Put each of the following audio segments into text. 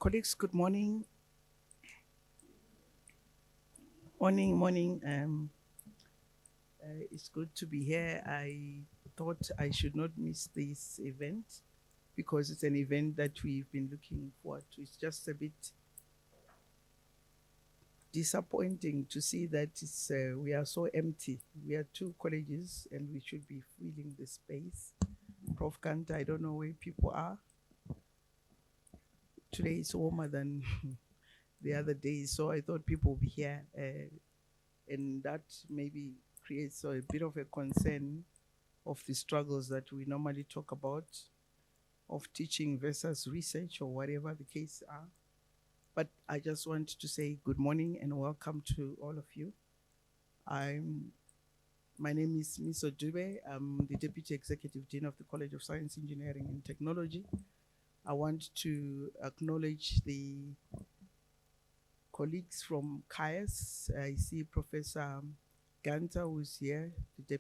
Colleagues, good morning. Morning. It's good to be here. I thought I should not miss this event because it's an event that we've been looking forward to. It's just a bit disappointing to see that we are so empty. We are two colleges and we should be filling the space. Prof. Kanta, I don't know where people are. Today is warmer than the other days, so I thought people would be here. And that maybe creates a bit of a concern of the struggles that we normally talk about of teaching versus research or whatever the case are. But I just want to say good morning and welcome to all of you. My name is Miso Dube. I'm the Deputy Executive Dean of the College of Science, Engineering and Technology. I want to acknowledge the colleagues from Caes. I see Professor Ganta, who's here, the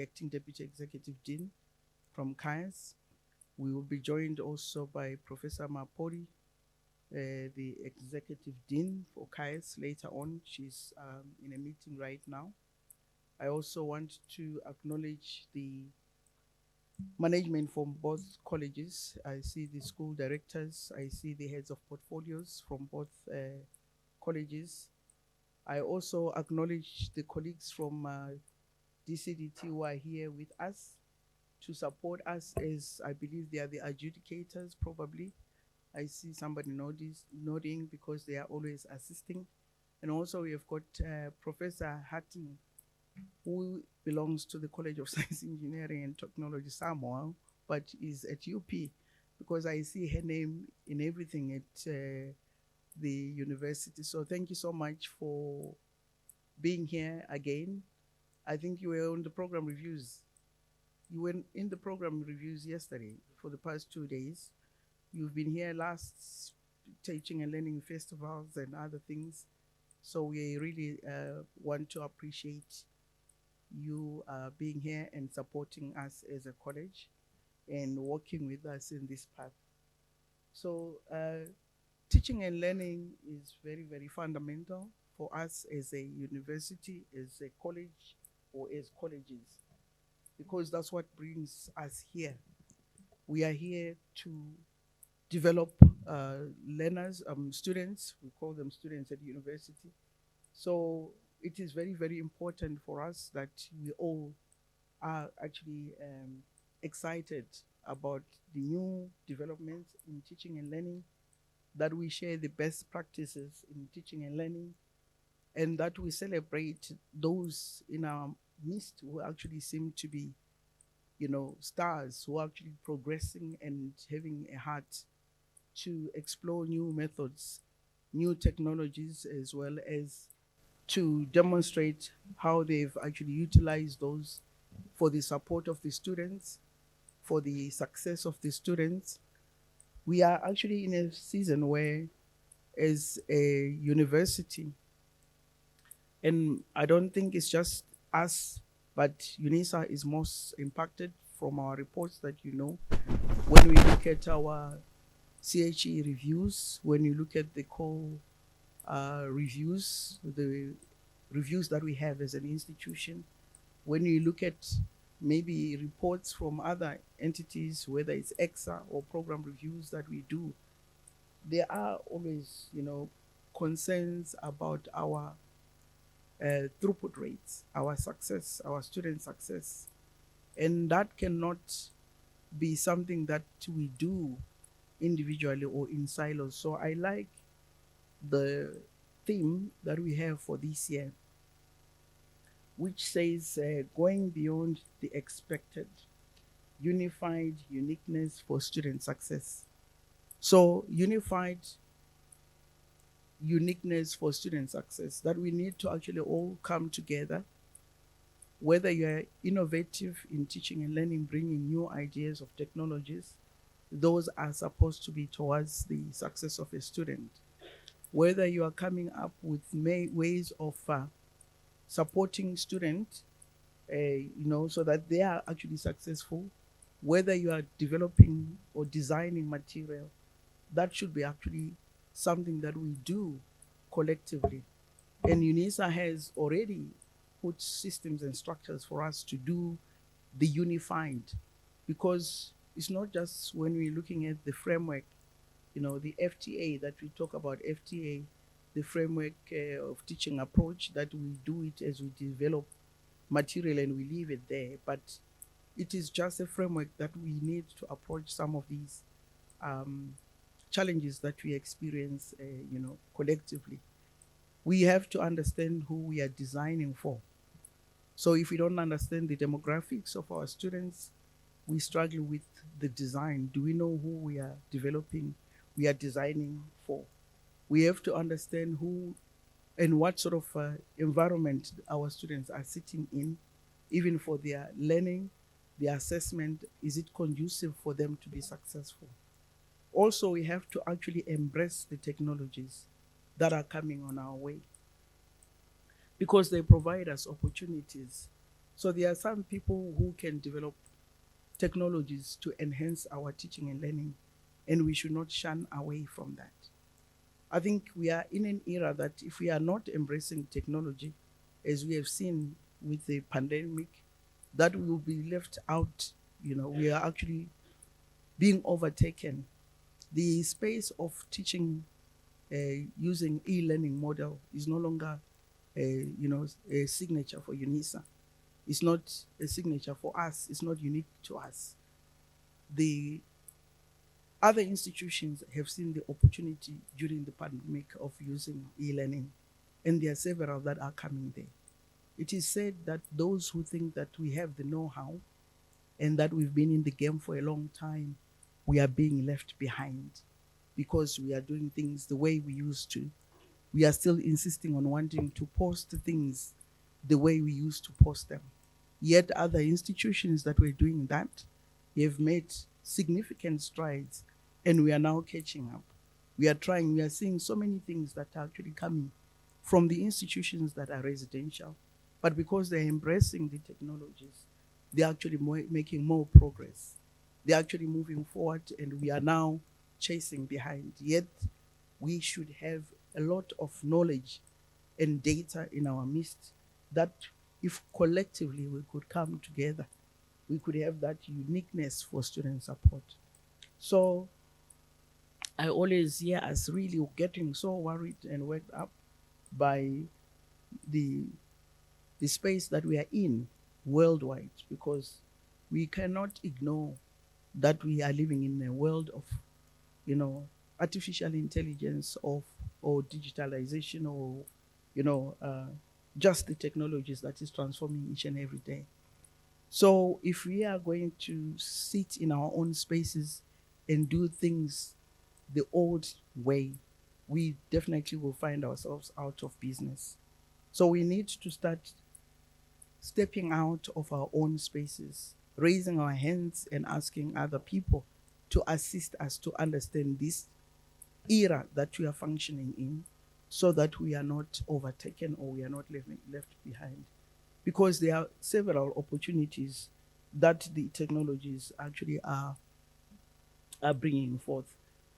acting Deputy Executive Dean from Caes. We will be joined also by Professor Mapori, the Executive Dean for Caes later on. She's in a meeting right now. I also want to acknowledge the management from both colleges. I see the school directors, I see the heads of portfolios from both colleges. I also acknowledge the colleagues from DCDT who are here with us to support us, as I believe they are the adjudicators probably. I see somebody nodding because they are always assisting. And also we have got Professor Hatton, who belongs to the College of Science, Engineering and Technology Samoa, but is at UP because I see her name in everything at the university. So thank you so much for being here again. I think you were on the program reviews. You were in the program reviews yesterday for the past 2 days. You've been here last teaching and learning festivals and other things. So we really want to appreciate you being here and supporting us as a college and working with us in this path. So teaching and learning is very, very fundamental for us as a university, as a college, or as colleges, because that's what brings us here. We are here to develop learners, students. We call them students at university. So it is very, very important for us that we all are actually excited about the new developments in teaching and learning, that we share the best practices in teaching and learning, and that we celebrate those in our midst who actually seem to be, stars, who are actually progressing and having a heart to explore new methods, new technologies, as well as to demonstrate how they've actually utilized those for the support of the students, for the success of the students. We are actually in a season where, as a university, and I don't think it's just us, but Unisa is most impacted from our reports that when we look at our CHE reviews, when you look at the core reviews, the reviews that we have as an institution, when you look at maybe reports from other entities, whether it's EXA or program reviews that we do, there are always, concerns about our throughput rates, our success, our student success. And that cannot be something that we do individually or in silos. So I like the theme that we have for this year, which says going beyond the expected, unified uniqueness for student success. So unified uniqueness for student success, that we need to actually all come together, whether you're innovative in teaching and learning, bringing new ideas of technologies, those are supposed to be towards the success of a student. Whether you are coming up with ways of supporting students, so that they are actually successful, whether you are developing or designing material that should be actually something that we do collectively. And Unisa has already put systems and structures for us to do the unified, because it's not just when we're looking at the framework, the FTA that we talk about, FTA, the framework of teaching approach, that we do it as we develop material and we leave it there. But it is just a framework that we need to approach some of these challenges that we experience, collectively. We have to understand who we are designing for. So if we don't understand the demographics of our students, we struggle with the design. Do we know who we are developing, we are designing for? We have to understand who and what sort of environment our students are sitting in, even for their learning, their assessment. Is it conducive for them to be successful? Also, we have to actually embrace the technologies that are coming on our way, because they provide us opportunities. So there are some people who can develop technologies to enhance our teaching and learning, and we should not shun away from that. I think we are in an era that if we are not embracing technology, as we have seen with the pandemic, that we will be left out. We are actually being overtaken. The space of teaching using e-learning model is no longer a signature for Unisa. It's not a signature for us. It's not unique to us. The other institutions have seen the opportunity during the pandemic of using e-learning, and there are several that are coming there. It is said that those who think that we have the know-how and that we've been in the game for a long time, we are being left behind, because we are doing things the way we used to. We are still insisting on wanting to post things the way we used to post them. Yet other institutions that were doing that have made significant strides, and we are now catching up. We are seeing so many things that are actually coming from the institutions that are residential, but because they're embracing the technologies, they're actually making more progress. They're actually moving forward, and we are now chasing behind. Yet we should have a lot of knowledge and data in our midst that if collectively we could come together, we could have that uniqueness for student support. So I always hear us really getting so worried and worked up by the space that we are in worldwide, because we cannot ignore that we are living in a world of, artificial intelligence or digitalization, or, just the technologies that is transforming each and every day. So if we are going to sit in our own spaces and do things the old way, we definitely will find ourselves out of business. So we need to start stepping out of our own spaces, raising our hands and asking other people to assist us to understand this era that we are functioning in, so that we are not overtaken or we are not left behind. Because there are several opportunities that the technologies actually are bringing forth.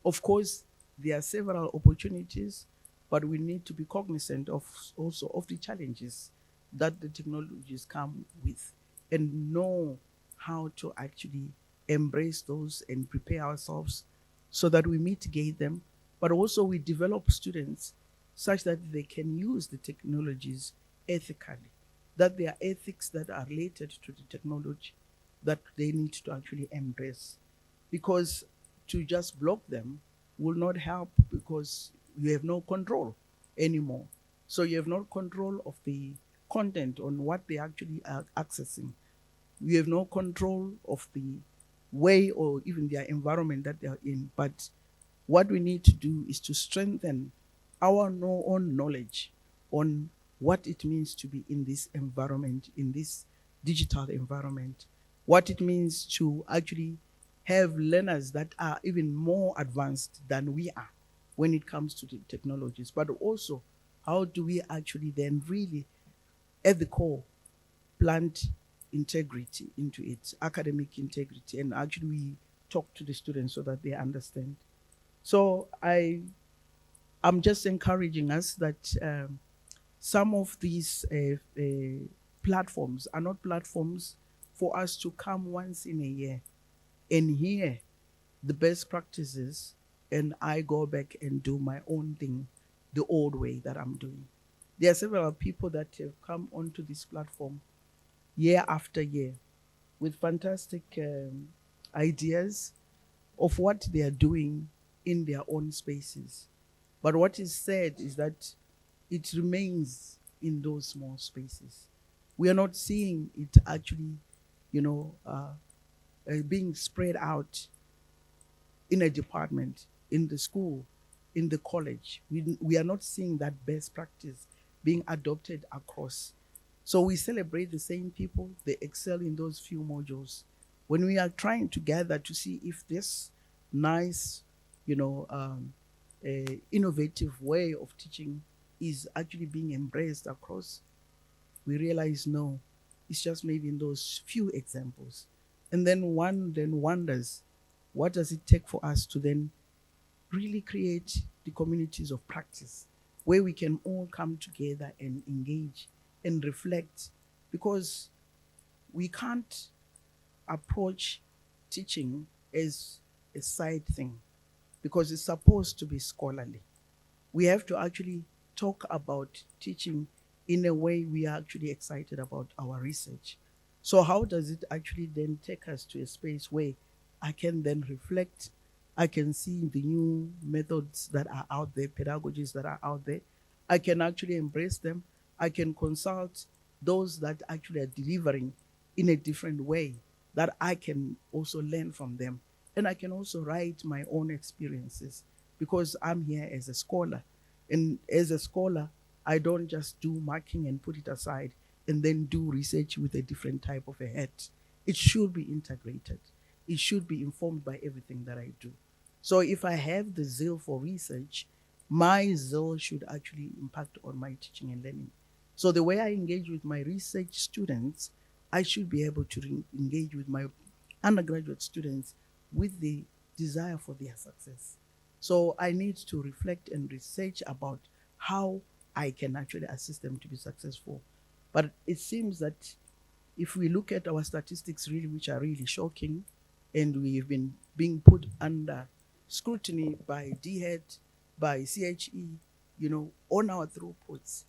Of course, there are several opportunities, but we need to be cognizant of also of the challenges that the technologies come with, and know how to actually embrace those and prepare ourselves so that we mitigate them, but also we develop students such that they can use the technologies ethically, that there are ethics that are related to the technology that they need to actually embrace. Because to just block them will not help, because you have no control anymore. So you have no control of the content on what they actually are accessing. You have no control of the way or even their environment that they are in. But what we need to do is to strengthen our own knowledge on what it means to be in this environment, in this digital environment, what it means to actually have learners that are even more advanced than we are when it comes to the technologies, but also how do we actually then really, at the core, plant integrity into it, academic integrity, and actually we talk to the students so that they understand. So I'm just encouraging us that some of these platforms are not platforms for us to come once in a year and hear the best practices, and I go back and do my own thing the old way that I'm doing. There are several people that have come onto this platform year after year with fantastic ideas of what they are doing in their own spaces. But what is said is that it remains in those small spaces. We are not seeing it actually, being spread out in a department, in the school, in the college. We are not seeing that best practice being adopted across. So we celebrate the same people, they excel in those few modules. When we are trying together to see if this nice, innovative way of teaching is actually being embraced across, we realize no, it's just maybe in those few examples. And then one then wonders, what does it take for us to then really create the communities of practice where we can all come together and engage and reflect? Because we can't approach teaching as a side thing, because it's supposed to be scholarly. We have to actually talk about teaching in a way we are actually excited about our research. So how does it actually then take us to a space where I can then reflect, I can see the new methods that are out there, pedagogies that are out there, I can actually embrace them, I can consult those that actually are delivering in a different way, that I can also learn from them. And I can also write my own experiences, because I'm here as a scholar. And as a scholar, I don't just do marking and put it aside and then do research with a different type of a hat. It should be integrated. It should be informed by everything that I do. So if I have the zeal for research, my zeal should actually impact on my teaching and learning. So the way I engage with my research students, I should be able to engage with my undergraduate students with the desire for their success. So I need to reflect and research about how I can actually assist them to be successful. But it seems that if we look at our statistics really, which are really shocking, and we've been being put under scrutiny by DHET, by CHE, on our throughputs,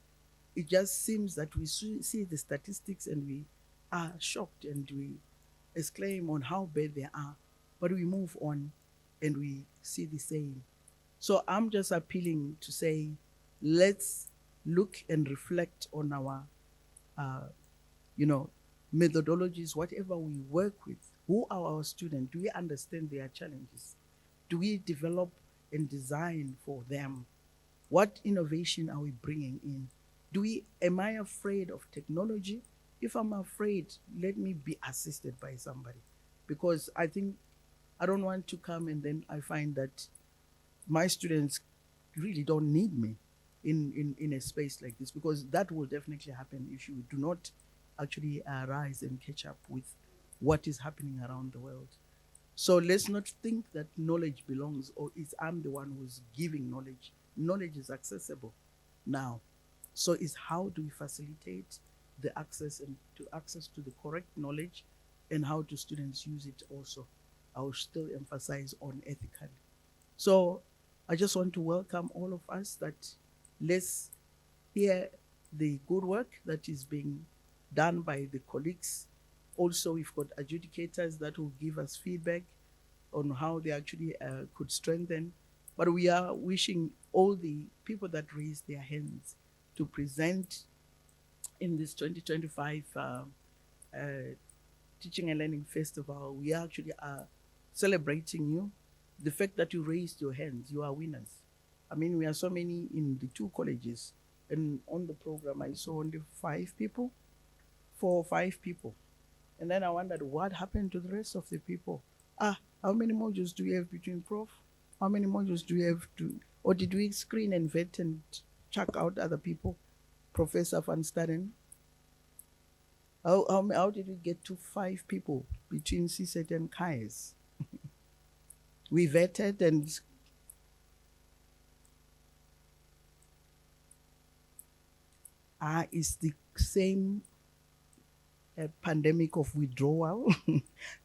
it just seems that we see the statistics and we are shocked and we exclaim on how bad they are, but we move on and we see the same. So I'm just appealing to say, let's look and reflect on our, methodologies, whatever we work with. Who are our students? Do we understand their challenges? Do we develop and design for them? What innovation are we bringing in? Am I afraid of technology? If I'm afraid, let me be assisted by somebody. Because I think I don't want to come and then I find that my students really don't need me in a space like this, because that will definitely happen if you do not actually rise and catch up with what is happening around the world. So let's not think that knowledge belongs, or I'm the one who's giving knowledge. Knowledge is accessible now. So it's how do we facilitate the access to the correct knowledge, and how do students use it also. I will still emphasize on ethically. So I just want to welcome all of us, that let's hear the good work that is being done by the colleagues. Also, we've got adjudicators that will give us feedback on how they actually could strengthen. But we are wishing all the people that raised their hands to present in this 2025 Teaching and Learning Festival. We actually are celebrating you. The fact that you raised your hands, you are winners. I mean, we are so many in the two colleges, and on the program I saw only 5 people, 4 or 5 people. And then I wondered what happened to the rest of the people. How many modules do we have between prof? How many modules do we have to, or did we screen and vet and check out other people? Professor Van Staden, how did we get to 5 people between Cset and Caes? We vetted and It's the same pandemic of withdrawal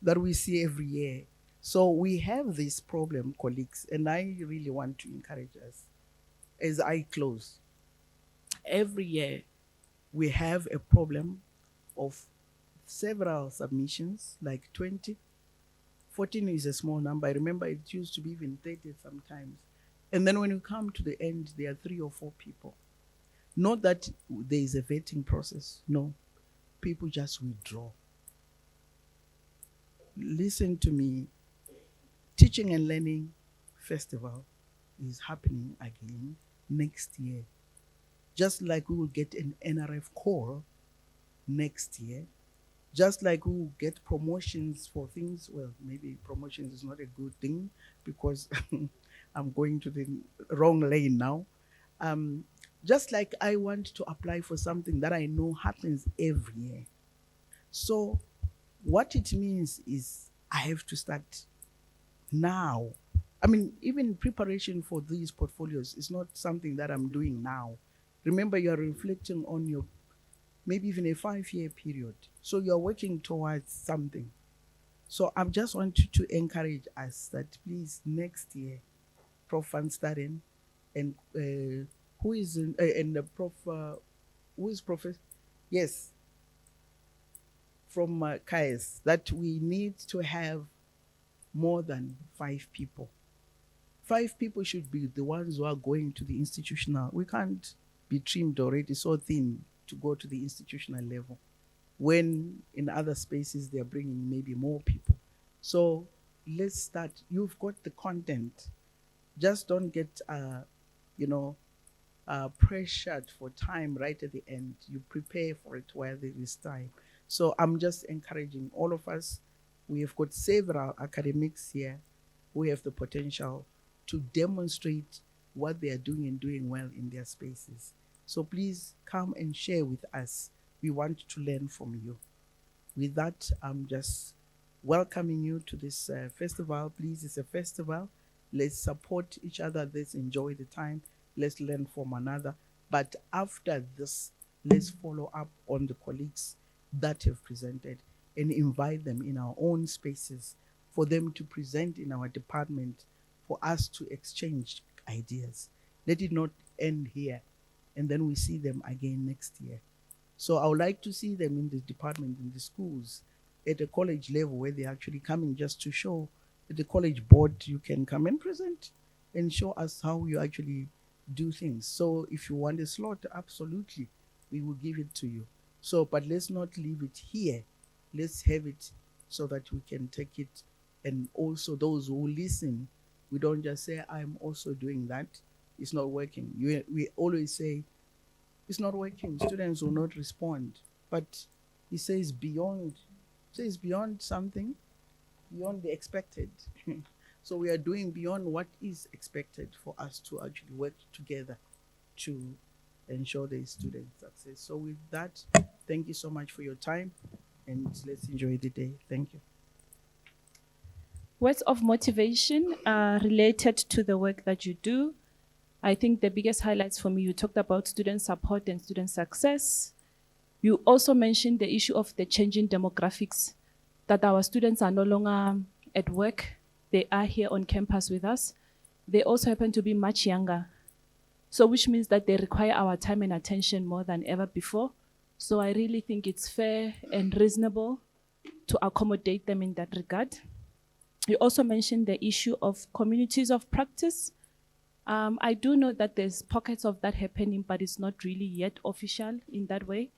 that we see every year. So we have this problem, colleagues, and I really want to encourage us as I close. Every year we have a problem of several submissions, like 20. 14 is a small number. I remember it used to be even 30 sometimes. And then when you come to the end, there are 3 or 4 people. Not that there is a vetting process. No, people just withdraw. Listen to me. Teaching and Learning Festival is happening again next year. Just like we will get an NRF call next year, just like we will get promotions for things, well, maybe promotions is not a good thing because I'm going to the wrong lane now. Just like I want to apply for something that I know happens every year. So what it means is I have to start now. I mean, even preparation for these portfolios is not something that I'm doing now. Remember, you're reflecting on your, maybe even a 5-year period. So you're working towards something. So I just want to encourage us that please next year, Prof. Van Staden and who is in, and the Prof. Who is Professor? Yes, from Caes, that we need to have more than 5 people. 5 people should be the ones who are going to the institutional. We can't be trimmed already so thin to go to the institutional level, when in other spaces they're bringing maybe more people. So let's start. You've got the content. Just don't get, pressured for time right at the end. You prepare for it while there is time. So I'm just encouraging all of us. We have got several academics here who have the potential to demonstrate what they are doing and doing well in their spaces. So please come and share with us. We want to learn from you. With that, I'm just welcoming you to this festival. Please, it's a festival. Let's support each other. Let's enjoy the time. Let's learn from another. But after this, let's follow up on the colleagues that have presented and invite them in our own spaces for them to present in our department, for us to exchange ideas. Let it not end here, and then we see them again next year. So I would like to see them in the department, in the schools, at the college level, where they're actually coming just to show at the college board, you can come and present and show us how you actually do things. So if you want a slot, absolutely, we will give it to you. So, but let's not leave it here. Let's have it so that we can take it. And also those who listen, we don't just say, I'm also doing that. It's not working. We always say, it's not working. Students will not respond. But he says beyond something, beyond the expected. So we are doing beyond what is expected for us to actually work together to ensure the student success. So with that, thank you so much for your time, and let's enjoy the day. Thank you. Words of motivation are related to the work that you do. I think the biggest highlights for me, you talked about student support and student success. You also mentioned the issue of the changing demographics, that our students are no longer at work. They are here on campus with us. They also happen to be much younger. So which means that they require our time and attention more than ever before. So I really think it's fair and reasonable to accommodate them in that regard. You also mentioned the issue of communities of practice. I do know that there's pockets of that happening, but it's not really yet official in that way.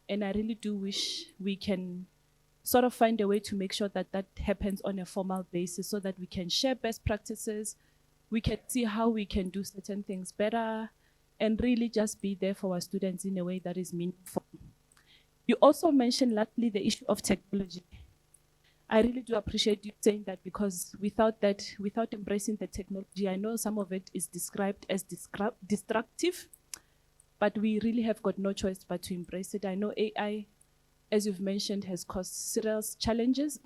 And I really do wish we can sort of find a way to make sure that that happens on a formal basis, so that we can share best practices, we can see how we can do certain things better, and really just be there for our students in a way that is meaningful. You also mentioned lastly the issue of technology. I really do appreciate you saying that, because without embracing the technology, I know some of it is described as destructive, but we really have got no choice but to embrace it. I know AI, as you've mentioned, has caused serious challenges.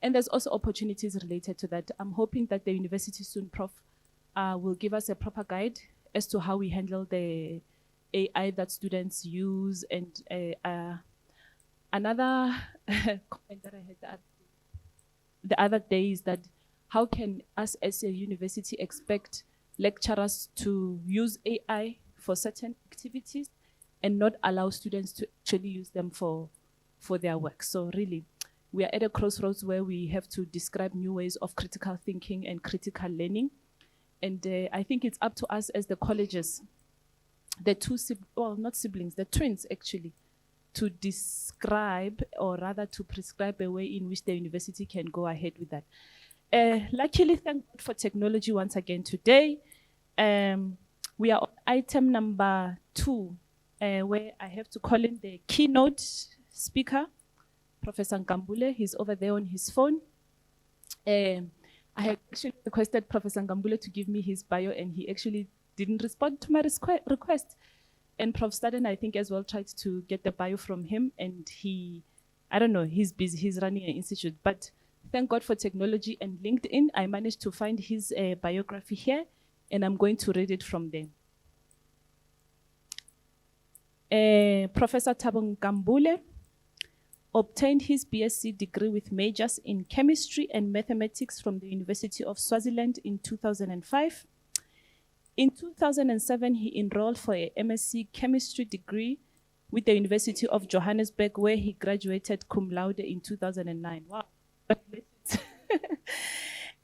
And there's also opportunities related to that. I'm hoping that the university soon, Prof, will give us a proper guide as to how we handle the AI that students use. And another comment that I had the other day is that how can us as a university expect lecturers to use AI for certain activities and not allow students to actually use them for their work? So really, we are at a crossroads where we have to describe new ways of critical thinking and critical learning. And I think it's up to us as the colleges, the not siblings, the twins actually, to describe, or rather to prescribe a way in which the university can go ahead with that. Luckily, thank God for technology once again today. We are on item number 2, where I have to call in the keynote speaker, Professor Kambule. He's over there on his phone. I had actually requested Professor Kambule to give me his bio, and he actually didn't respond to my request. And Prof. Staden, I think, as well tried to get the bio from him, and I don't know, he's busy, he's running an institute. But thank God for technology and LinkedIn, I managed to find his biography here, and I'm going to read it from there. Professor Thabang Kambule obtained his BSc degree with majors in chemistry and mathematics from the University of Swaziland in 2005. In 2007, he enrolled for a MSc chemistry degree with the University of Johannesburg, where he graduated cum laude in 2009. Wow.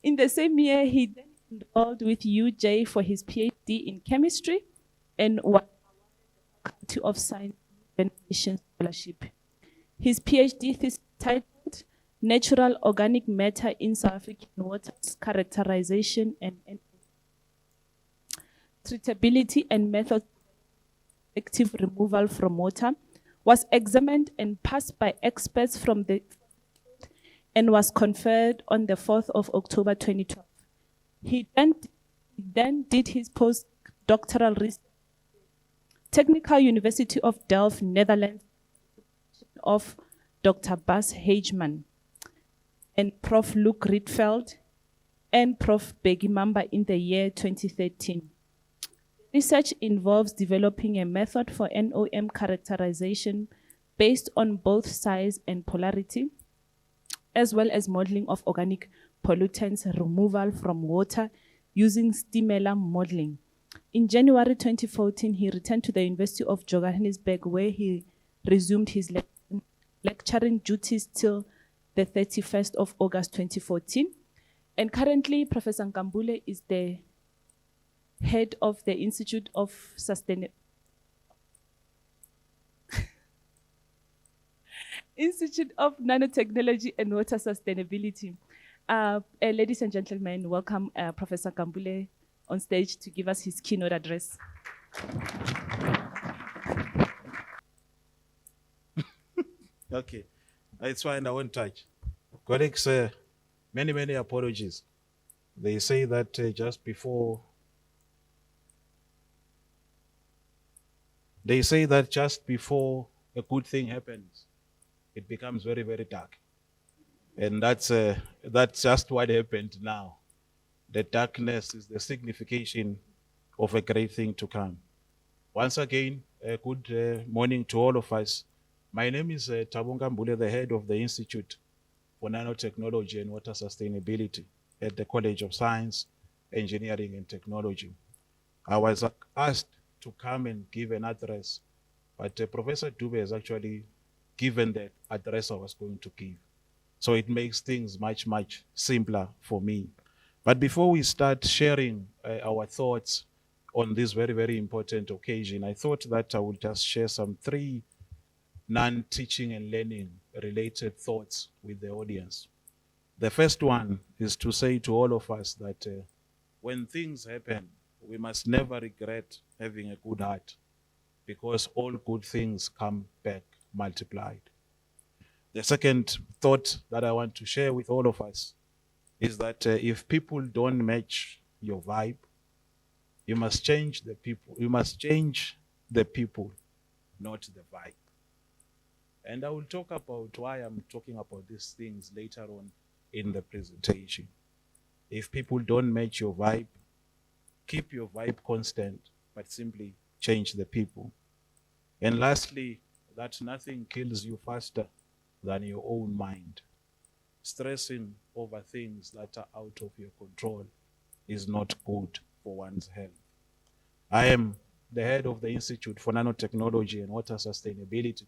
In the same year, he then enrolled with UJ for his PhD in chemistry and was awarded the Faculty of Science Innovation Scholarship. His PhD thesis titled Natural Organic Matter in South African Waters, Characterization and Treatability and Methods of Effective Removal from Water, was examined and passed by experts from the and was conferred on the 4th of October 2012. He then did his postdoctoral research at Technical University of Delft, Netherlands, of Dr. Bas Hageman and Prof. Luc Rietveld and Prof. Bheki Mamba in the year 2013. Research involves developing a method for NOM characterization based on both size and polarity, as well as modeling of organic pollutants removal from water using Stimela modeling. In January 2014, he returned to the University of Johannesburg, where he resumed his lecturing duties till the 31st of August 2014. And currently, Professor Kambule is the head of the Institute of Institute of Nanotechnology and Water Sustainability. Ladies and gentlemen, welcome Professor Kambule on stage to give us his keynote address. Okay, it's fine, I won't touch. Colleagues, many apologies. They say that just before a good thing happens, it becomes very dark. And that's just what happened now. The darkness is the signification of a great thing to come. Once again, good morning to all of us. My name is Thabang Kambule, the head of the Institute for Nanotechnology and Water Sustainability at the College of Science, Engineering and Technology. I was asked to come and give an address, but Professor Dube has actually given the address I was going to give. So it makes things much simpler for me. But before we start sharing our thoughts on this very important occasion, I thought that I would just share some 3 non-teaching and learning related thoughts with the audience. The first one is to say to all of us that when things happen, we must never regret having a good heart, because all good things come back multiplied. The second thought that I want to share with all of us is that if people don't match your vibe, you must change the people. You must change the people, not the vibe. And I will talk about why I'm talking about these things later on in the presentation. If people don't match your vibe, keep your vibe constant, but simply change the people. And lastly, that nothing kills you faster than your own mind. Stressing over things that are out of your control is not good for one's health. I am the head of the Institute for Nanotechnology and Water Sustainability,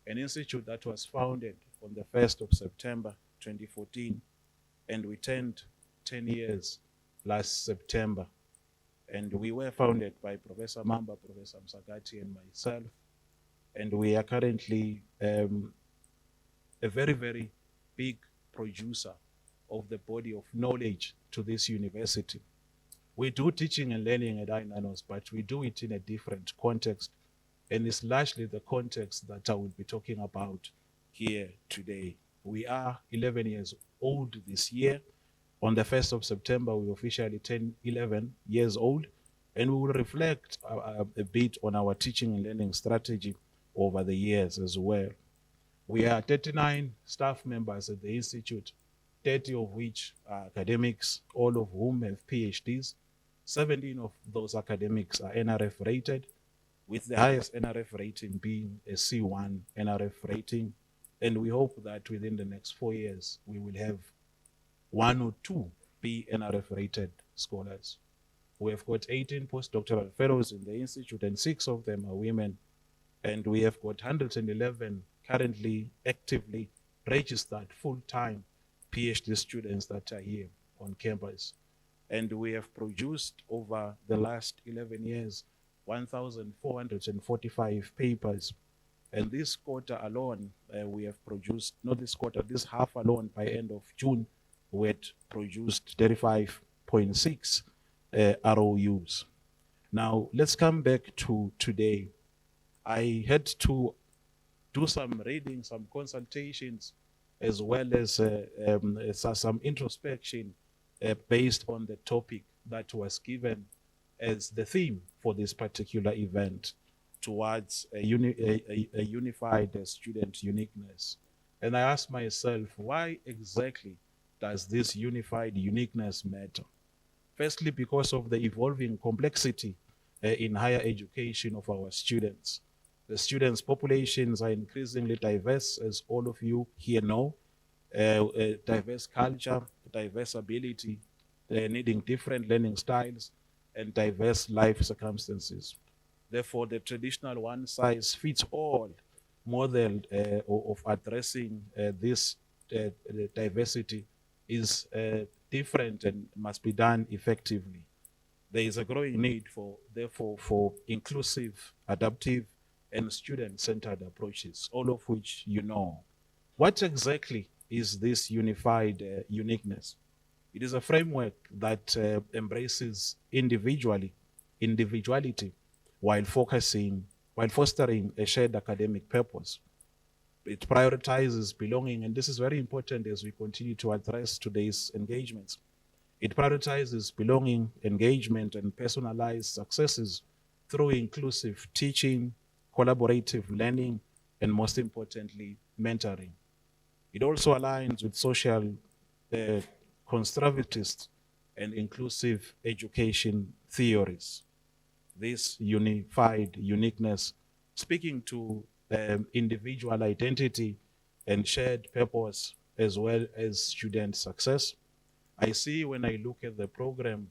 an institute that was founded on the 1st of September 2014, and we turned 10 years last September. And we were founded by Professor Mamba, Professor Msagati, and myself. And we are currently a very, very big producer of the body of knowledge to this university. We do teaching and learning at iNanos, but we do it in a different context. And it's largely the context that I will be talking about here today. We are 11 years old this year. On the 1st of September, we officially turn 11 years old, and we will reflect a bit on our teaching and learning strategy over the years as well. We are 39 staff members at the Institute, 30 of which are academics, all of whom have PhDs. 17 of those academics are NRF rated, with the highest NRF rating being a C1 NRF rating. And we hope that within the next 4 years, we will have 1 or 2 be NRF rated scholars. We have got 18 postdoctoral fellows in the Institute, and 6 of them are women. And we have got 111 currently actively registered full-time PhD students that are here on campus. And we have produced over the last 11 years 1,445 papers. And this quarter alone, we have produced, not this quarter, this half alone, by end of June, we had produced 35.6 ROUs. Now, let's come back to today. I had to do some reading, some consultations, as well as some introspection based on the topic that was given as the theme for this particular event, towards a unified student uniqueness. And I asked myself, why exactly does this unified uniqueness matter? Firstly, because of the evolving complexity in higher education of our students. The students' populations are increasingly diverse, as all of you here know. Diverse culture, diverse ability, needing different learning styles, and diverse life circumstances. Therefore, the traditional one-size-fits-all model of addressing this diversity is different and must be done effectively. There is a growing need therefore, for inclusive, adaptive, and student-centered approaches, all of which you know. What exactly is this unified uniqueness? It is a framework that embraces individuality while fostering a shared academic purpose. It prioritizes belonging, and this is very important as we continue to address today's engagements. It prioritizes belonging, engagement, and personalized successes through inclusive teaching, collaborative learning, and most importantly, mentoring. It also aligns with social constructivist and inclusive education theories. This unified uniqueness, speaking to individual identity and shared purpose, as well as student success. I see when I look at the program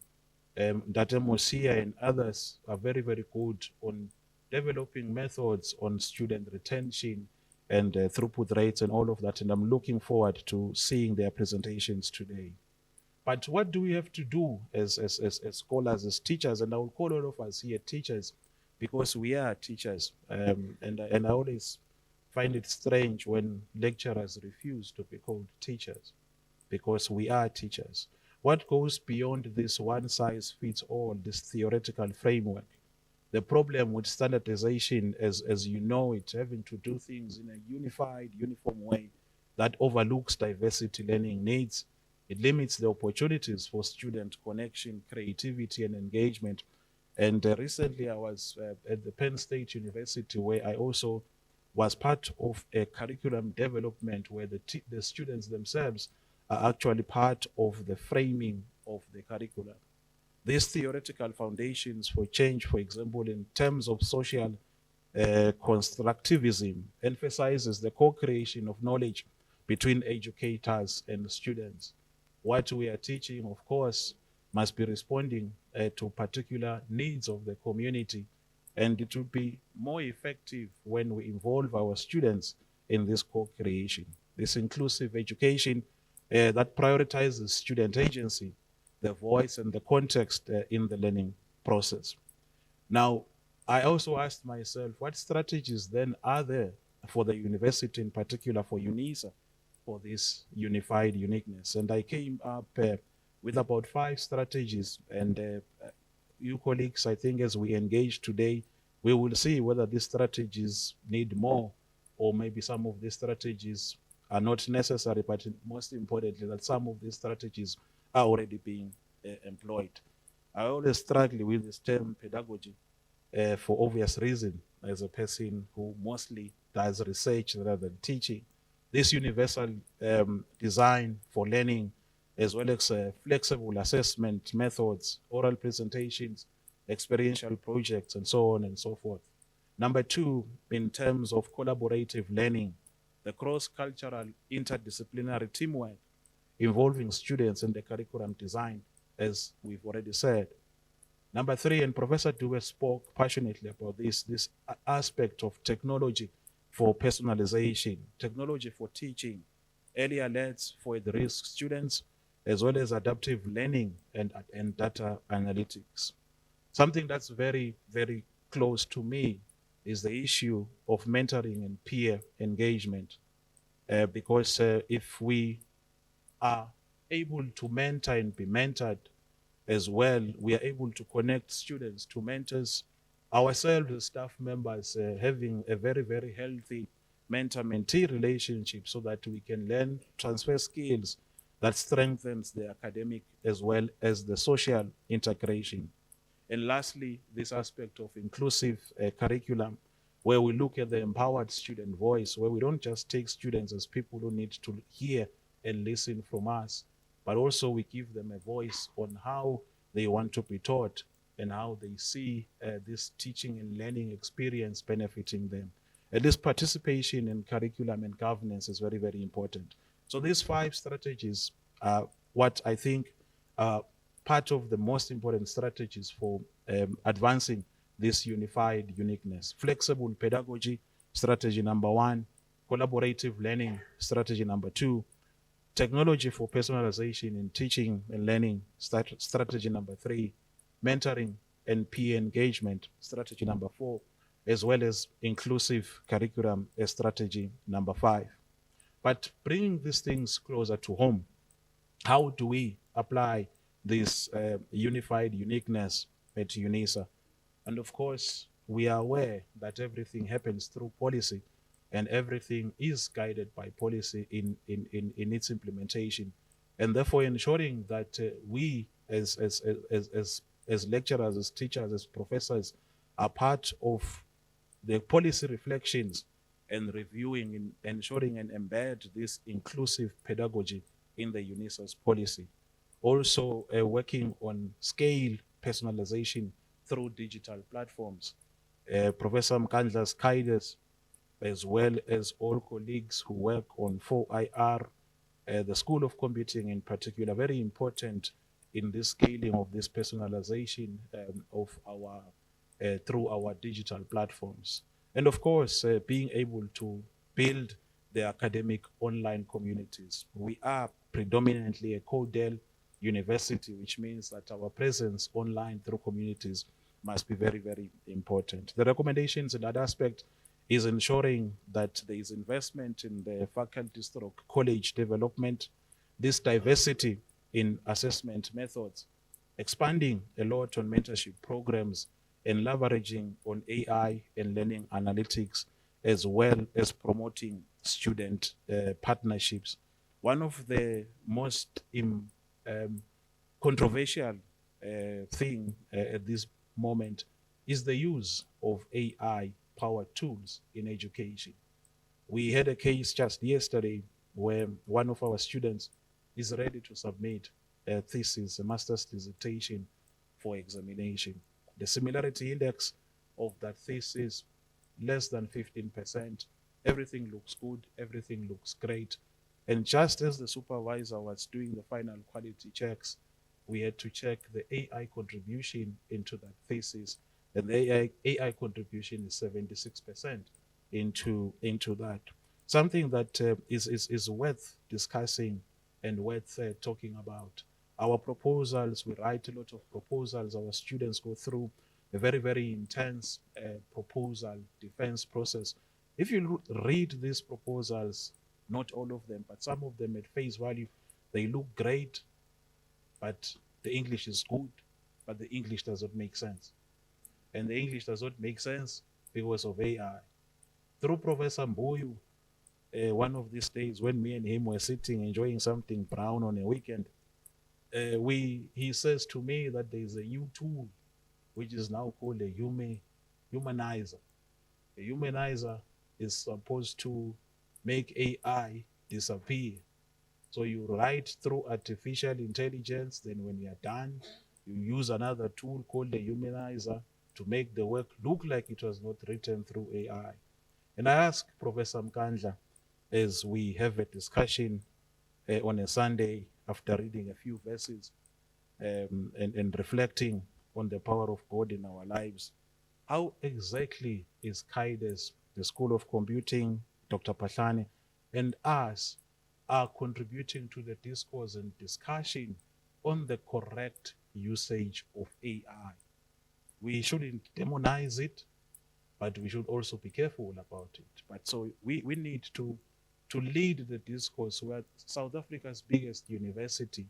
that Mosia and others are very, very good on developing methods on student retention and throughput rates and all of that, and I'm looking forward to seeing their presentations today. But what do we have to do as scholars, as teachers? And I will call all of us here teachers, because we are teachers. And I always find it strange when lecturers refuse to be called teachers, because we are teachers. What goes beyond this one-size-fits-all, this theoretical framework? The problem with standardization, as you know it, having to do things in a unified, uniform way that overlooks diversity learning needs, it limits the opportunities for student connection, creativity, and engagement. And recently I was at the Penn State University, where I also was part of a curriculum development where the students themselves are actually part of the framing of the curriculum. These theoretical foundations for change, for example, in terms of social constructivism emphasizes the co-creation of knowledge between educators and students. What we are teaching, of course, must be responding to particular needs of the community, and it will be more effective when we involve our students in this co-creation. This inclusive education that prioritizes student agency, the voice and the context in the learning process. Now, I also asked myself, what strategies then are there for the university, in particular for Unisa, for this unified uniqueness? And I came up with about 5 strategies. And you colleagues, I think as we engage today, we will see whether these strategies need more, or maybe some of these strategies are not necessary, but most importantly, that some of these strategies are already being employed. I always struggle with this term pedagogy for obvious reason, as a person who mostly does research rather than teaching. This universal design for learning, as well as flexible assessment methods, oral presentations, experiential projects, and so on and so forth. Number 2, in terms of collaborative learning, the cross-cultural interdisciplinary teamwork involving students in the curriculum design, as we've already said. Number 3, and Professor Dube spoke passionately about this aspect of technology for personalization, technology for teaching, early alerts for at-risk students, as well as adaptive learning and data analytics. Something that's very, very close to me is the issue of mentoring and peer engagement. Because if we are able to mentor and be mentored as well, we are able to connect students to mentors, ourselves as staff members having a very, very healthy mentor-mentee relationship, so that we can learn, transfer skills that strengthens the academic as well as the social integration. And lastly, this aspect of inclusive curriculum, where we look at the empowered student voice, where we don't just take students as people who need to hear and listen from us, but also we give them a voice on how they want to be taught and how they see this teaching and learning experience benefiting them. And this participation in curriculum and governance is very, very important. So these 5 strategies are what I think are part of the most important strategies for advancing this unified uniqueness. Flexible pedagogy, strategy number 1. Collaborative learning, strategy number 2. Technology for personalization in teaching and learning, strategy number 3. Mentoring and peer engagement, strategy number 4, as well as inclusive curriculum, strategy number 5. But bringing these things closer to home, how do we apply this unified uniqueness at Unisa? And of course, we are aware that everything happens through policy, and everything is guided by policy in its implementation. And therefore ensuring that we as lecturers, as teachers, as professors, are part of the policy reflections and reviewing and ensuring and embed this inclusive pedagogy in the Unisa's policy. Also working on scale personalization through digital platforms. Professor Mkandla's guidance, as well as all colleagues who work on 4IR, the School of Computing in particular, very important in this scaling of this personalization of our through our digital platforms. And of course, being able to build the academic online communities. We are predominantly a CODEL university, which means that our presence online through communities must be very, very important. The recommendations in that aspect is ensuring that there is investment in the faculty stroke college development, this diversity in assessment methods, expanding a lot on mentorship programs, and leveraging on AI and learning analytics, as well as promoting student partnerships. One of the most controversial thing at this moment is the use of AI-powered tools in education. We had a case just yesterday where one of our students is ready to submit a thesis, a master's dissertation for examination. The similarity index of that thesis less than 15%. Everything looks good, everything looks great. And just as the supervisor was doing the final quality checks, we had to check the AI contribution into that thesis. And the AI contribution is 76% into that. Something that is worth discussing and worth talking about. Our proposals, we write a lot of proposals. Our students go through a very, very intense proposal defense process. If you read these proposals, not all of them, but some of them at face value, they look great, but the English is good, but the English does not make sense. And the English does not make sense because of AI. Through Professor Mbuyu, one of these days when me and him were sitting enjoying something brown on a weekend, he says to me that there is a new tool which is now called a humanizer. A humanizer is supposed to make AI disappear. So you write through artificial intelligence, then when you are done, you use another tool called the humanizer to make the work look like it was not written through AI. And I asked Professor Mkandla, as we have a discussion on a Sunday after reading a few verses and reflecting on the power of God in our lives, how exactly is CAIDES, the School of Computing, Dr. Pahlane, and us are contributing to the discourse and discussion on the correct usage of AI. We shouldn't demonize it, but we should also be careful about it. But so we need to lead the discourse where South Africa's biggest university,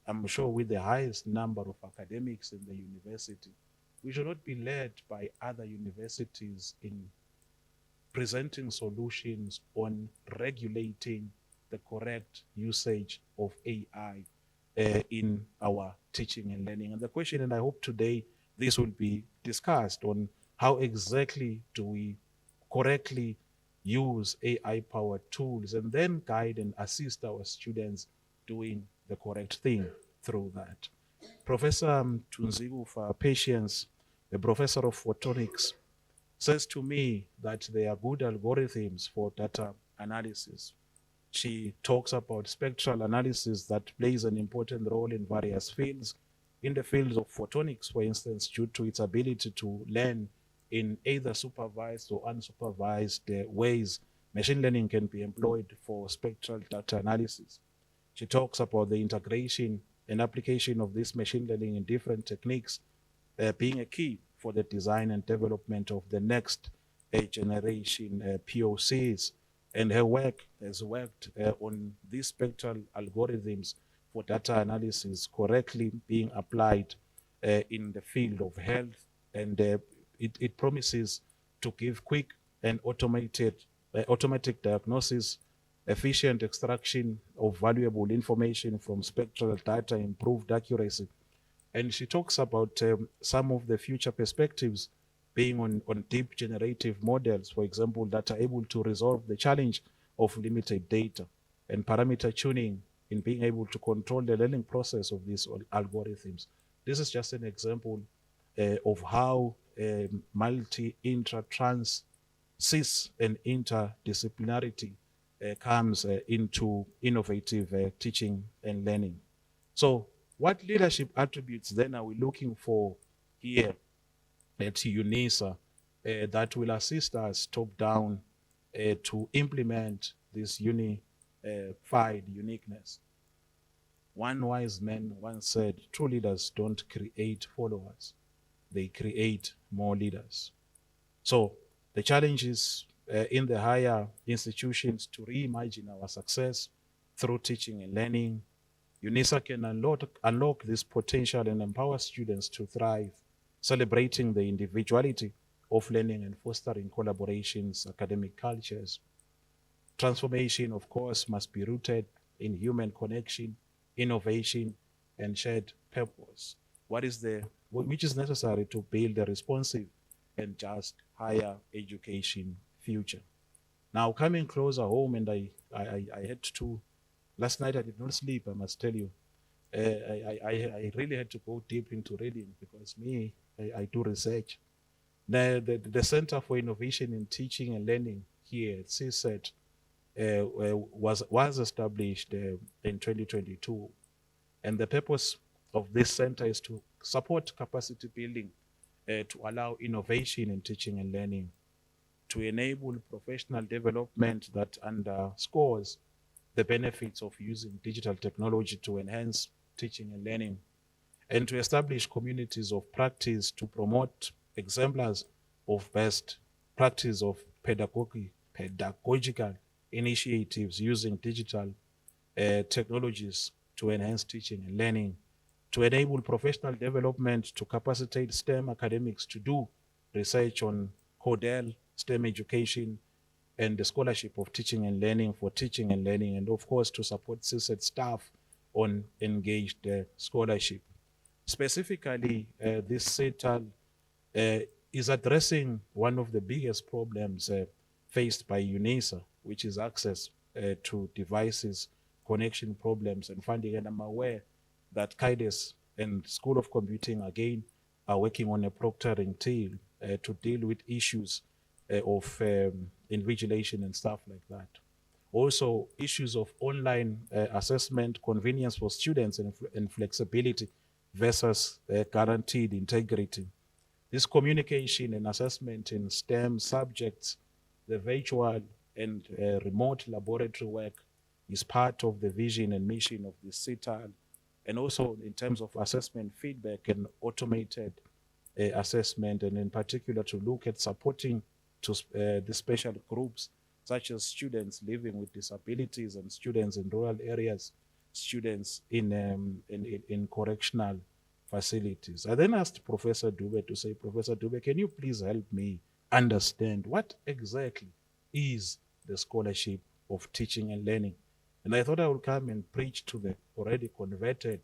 I'm sure with the highest number of academics in the university, we should not be led by other universities in presenting solutions on regulating the correct usage of AI in our teaching and learning. And the question, and I hope today this will be discussed on how exactly do we correctly use AI-powered tools and then guide and assist our students doing the correct thing through that. Professor Tunzibu, for patience, a professor of photonics, says to me that there are good algorithms for data analysis. She talks about spectral analysis that plays an important role in various fields. In the fields of photonics, for instance, due to its ability to learn in either supervised or unsupervised ways, machine learning can be employed for spectral data analysis. She talks about the integration and application of this machine learning in different techniques being a key for the design and development of the next generation POCs. And her work has worked on these spectral algorithms for data analysis correctly being applied in the field of health. And it promises to give quick and automatic diagnosis, efficient extraction of valuable information from spectral data, improved accuracy. And she talks about some of the future perspectives being on deep generative models, for example, that are able to resolve the challenge of limited data, and parameter tuning in being able to control the learning process of these algorithms. This is just an example of how multi, intra, trans, cis, and interdisciplinarity comes into innovative teaching and learning. So what leadership attributes then are we looking for here at Unisa that will assist us top-down to implement this unified uniqueness? One wise man once said, true leaders don't create followers, they create more leaders. So the challenge is in the higher institutions to reimagine our success through teaching and learning. Unisa can unlock this potential and empower students to thrive, celebrating the individuality of learning and fostering collaborations, academic cultures. Transformation, of course, must be rooted in human connection, innovation, and shared purpose. Which is necessary to build a responsive and just higher education future. Now, coming closer home, and I had to, last night I did not sleep, I must tell you. I really had to go deep into reading because I do research. The Center for Innovation in Teaching and Learning here at CSET was established in 2022. And the purpose of this center is to support capacity building, to allow innovation in teaching and learning, to enable professional development that underscores the benefits of using digital technology to enhance teaching and learning, and to establish communities of practice to promote exemplars of best practice of pedagogical initiatives using digital technologies to enhance teaching and learning, to enable professional development, to capacitate STEM academics to do research on CODEL, STEM education, and the scholarship of teaching and learning for teaching and learning, and of course to support CSET staff on engaged scholarship. Specifically, this CETAL is addressing one of the biggest problems faced by Unisa, which is access to devices, connection problems, and funding. And I'm aware that CAIDES and School of Computing, again, are working on a proctoring team to deal with issues of invigilation and stuff like that. Also, issues of online assessment, convenience for students, and flexibility versus guaranteed integrity. This communication and assessment in STEM subjects, the virtual and remote laboratory work is part of the vision and mission of the CETAL, and also in terms of assessment feedback and automated assessment, and in particular to look at supporting to the special groups such as students living with disabilities and students in rural areas, students in correctional facilities. I then asked Professor Dube to say, Professor Dube, can you please help me understand what exactly is the scholarship of teaching and learning? And I thought I would come and preach to the already converted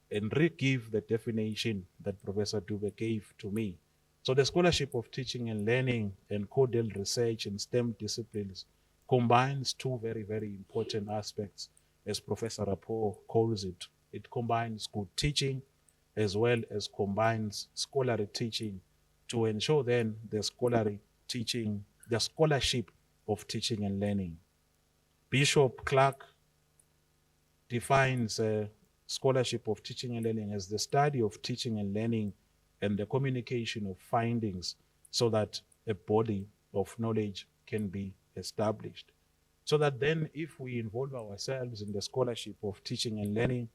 and re-give the definition that Professor Dube gave to me. So the scholarship of teaching and learning and CODEL research in STEM disciplines combines two very, very important aspects, as Professor Rapport calls it. It combines good teaching as well as combines scholarly teaching to ensure then the scholarly teaching, the scholarship of teaching and learning. Bishop Clark defines scholarship of teaching and learning as the study of teaching and learning and the communication of findings so that a body of knowledge can be established. So that then if we involve ourselves in the scholarship of teaching and learning,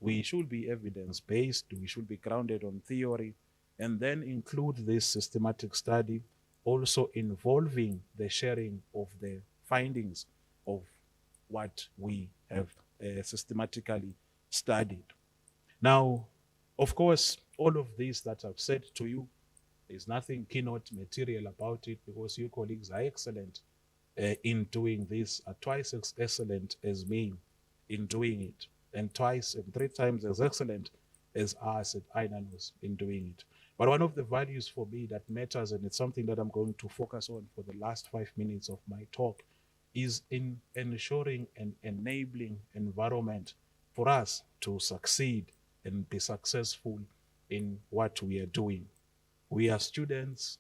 we should be evidence-based, we should be grounded on theory, and then include this systematic study also involving the sharing of the findings of what we have systematically studied. Now, of course, all of this that I've said to you, there's nothing keynote material about it because you colleagues are excellent in doing this, are twice as excellent as me in doing it, and twice and three times as excellent as us at INANOS in doing it. But one of the values for me that matters, and it's something that I'm going to focus on for the last 5 minutes of my talk, is in ensuring an enabling environment for us to succeed and be successful in what we are doing. We are students,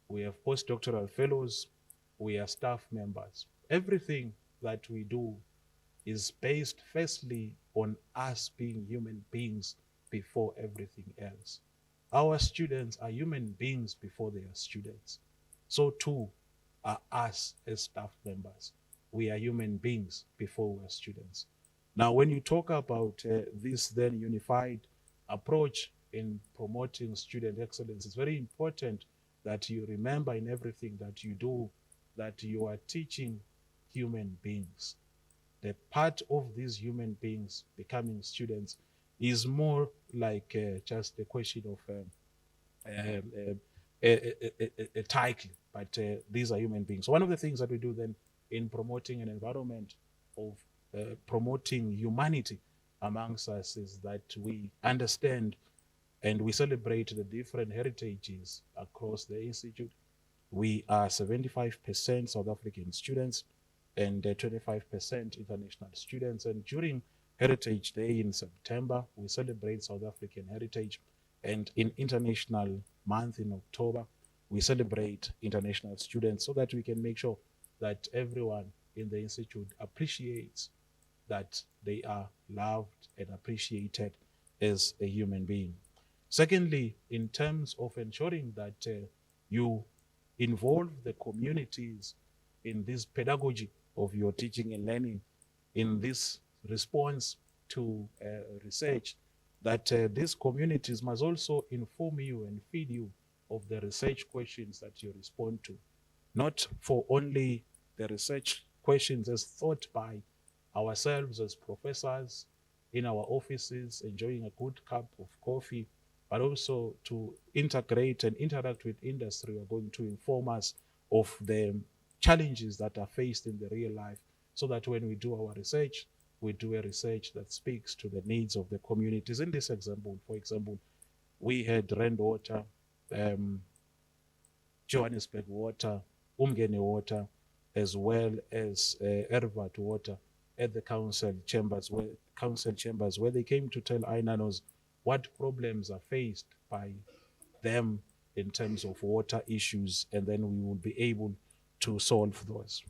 we have postdoctoral fellows, we are staff members. Everything that we do is based firstly on us being human beings before everything else. Our students are human beings before they are students. So too are us as staff members. We are human beings before we are students. Now, when you talk about this then unified approach in promoting student excellence, it's very important that you remember in everything that you do that you are teaching human beings. The part of these human beings becoming students is more like just a question of a title, but these are human beings. So one of the things that we do then in promoting an environment of promoting humanity amongst us is that we understand and we celebrate the different heritages across the institute. We are 75% South African students and 25% international students. And during Heritage Day in September, we celebrate South African heritage. And in International Month in October, we celebrate international students so that we can make sure that everyone in the institute appreciates that they are loved and appreciated as a human being. Secondly, in terms of ensuring that you involve the communities in this pedagogy of your teaching and learning, in this response to research, that these communities must also inform you and feed you of the research questions that you respond to, not for only the research questions as thought by ourselves as professors in our offices, enjoying a good cup of coffee, but also to integrate and interact with industry who are going to inform us of the challenges that are faced in the real life, so that when we do our research, we do a research that speaks to the needs of the communities. In this example, for example, we had Rand Water, Johannesburg Water, Umgeni Water, as well as Ervat Water at the council chambers where they came to tell Ainanos what problems are faced by them in terms of water issues, and then we will be able to solve those.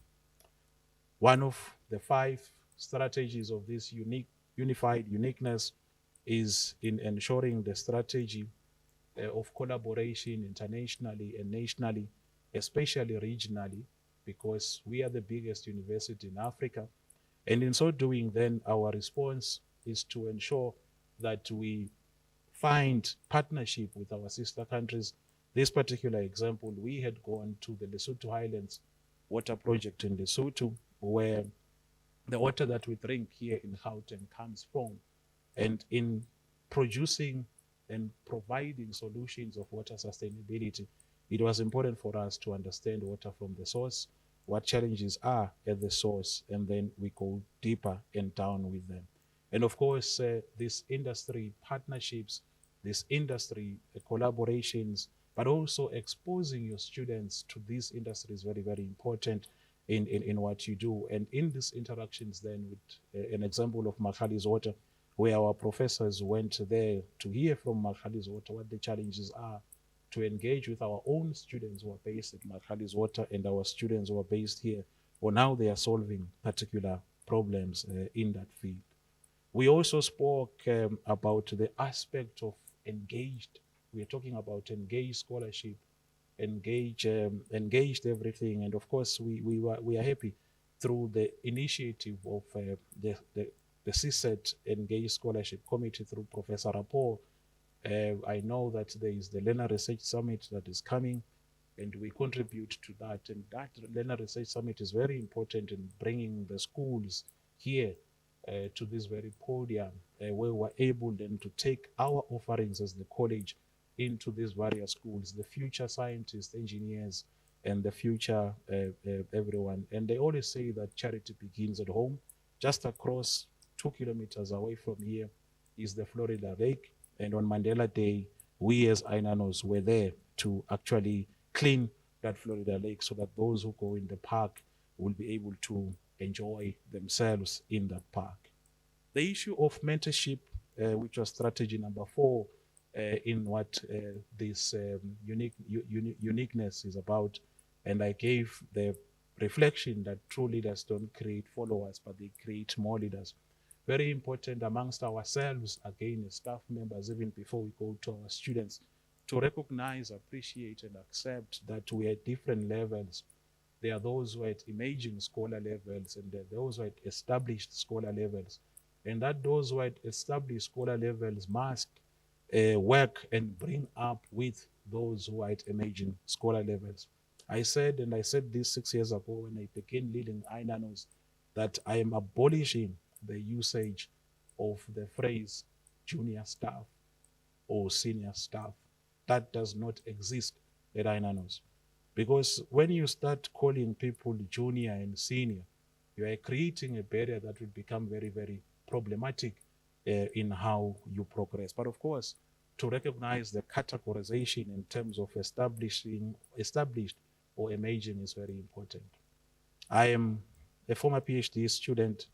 One of the 5 strategies of this unified uniqueness is in ensuring the strategy of collaboration internationally and nationally, especially regionally, because we are the biggest university in Africa. And in so doing, then our response is to ensure that we find partnership with our sister countries. This particular example, we had gone to the Lesotho Highlands water project in Lesotho, where the water that we drink here in Gauteng comes from. And in producing and providing solutions of water sustainability, it was important for us to understand water from the source, what challenges are at the source, and then we go deeper and down with them. And of course, these industry partnerships, these industry collaborations, but also exposing your students to these industries is very, very important in what you do. And in these interactions then with an example of Makhali's Water, where our professors went there to hear from Makhali's Water what the challenges are, to engage with our own students who are based at Makhali's Water and our students who are based here, or now they are solving particular problems in that field. We also spoke about the aspect of engaged. We are talking about engaged scholarship, engaged everything, and of course we are happy through the initiative of the CSET Engaged Scholarship Committee through Professor Rapport. I know that there is the Learner Research Summit that is coming, and we contribute to that. And that Learner Research Summit is very important in bringing the schools here to this very podium, where we're able then to take our offerings as the college into these various schools, the future scientists, engineers, and the future everyone. And they always say that charity begins at home. Just across 2 kilometers away from here is the Florida Lake. And on Mandela Day, we as Ainanos were there to actually clean that Florida Lake so that those who go in the park will be able to enjoy themselves in that park. The issue of mentorship, which was strategy number 4, in what this uniqueness is about. And I gave the reflection that true leaders don't create followers, but they create more leaders. Very important amongst ourselves, again, as staff members, even before we go to our students, to recognize, appreciate, and accept that we are at different levels. There are those who are at emerging scholar levels, and there are those who are at established scholar levels. And that those who are at established scholar levels must work and bring up with those who are at emerging scholar levels. I said this 6 years ago when I began leading Ainanos, that I am abolishing the usage of the phrase junior staff or senior staff. That does not exist at Ainanos. Because when you start calling people junior and senior, you are creating a barrier that will become very, very problematic in how you progress. But of course, to recognize the categorization in terms of established or emerging is very important. I am a former PhD student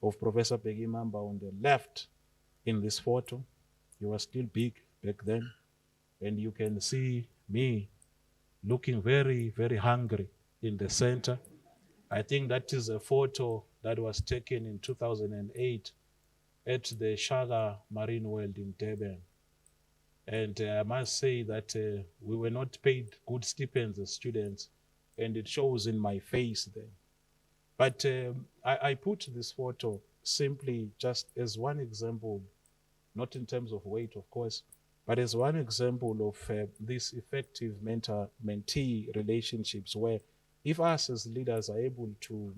of Professor Peggy Mamba on the left in this photo. You were still big back then, and you can see me looking very, very hungry in the center. I think that is a photo that was taken in 2008 at the Shaga Marine World in Durban. And I must say that we were not paid good stipends as students, and it shows in my face there. But I put this photo simply just as one example, not in terms of weight, of course, but as one example of these effective mentor-mentee relationships where if us as leaders are able to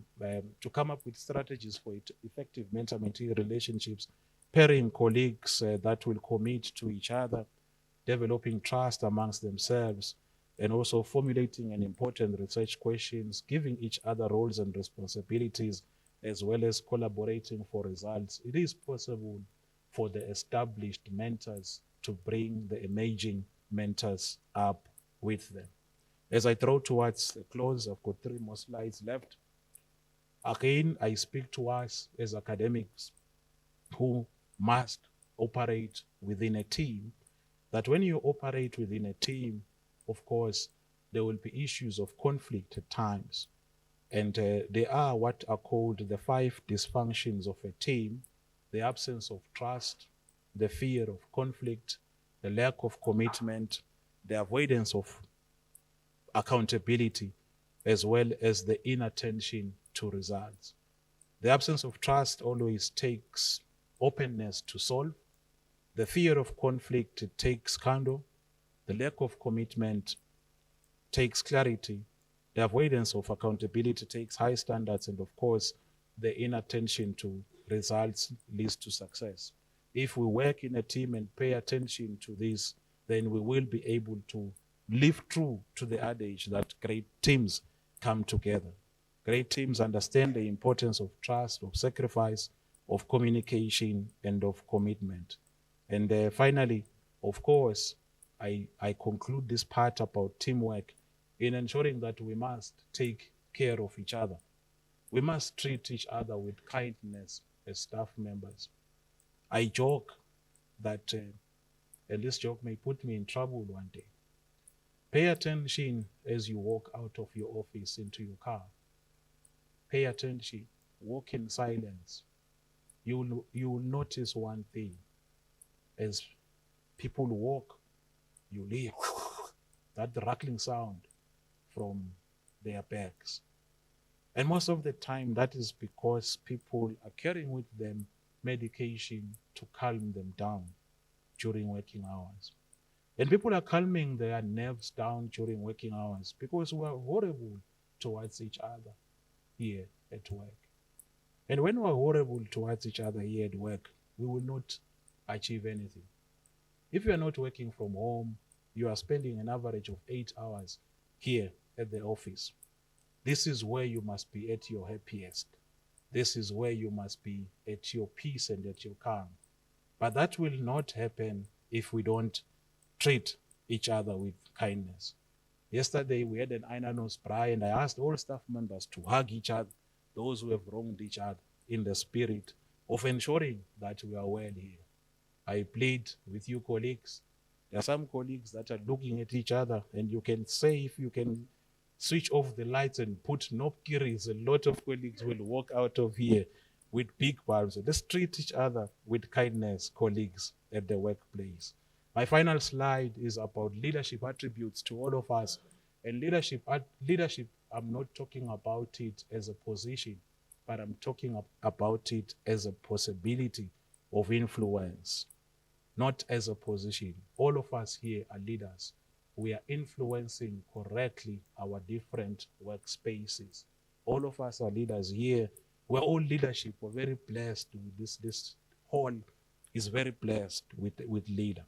come up with strategies for effective mentor-mentee relationships, pairing colleagues that will commit to each other, developing trust amongst themselves, and also formulating an important research questions, giving each other roles and responsibilities, as well as collaborating for results. It is possible for the established mentors to bring the emerging mentors up with them. As I draw towards the close, I've got 3 more slides left. Again, I speak to us as academics who must operate within a team, that when you operate within a team, of course, there will be issues of conflict at times. And there are what are called the 5 dysfunctions of a team: the absence of trust, the fear of conflict, the lack of commitment, the avoidance of accountability, as well as the inattention to results. The absence of trust always takes openness to solve. The fear of conflict takes candor. The lack of commitment takes clarity. The avoidance of accountability takes high standards. And of course, the inattention to results leads to success. If we work in a team and pay attention to this, then we will be able to live true to the adage that great teams come together. Great teams understand the importance of trust, of sacrifice, of communication, and of commitment. And finally, of course, I conclude this part about teamwork in ensuring that we must take care of each other. We must treat each other with kindness as staff members. I joke that, and this joke may put me in trouble one day. Pay attention as you walk out of your office into your car. Pay attention, walk in silence. You will notice one thing. As people walk, you hear that rattling sound from their bags. And most of the time, that is because people are carrying with them medication to calm them down during working hours. And people are calming their nerves down during working hours because we are horrible towards each other here at work. And when we are horrible towards each other here at work, we will not achieve anything. If you are not working from home, you are spending an average of 8 hours here at the office. This is where you must be at your happiest. This is where you must be at your peace and at your calm. But that will not happen if we don't treat each other with kindness. Yesterday we had an Inanos braai, and I asked all staff members to hug each other, those who have wronged each other, in the spirit of ensuring that we are well here. I plead with you colleagues. There are some colleagues that are looking at each other, and you can say, if you can switch off the lights and put nopkiris, a lot of colleagues will walk out of here with big bulbs. Let's treat each other with kindness, colleagues, at the workplace. My final slide is about leadership attributes to all of us. And leadership, I'm not talking about it as a position, but I'm talking about it as a possibility of influence, not as a position. All of us here are leaders. We are influencing correctly our different workspaces. All of us are leaders here. We're all leadership. We're very blessed with this hall is very blessed with leader.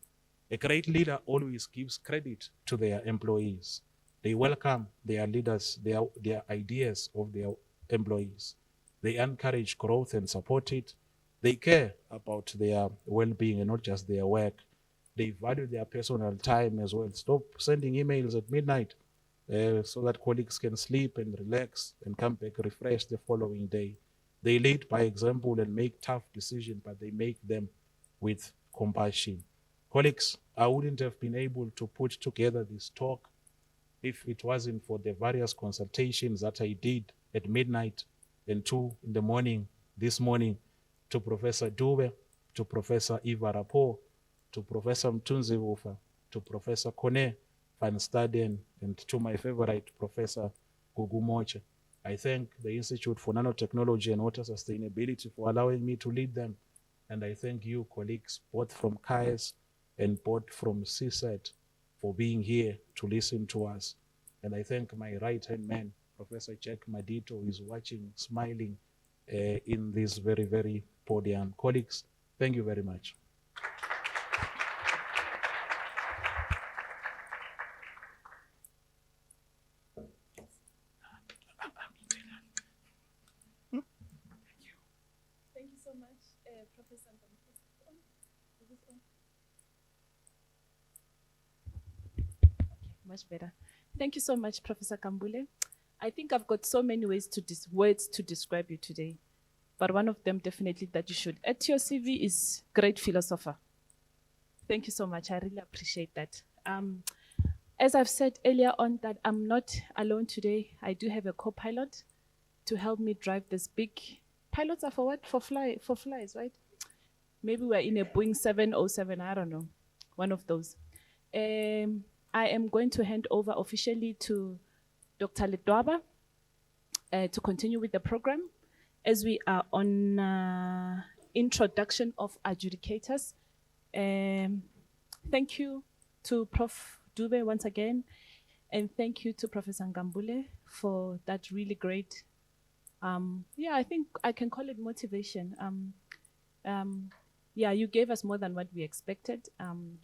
A great leader always gives credit to their employees. They welcome their leaders, their ideas of their employees. They encourage growth and support it. They care about their well-being and not just their work. They value their personal time as well. Stop sending emails at midnight so that colleagues can sleep and relax and come back refreshed the following day. They lead by example and make tough decisions, but they make them with compassion. Colleagues, I wouldn't have been able to put together this talk if it wasn't for the various consultations that I did at midnight and 2 in the morning, this morning, to Professor Dube, to Professor Eva Rapo, to Professor Mtunzi Wufa, to Professor Kone van Staden, and to my favorite Professor Gugu Moche. I thank the Institute for Nanotechnology and Water Sustainability for allowing me to lead them. And I thank you, colleagues, both from CAES and both from CSET, for being here to listen to us. And I thank my right-hand man, Professor Jack Madito, who is watching, smiling in this very, very podium. Colleagues, thank you very much. Thank you so much, Professor. Much better. Thank you so much, Professor Kambule. I think I've got so many words to describe you today, but one of them definitely that you should add to your CV is great philosopher. Thank you so much. I really appreciate that. As I've said earlier on, that I'm not alone today. I do have a co-pilot to help me drive this big. Pilots are for what? For flies, right? Maybe we're in a Boeing 707. I don't know, one of those. I am going to hand over officially to Dr. Ledwaba to continue with the program, as we are on introduction of adjudicators. Thank you to Prof. Dube once again, and thank you to Professor Kambule for that really great, I think I can call it motivation. You gave us more than what we expected.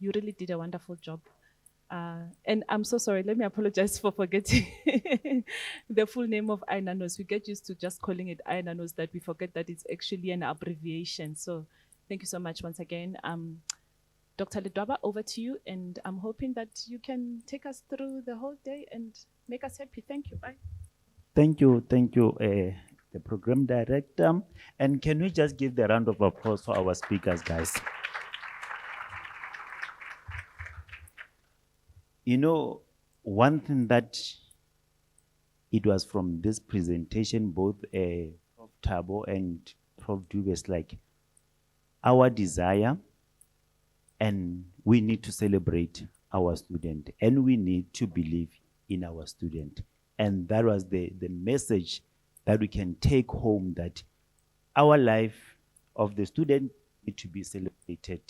You really did a wonderful job. And I'm so sorry, let me apologize for forgetting the full name of INANOS. We get used to just calling it INANOS that we forget that it's actually an abbreviation. So thank you so much once again. Dr. Ledwaba, over to you, and I'm hoping that you can take us through the whole day and make us happy. Thank you, bye. Thank you, the program director. And can we just give the round of applause for our speakers, guys? You know, one thing that it was from this presentation, both Prof. Thabo and Prof. Dube, is like our desire, and we need to celebrate our student, and we need to believe in our student. And that was the message that we can take home, that our life of the student need to be celebrated.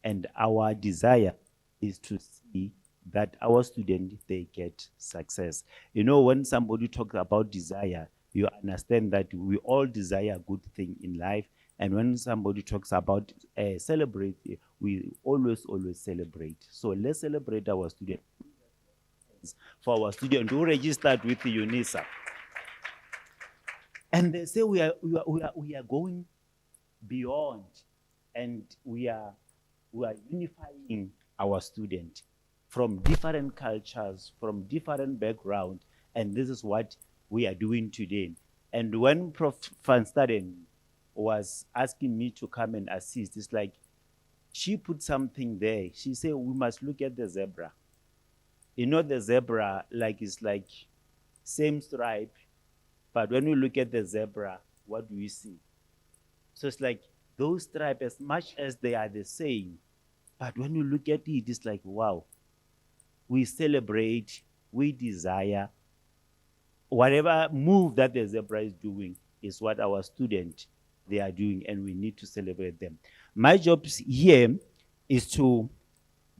And our desire is to see that our students, they get success. You know, when somebody talks about desire, you understand that we all desire a good thing in life. And when somebody talks about celebrate, we always celebrate. So let's celebrate our students. For our students who registered with the Unisa. And they say we are going beyond, and we are unifying our students from different cultures, from different backgrounds, and this is what we are doing today. And when Prof. Van Staden was asking me to come and assist, it's like she put something there. She said we must look at the zebra. You know, the zebra, it's like same stripe, but when we look at the zebra, what do we see? So it's like those stripes, as much as they are the same, but when you look at it, it's like, wow, we celebrate, we desire. Whatever move that the zebra is doing is what our students, they are doing, and we need to celebrate them. My job here is to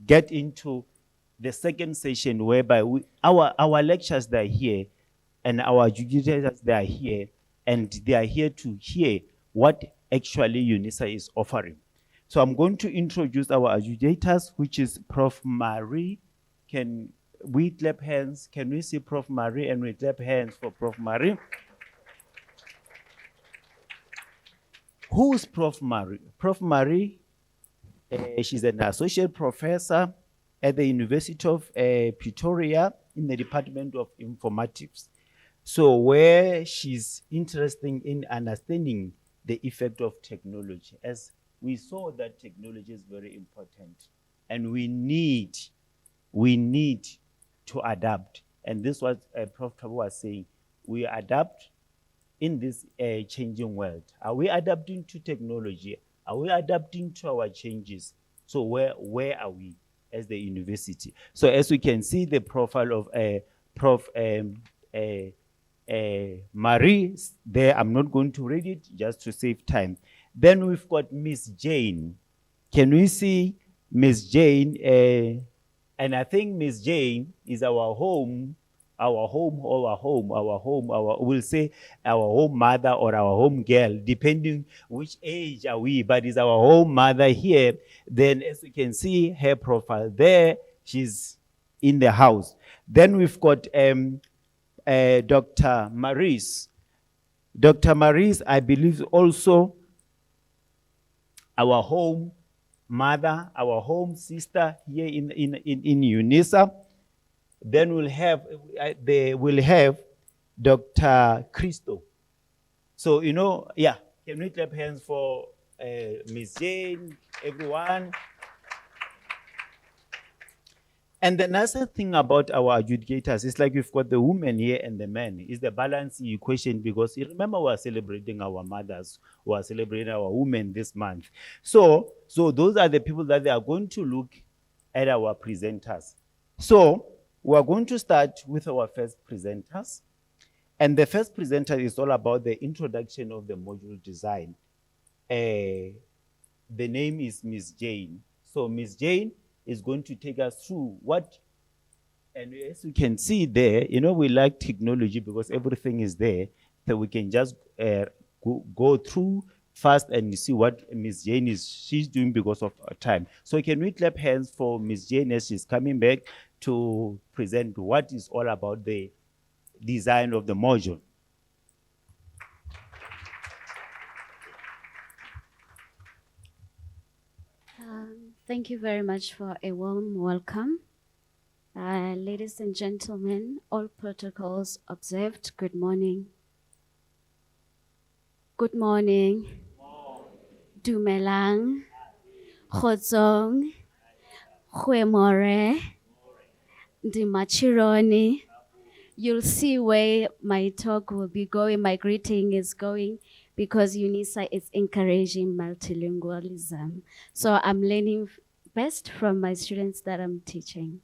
get into the second session, whereby our lectures, they are here, and our adjudicators, they are here, and they are here to hear what actually Unisa is offering. So I'm going to introduce our adjudicators, which is Prof. Marie. Can we clap hands? Can we see Prof. Marie, and we clap hands for Prof. Marie? Who is Prof. Marie? Prof. Marie, she's an associate professor at the University of Pretoria in the Department of Informatics. So where she's interested in understanding the effect of technology, as we saw that technology is very important, and we need to adapt. And this was Prof. Thabo was saying, we adapt in this changing world. Are we adapting to technology? Are we adapting to our changes? So where are we as the university? So as we can see the profile of Prof. Marie there, I'm not going to read it just to save time. Then we've got Miss Jane. Can we see Miss Jane? And I think Miss Jane is our home, we'll say our home mother or our home girl, depending which age are we, but is our home mother here. Then as you can see her profile there, she's in the house. Then we've got Dr. Maurice. Dr. Maurice, I believe, also our home mother, our home sister here in Unisa. Then we'll have Dr. Christo. So, you know, yeah, can we clap hands for Ms. Jane, everyone? And the nice thing about our adjudicators is like we've got the women here and the men. It's the balance equation, because you remember we are celebrating our mothers, we are celebrating our women this month. So those are the people that they are going to look at our presenters. So we are going to start with our first presenters. And the first presenter is all about the introduction of the module design. The name is Ms. Jane. So Ms. Jane is going to take us through what, and as you can see there, you know, we like technology because everything is there, so we can just go through fast and see what Ms. Jane she's doing because of time. So can we clap hands for Ms. Jane as she's coming back to present what is all about the design of the module. Thank you very much for a warm welcome. Ladies and gentlemen, all protocols observed, good morning. Good morning. Dumelang. Khotsong. Khwemore. Dimachironi. You'll see where my talk will be going, my greeting is going, because Unisa is encouraging multilingualism. So I'm learning best from my students that I'm teaching.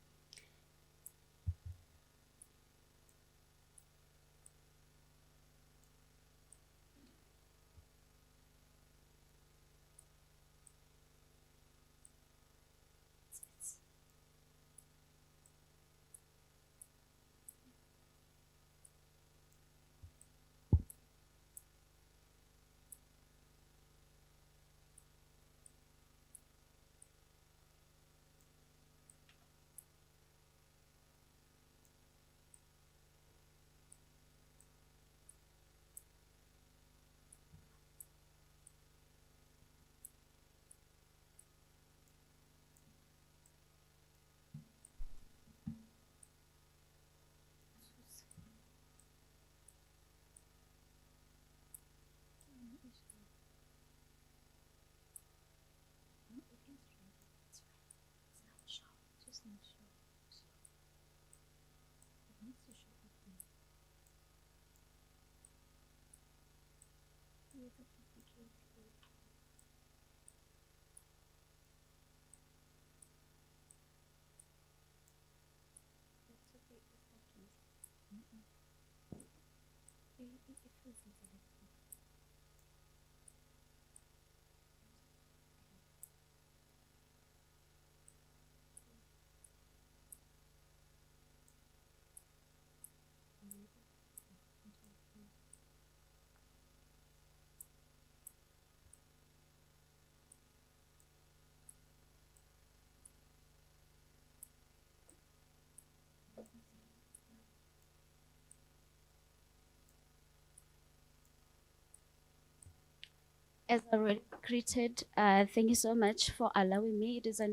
As already greeted, thank you so much for allowing me. It is a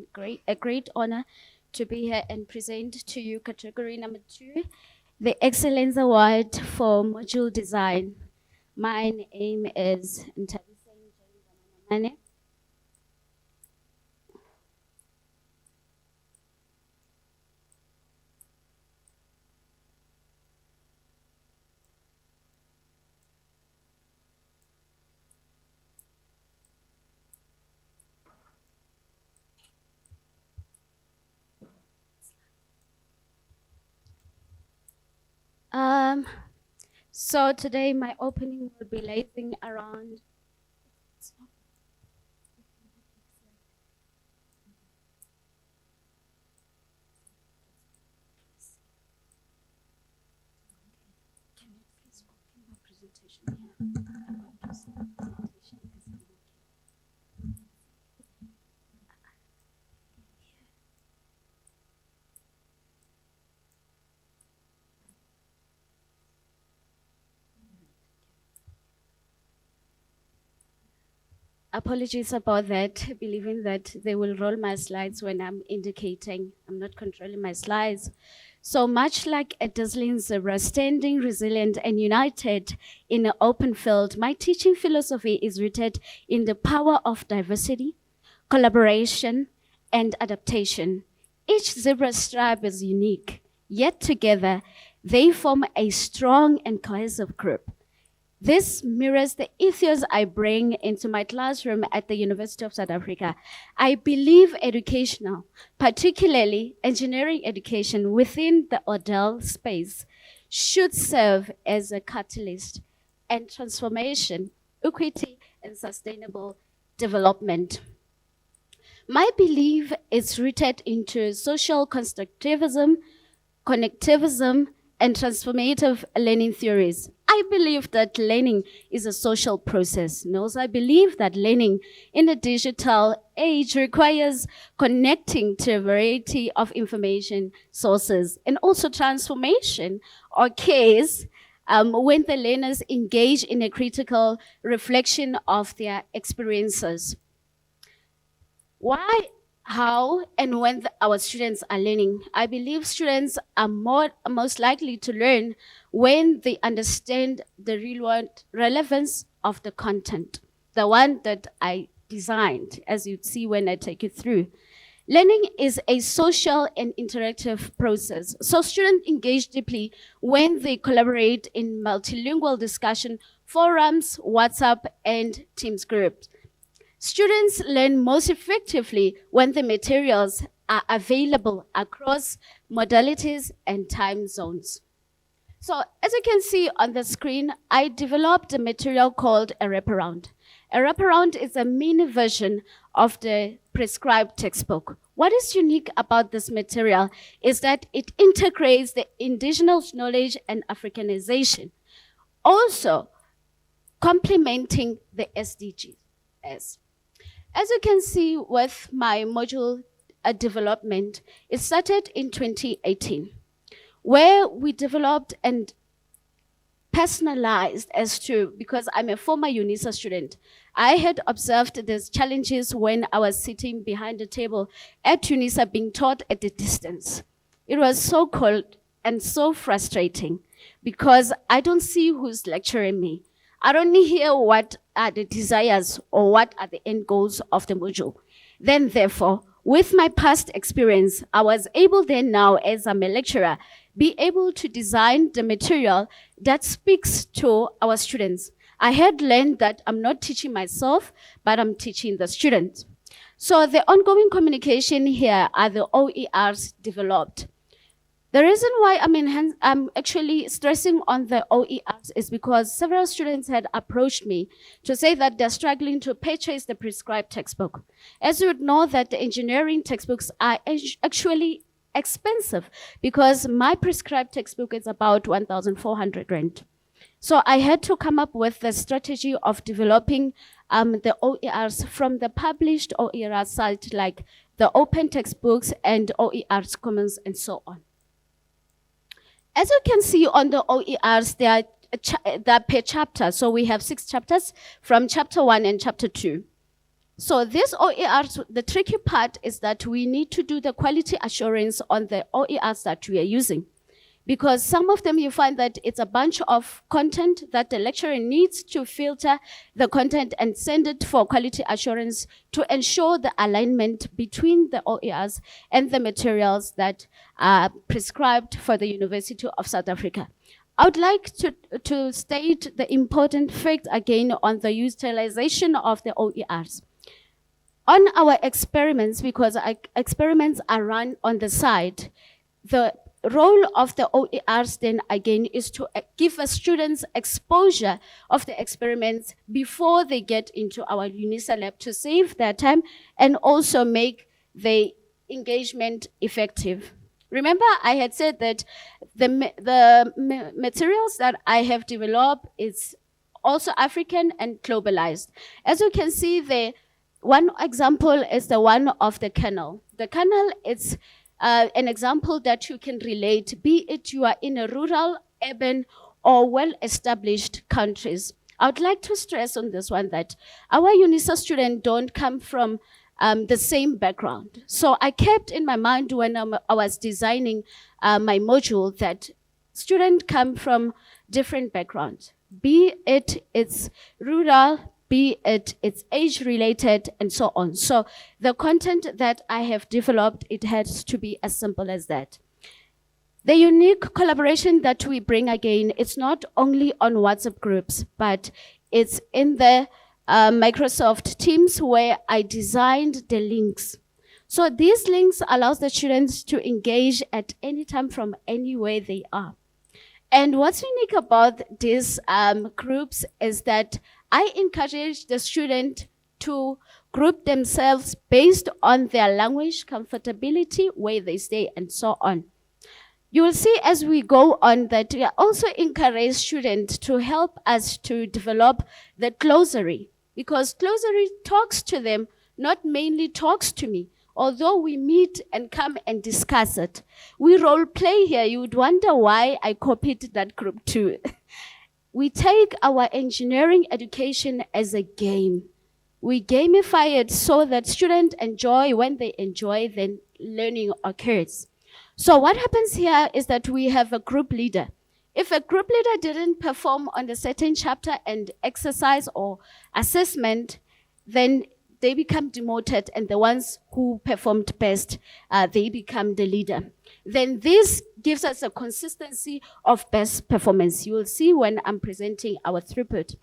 great honor to be here and present to you category number 2, the Excellence Award for Module Design. My name is Ntabiseng. So today my opening will be lasting around. Can you please open my presentation here? I'm going to see the presentation as I'm working. Apologies about that, believing that they will roll my slides when I'm indicating. I'm not controlling my slides. So much like a dazzling zebra, standing resilient and united in an open field, my teaching philosophy is rooted in the power of diversity, collaboration, and adaptation. Each zebra stripe is unique, yet together they form a strong and cohesive group. This mirrors the ethos I bring into my classroom at the University of South Africa. I believe educational, particularly engineering education within the Odell space, should serve as a catalyst and transformation, equity, and sustainable development. My belief is rooted into social constructivism, connectivism, and transformative learning theories. I believe that learning is a social process. And also I believe that learning in a digital age requires connecting to a variety of information sources and also transformation or case when the learners engage in a critical reflection of their experiences. Why, how, and when our students are learning? I believe students are most likely to learn when they understand the real world relevance of the content, the one that I designed, as you'd see when I take you through. Learning is a social and interactive process. So students engage deeply when they collaborate in multilingual discussion forums, WhatsApp, and Teams groups. Students learn most effectively when the materials are available across modalities and time zones. So as you can see on the screen, I developed a material called a wraparound. A wraparound is a mini version of the prescribed textbook. What is unique about this material is that it integrates the indigenous knowledge and Africanization, also complementing the SDGs. As you can see with my module development, it started in 2018, where we developed and personalized as to, because I'm a former Unisa student, I had observed these challenges when I was sitting behind the table at Unisa being taught at a distance. It was so cold and so frustrating because I don't see who's lecturing me. I don't hear what are the desires or what are the end goals of the module. Then therefore, with my past experience, I was able then now, as I'm a lecturer, be able to design the material that speaks to our students. I had learned that I'm not teaching myself, but I'm teaching the students. So the ongoing communication here are the OERs developed. The reason why I'm actually stressing on the OERs is because several students had approached me to say that they're struggling to purchase the prescribed textbook. As you would know that the engineering textbooks are actually expensive because my prescribed textbook is about 1,400 rand. So I had to come up with the strategy of developing the OERs from the published OER site, like the open textbooks and OERs Commons and so on. As you can see on the OERs, they are per chapter. So we have 6 chapters from chapter 1 and chapter 2. So these OERs, the tricky part is that we need to do the quality assurance on the OERs that we are using. Because some of them you find that it's a bunch of content that the lecturer needs to filter the content and send it for quality assurance to ensure the alignment between the OERs and the materials that are prescribed for the University of South Africa. I would like to state the important fact again on the utilization of the OERs. On our experiments, because our experiments are run on the side, the role of the OERs then again is to give the students exposure of the experiments before they get into our Unisa lab to save their time and also make the engagement effective. Remember, I had said that the materials that I have developed is also African and globalized. As you can see there, one example is the one of the kernel. The kernel is an example that you can relate, be it you are in a rural, urban, or well-established countries. I would like to stress on this one that our Unisa students don't come from the same background. So I kept in my mind when I was designing my module that students come from different backgrounds, be it's rural, be it's age-related, and so on. So the content that I have developed, it has to be as simple as that. The unique collaboration that we bring again, it's not only on WhatsApp groups, but it's in the Microsoft Teams where I designed the links. So these links allows the students to engage at any time from anywhere they are. And what's unique about these groups is that I encourage the student to group themselves based on their language, comfortability, where they stay, and so on. You will see as we go on that we also encourage students to help us to develop the glossary, because glossary talks to them, not mainly talks to me. Although we meet and come and discuss it, we role play here. You would wonder why I copied that group too. We take our engineering education as a game. We gamify it so that students enjoy. When they enjoy, then learning occurs. So what happens here is that we have a group leader. If a group leader didn't perform on the certain chapter and exercise or assessment, then they become demoted, and the ones who performed best, they become the leader. Then this gives us a consistency of best performance. You will see when I'm presenting our throughput.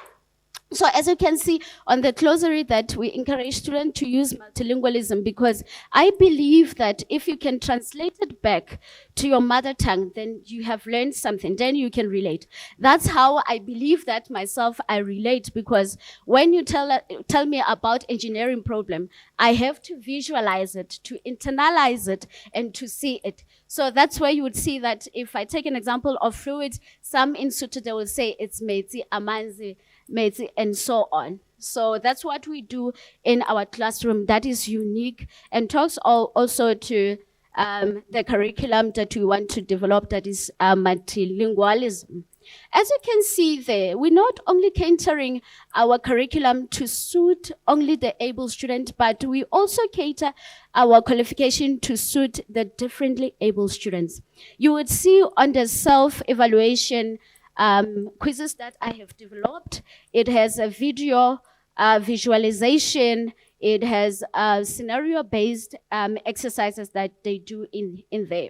So as you can see on the glossary that we encourage students to use multilingualism, because I believe that if you can translate it back to your mother tongue, then you have learned something, then you can relate. That's how I believe that myself, I relate, because when you tell me about engineering problem, I have to visualize it, to internalize it, and to see it. So that's where you would see that if I take an example of fluid, some in Sotho, they will say it's metsi, amanzi, metsi, and so on. So that's what we do in our classroom that is unique and talks also to the curriculum that we want to develop, that is multilingualism. As you can see there, we're not only catering our curriculum to suit only the able student, but we also cater our qualification to suit the differently able students. You would see on the self-evaluation quizzes that I have developed, it has a video visualization, it has scenario-based exercises that they do in there.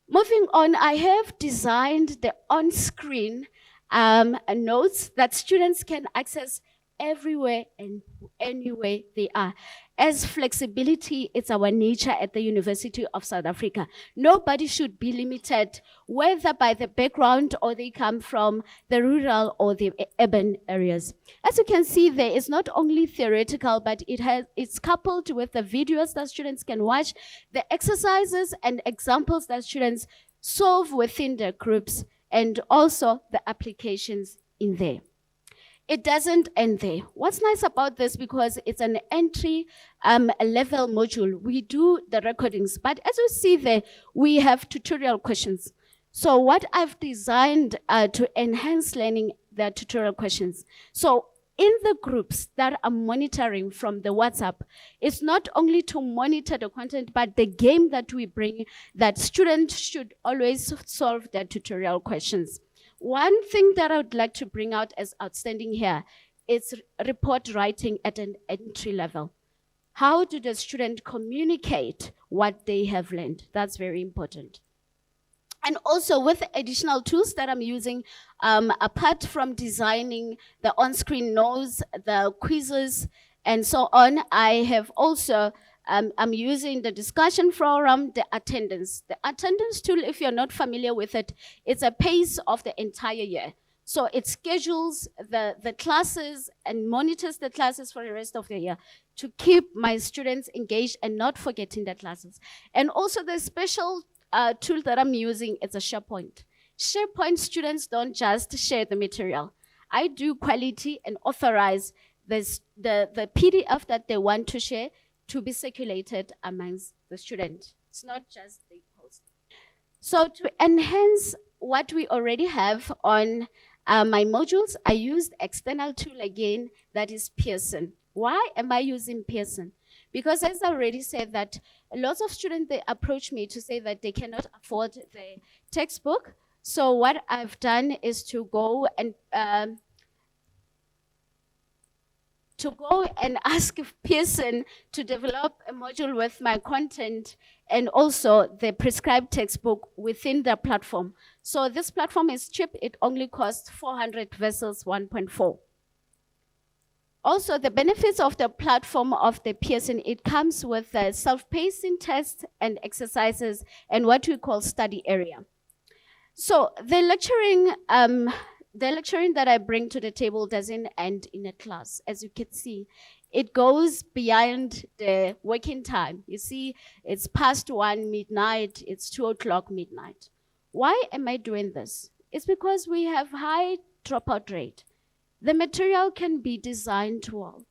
Moving on, I have designed the on-screen notes that students can access everywhere and anywhere they are. As flexibility is our nature at the University of South Africa, nobody should be limited, whether by the background or they come from the rural or the urban areas. As you can see there, it's not only theoretical, but it's coupled with the videos that students can watch, the exercises and examples that students solve within their groups, and also the applications in there. It doesn't end there. What's nice about this, because it's an entry level module, we do the recordings, but as you see there, we have tutorial questions. So what I've designed to enhance learning, the tutorial questions. So in the groups that I'm monitoring from the WhatsApp, it's not only to monitor the content, but the game that we bring, that students should always solve their tutorial questions. One thing that I would like to bring out as outstanding here is report writing at an entry level. How do the student communicate what they have learned? That's very important. And also with additional tools that I'm using, apart from designing the on-screen notes, the quizzes, and so on, I have also I'm using the discussion forum, the attendance. The attendance tool, if you're not familiar with it, it's a pace of the entire year. So it schedules the classes and monitors the classes for the rest of the year to keep my students engaged and not forgetting their classes. And also the special tool that I'm using is a SharePoint. SharePoint students don't just share the material. I do quality and authorize the PDF that they want to share to be circulated amongst the student. It's not just they post. So to enhance what we already have on my modules, I used external tool again, that is Pearson. Why am I using Pearson? Because as I already said that lots of students, they approach me to say that they cannot afford the textbook. So what I've done is to go and ask Pearson to develop a module with my content and also the prescribed textbook within the platform. So this platform is cheap. It only costs 400 versus 1.4. Also, the benefits of the platform of the Pearson, it comes with self-pacing tests and exercises and what we call study area. So the lecturing that I bring to the table doesn't end in a class. As you can see, it goes beyond the working time. You see, it's past 1 midnight, it's 2 o'clock midnight. Why am I doing this? It's because we have high dropout rate. The material can be designed well,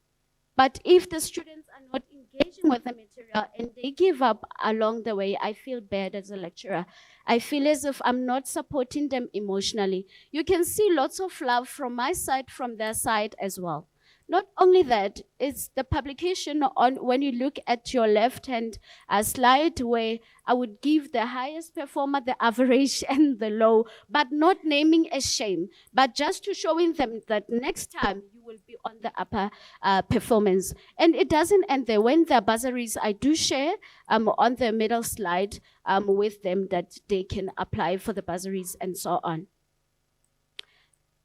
but if the students are not engaging with the material and they give up along the way, I feel bad as a lecturer. I feel as if I'm not supporting them emotionally. You can see lots of love from my side, from their side as well. Not only that, it's the publication on, when you look at your left-hand slide, where I would give the highest performer, the average, and the low, but not naming a shame, but just to showing them that next time you will be on the upper performance. And it doesn't end there. When there are bursaries, I do share on the middle slide with them that they can apply for the bursaries and so on.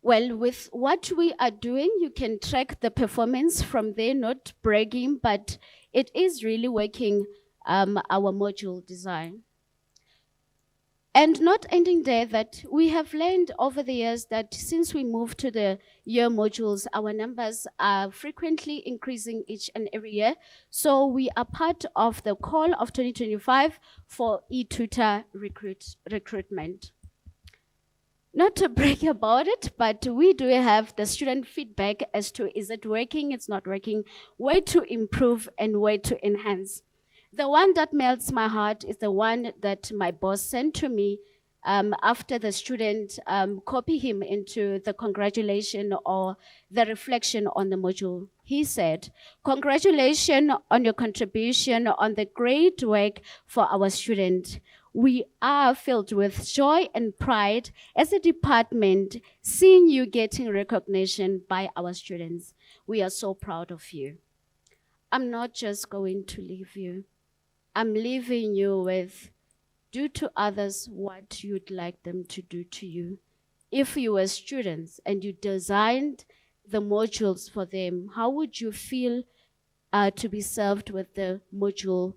Well, with what we are doing, you can track the performance from there, not bragging, but it is really working, our module design. And not ending there, that we have learned over the years that since we moved to the year modules, our numbers are frequently increasing each and every year. So we are part of the call of 2025 for e-tutor recruitment. Not to brag about it, but we do have the student feedback as to is it working, it's not working, where to improve and where to enhance. The one that melts my heart is the one that my boss sent to me after the student copy him into the congratulation or the reflection on the module. He said, "Congratulations on your contribution on the great work for our student. We are filled with joy and pride as a department seeing you getting recognition by our students. We are so proud of you." I'm not just going to leave you. I'm leaving you with, do to others what you'd like them to do to you. If you were students and you designed the modules for them, how would you feel to be served with the module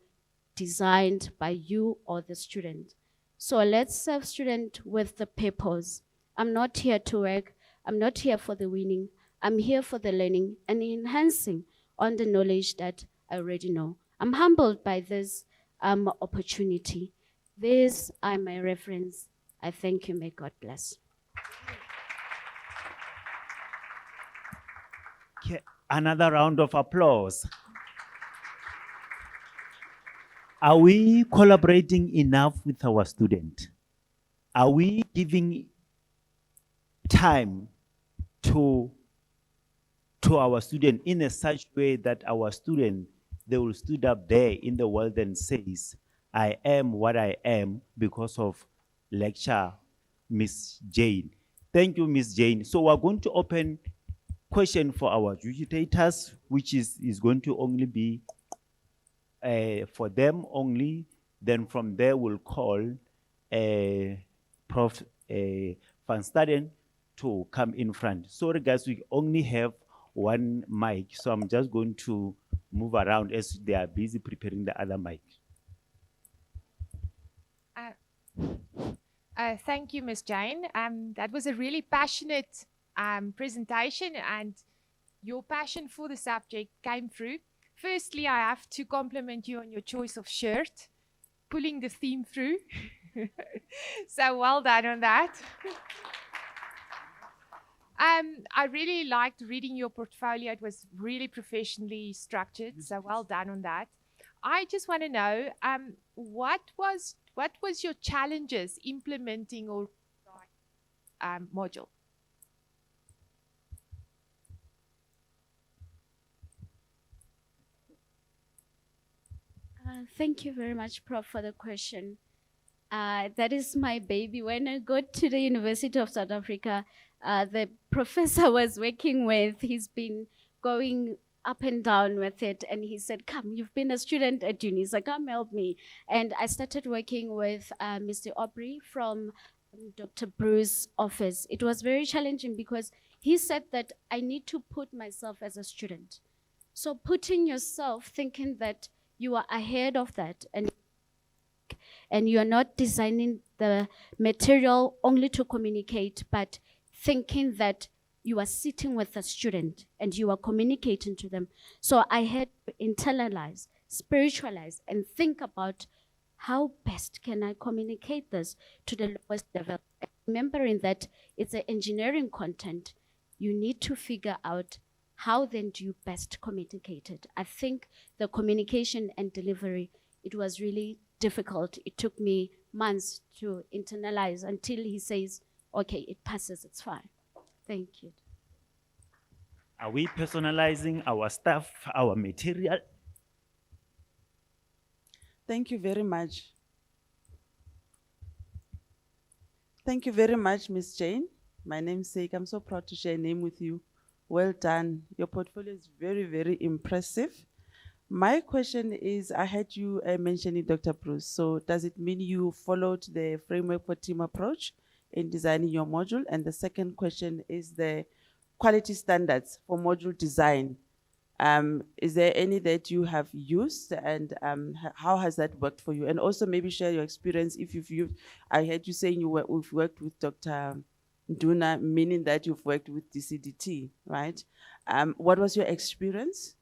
designed by you or the student? So let's serve student with the purpose. I'm not here to work. I'm not here for the winning. I'm here for the learning and enhancing on the knowledge that I already know. I'm humbled by this opportunity. These are my reference. I thank you. May God bless. Okay, another round of applause. Are we collaborating enough with our student? Are we giving time to our student in a such way that our student, they will stand up there in the world and says, I am what I am because of lecture, Miss Jane. Thank you, Miss Jane. So we're going to open question for our adjudicators, which is going to only be for them only. Then from there, we'll call Prof. Van Staden to come in front. Sorry, guys, we only have one mic, so I'm just going to move around as they are busy preparing the other mic. Thank you, Ms. Jane. That was a really passionate presentation, and your passion for the subject came through. Firstly, I have to compliment you on your choice of shirt, pulling the theme through. So well done on that. I really liked reading your portfolio. It was really professionally structured, so well done on that. I just want to know, what was your challenges implementing or module? Thank you very much, Prof, for the question. That is my baby. When I got to the University of South Africa, the professor I was working with, he's been going up and down with it, and he said, come, you've been a student at Unisa, come help me. And I started working with Mr. Aubrey from Dr. Bruce's office. It was very challenging because he said that I need to put myself as a student. So putting yourself, thinking that you are ahead of that, and you are not designing the material only to communicate, but thinking that you are sitting with a student and you are communicating to them. So I had to internalize, spiritualize, and think about how best can I communicate this to the lowest level. Remembering that it's an engineering content, you need to figure out how then do you best communicate it. I think the communication and delivery, it was really difficult. It took me months to internalize until he says, okay, it passes, it's fine. Thank you. Are we personalizing our stuff, our material? Thank you very much. Thank you very much, Ms. Jane. My namesake, I'm so proud to share a name with you. Well done. Your portfolio is very, very impressive. My question is, I heard you mentioning Dr. Bruce. So does it mean you followed the framework for team approach in designing your module? And the second question is the quality standards for module design. Is there any that you have used, and how has that worked for you? And also maybe share your experience if you've I heard you saying you've worked with Dr. Nduna, meaning that you've worked with DCDT, right? What was your experience?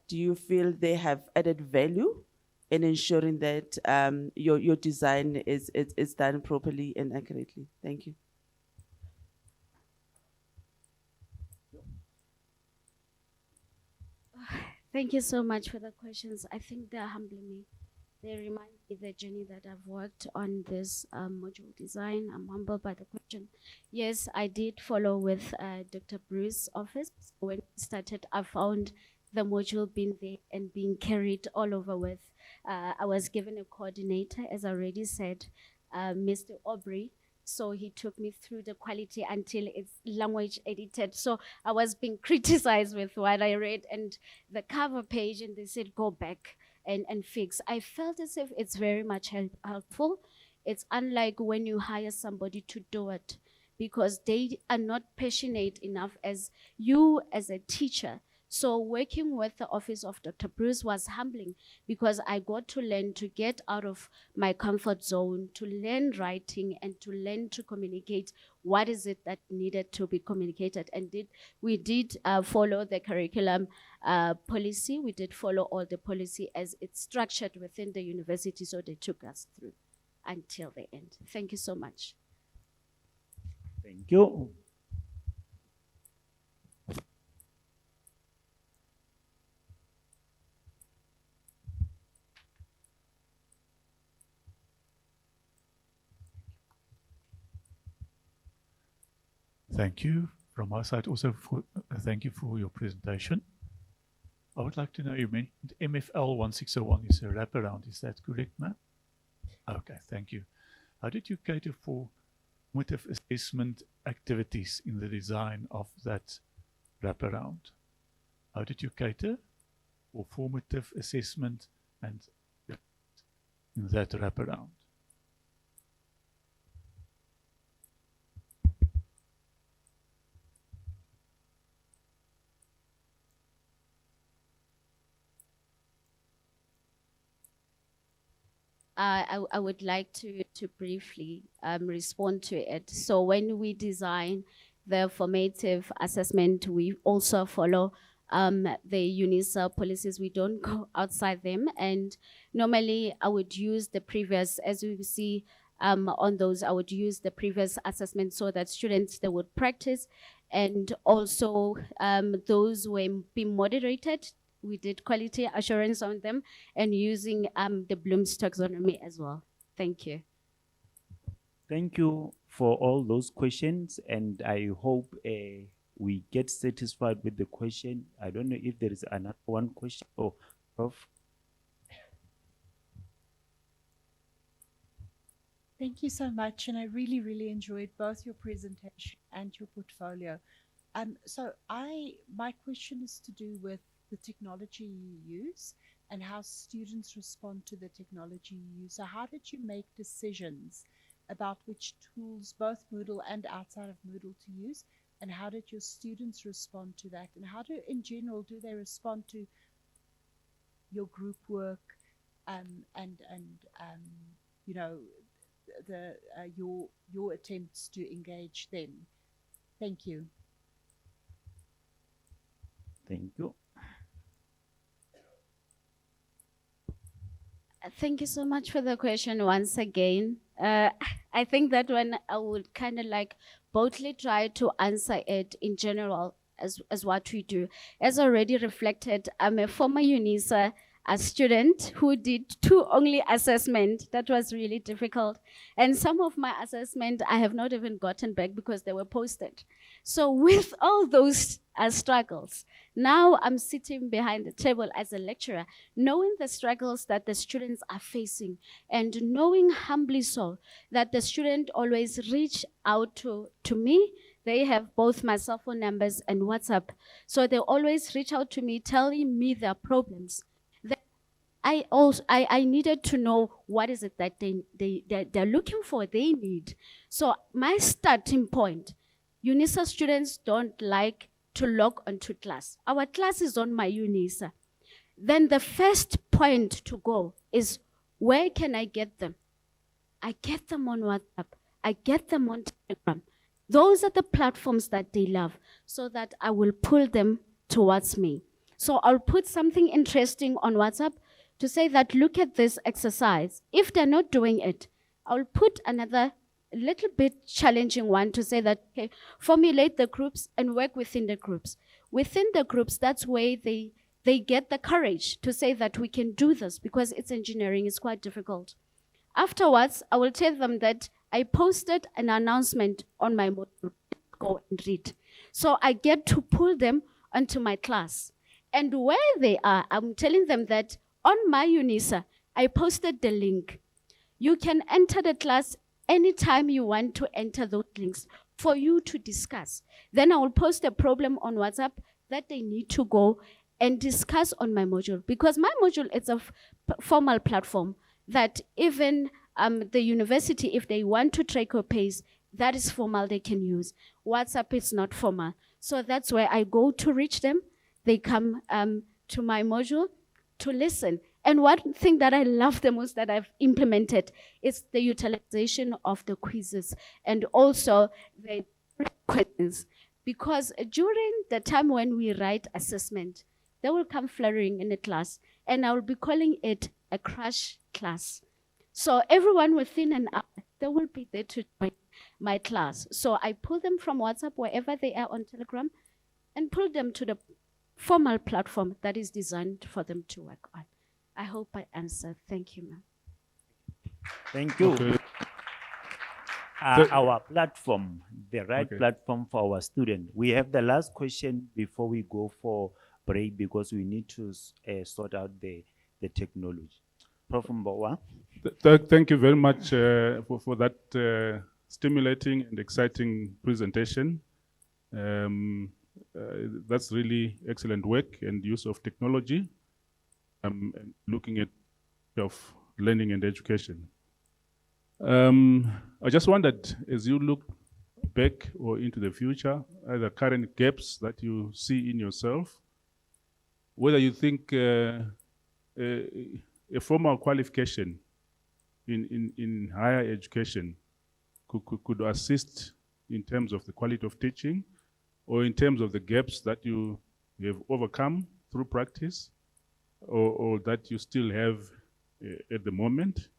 Do you feel they have added value in ensuring that your design is done properly and accurately? Thank you. Thank you so much for the questions. I think they're humbling me. They remind me the journey that I've worked on this module design. I'm humbled by the question. Yes, I did follow with Dr. Bruce's office. When we started, I found the module being there and being carried all over with. I was given a coordinator, as I already said, Mr. Aubrey. So he took me through the quality until it's language edited. So I was being criticized with what I read and the cover page, and they said, go back and fix. I felt as if it's very much helpful. It's unlike when you hire somebody to do it, because they are not passionate enough as you as a teacher. So working with the office of Dr. Bruce was humbling, because I got to learn to get out of my comfort zone, to learn writing and to learn to communicate what is it that needed to be communicated. And we did follow the curriculum policy. We did follow all the policy as it's structured within the university. So they took us through until the end. Thank you so much. Thank you. Thank you. From my side also, thank you for your presentation. I would like to know, you mentioned MFL 1601 is a wraparound. Is that correct, ma'am? Okay, thank you. How did you cater for formative assessment activities in the design of that wraparound? How did you cater for formative assessment and in that wraparound? I would like to briefly respond to it. So when we design the formative assessment, we also follow the Unisa policies. We don't go outside them. And normally I would use the previous, as we see on those, I would use the previous assessment so that students, they would practice. And also those were being moderated. We did quality assurance on them and using the Bloom's taxonomy as well. Thank you. Thank you for all those questions, and I hope we get satisfied with the question. I don't know if there is another one question. Oh, Prof. Thank you so much, and I really, really enjoyed both your presentation and your portfolio. So my question is to do with the technology you use and how students respond to the technology you use. So how did you make decisions about which tools, both Moodle and outside of Moodle, to use? And how did your students respond to that? And how in general, do they respond to your group work you know, your attempts to engage them? Thank you. Thank you. Thank you so much for the question once again. I think that one I would kind of like boldly try to answer it in general as what we do. As already reflected, I'm a former Unisa a student who did 2 only assessment. That was really difficult. And some of my assessment I have not even gotten back because they were posted. So with all those struggles, now I'm sitting behind the table as a lecturer, knowing the struggles that the students are facing and knowing humbly so that the student always reach out to me. They have both my cell phone numbers and WhatsApp. So they always reach out to me telling me their problems. I needed to know what is it that they're looking for, they need. So my starting point, Unisa students don't like to log onto class. Our class is on my Unisa. Then the first point to go is, where can I get them? I get them on WhatsApp. I get them on Telegram. Those are the platforms that they love, so that I will pull them towards me. So I'll put something interesting on WhatsApp to say that, look at this exercise. If they're not doing it, I'll put another little bit challenging one to say that, okay, formulate the groups and work within the groups. Within the groups, that's where they get the courage to say that we can do this, because it's engineering, it's quite difficult. Afterwards, I will tell them that I posted an announcement on my module, go and read. So I get to pull them onto my class. And where they are, I'm telling them that on my Unisa, I posted the link. You can enter the class anytime you want to enter those links for you to discuss. Then I will post a problem on WhatsApp that they need to go and discuss on my module, because my module is a formal platform that even the university, if they want to track or pace, that is formal, they can use. WhatsApp is not formal. So that's where I go to reach them. They come to my module to listen. And one thing that I love the most that I've implemented is the utilization of the quizzes and also the questions. Because during the time when we write assessment, they will come flurrying in the class, and I will be calling it a crash class. So everyone within an hour, they will be there to join my class. So I pull them from WhatsApp, wherever they are on Telegram, and pull them to the formal platform that is designed for them to work on. I hope I answered. Thank you, ma'am. Thank you. Okay. Our platform, the right platform for our student. We have the last question before we go for break, because we need to sort out the technology. Prof. Mbowa. Thank you very much for that stimulating and exciting presentation. That's really excellent work and use of technology. Looking at of learning and education. I just wondered, as you look back or into the future, the current gaps that you see in yourself, whether you think a formal qualification in higher education could assist in terms of the quality of teaching, or in terms of the gaps that you have overcome through practice, or that you still have at the moment?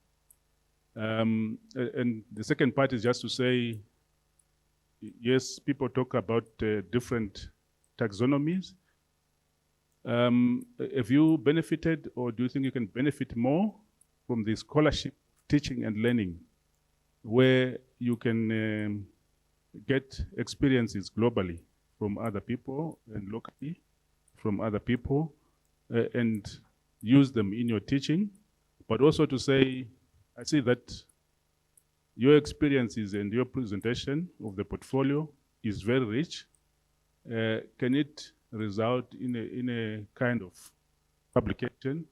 And the second part is just to say, yes, people talk about different taxonomies. Have you benefited, or do you think you can benefit more from the scholarship, teaching and learning, where you can get experiences globally from other people and locally from other people, and use them in your teaching? But also to say, I see that your experiences and your presentation of the portfolio is very rich. Can it result in a kind of publication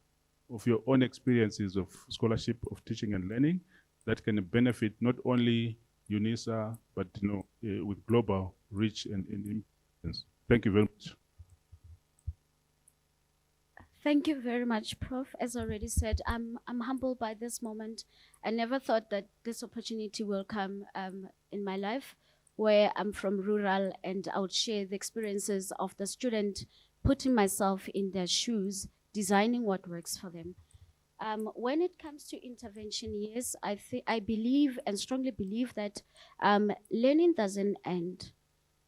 of your own experiences of scholarship, of teaching and learning, that can benefit not only Unisa, but with global reach and influence? Thank you very much. Thank you very much, Prof. As already said, I'm humbled by this moment. I never thought that this opportunity will come in my life, where I'm from rural, and I would share the experiences of the student, putting myself in their shoes, designing what works for them. When it comes to intervention, yes, I believe and strongly believe that learning doesn't end.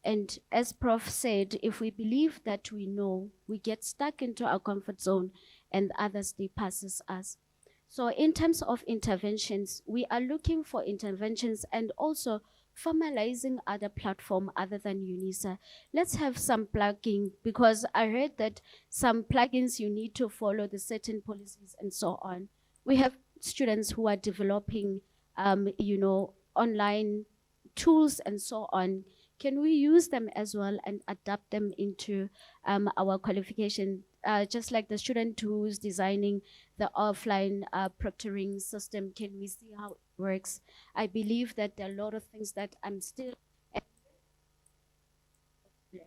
And as Prof said, if we believe that we know, we get stuck into our comfort zone and others, they passes us. So in terms of interventions, we are looking for interventions and also formalizing other platform other than Unisa. Let's have some plugging, because I heard that some plugins you need to follow the certain policies and so on. We have students who are developing, online tools and so on. Can we use them as well and adapt them into our qualification? Just like the student who's designing the offline proctoring system, can we see how it works? I believe that there are a lot of things that I'm still... In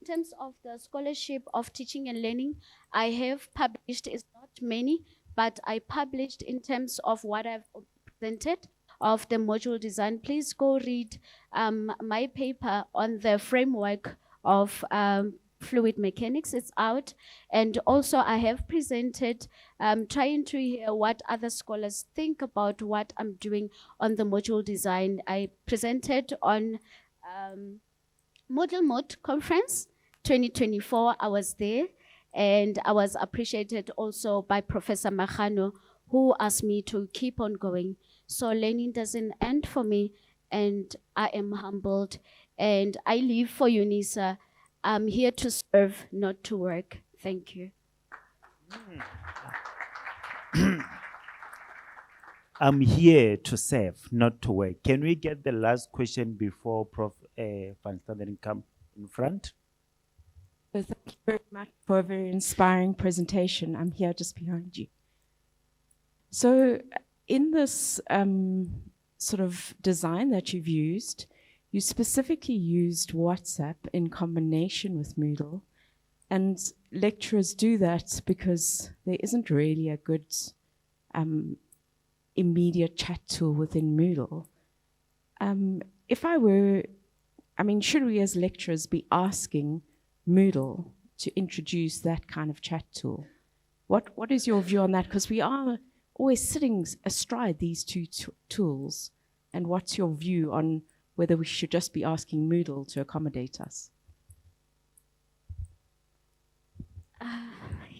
terms of the scholarship of teaching and learning, I have published, it's not many, but I published in terms of what I've presented of the module design. Please go read my paper on the framework of fluid mechanics. It's out. And also I have presented, trying to hear what other scholars think about what I'm doing on the module design. I presented on Model Mode Conference 2024. I was there, and I was appreciated also by Professor Magano, who asked me to keep on going. So learning doesn't end for me, and I am humbled, and I live for Unisa. I'm here to serve, not to work. Thank you. I'm here to serve, not to work. Can we get the last question before Prof. Thamsanqa come in front? So thank you very much for a very inspiring presentation. I'm here just behind you. So in this sort of design that you've used, you specifically used WhatsApp in combination with Moodle. And lecturers do that because there isn't really a good immediate chat tool within Moodle. Should we as lecturers be asking Moodle to introduce that kind of chat tool? What is your view on that? Because we are always sitting astride these two tools. And what's your view on whether we should just be asking Moodle to accommodate us?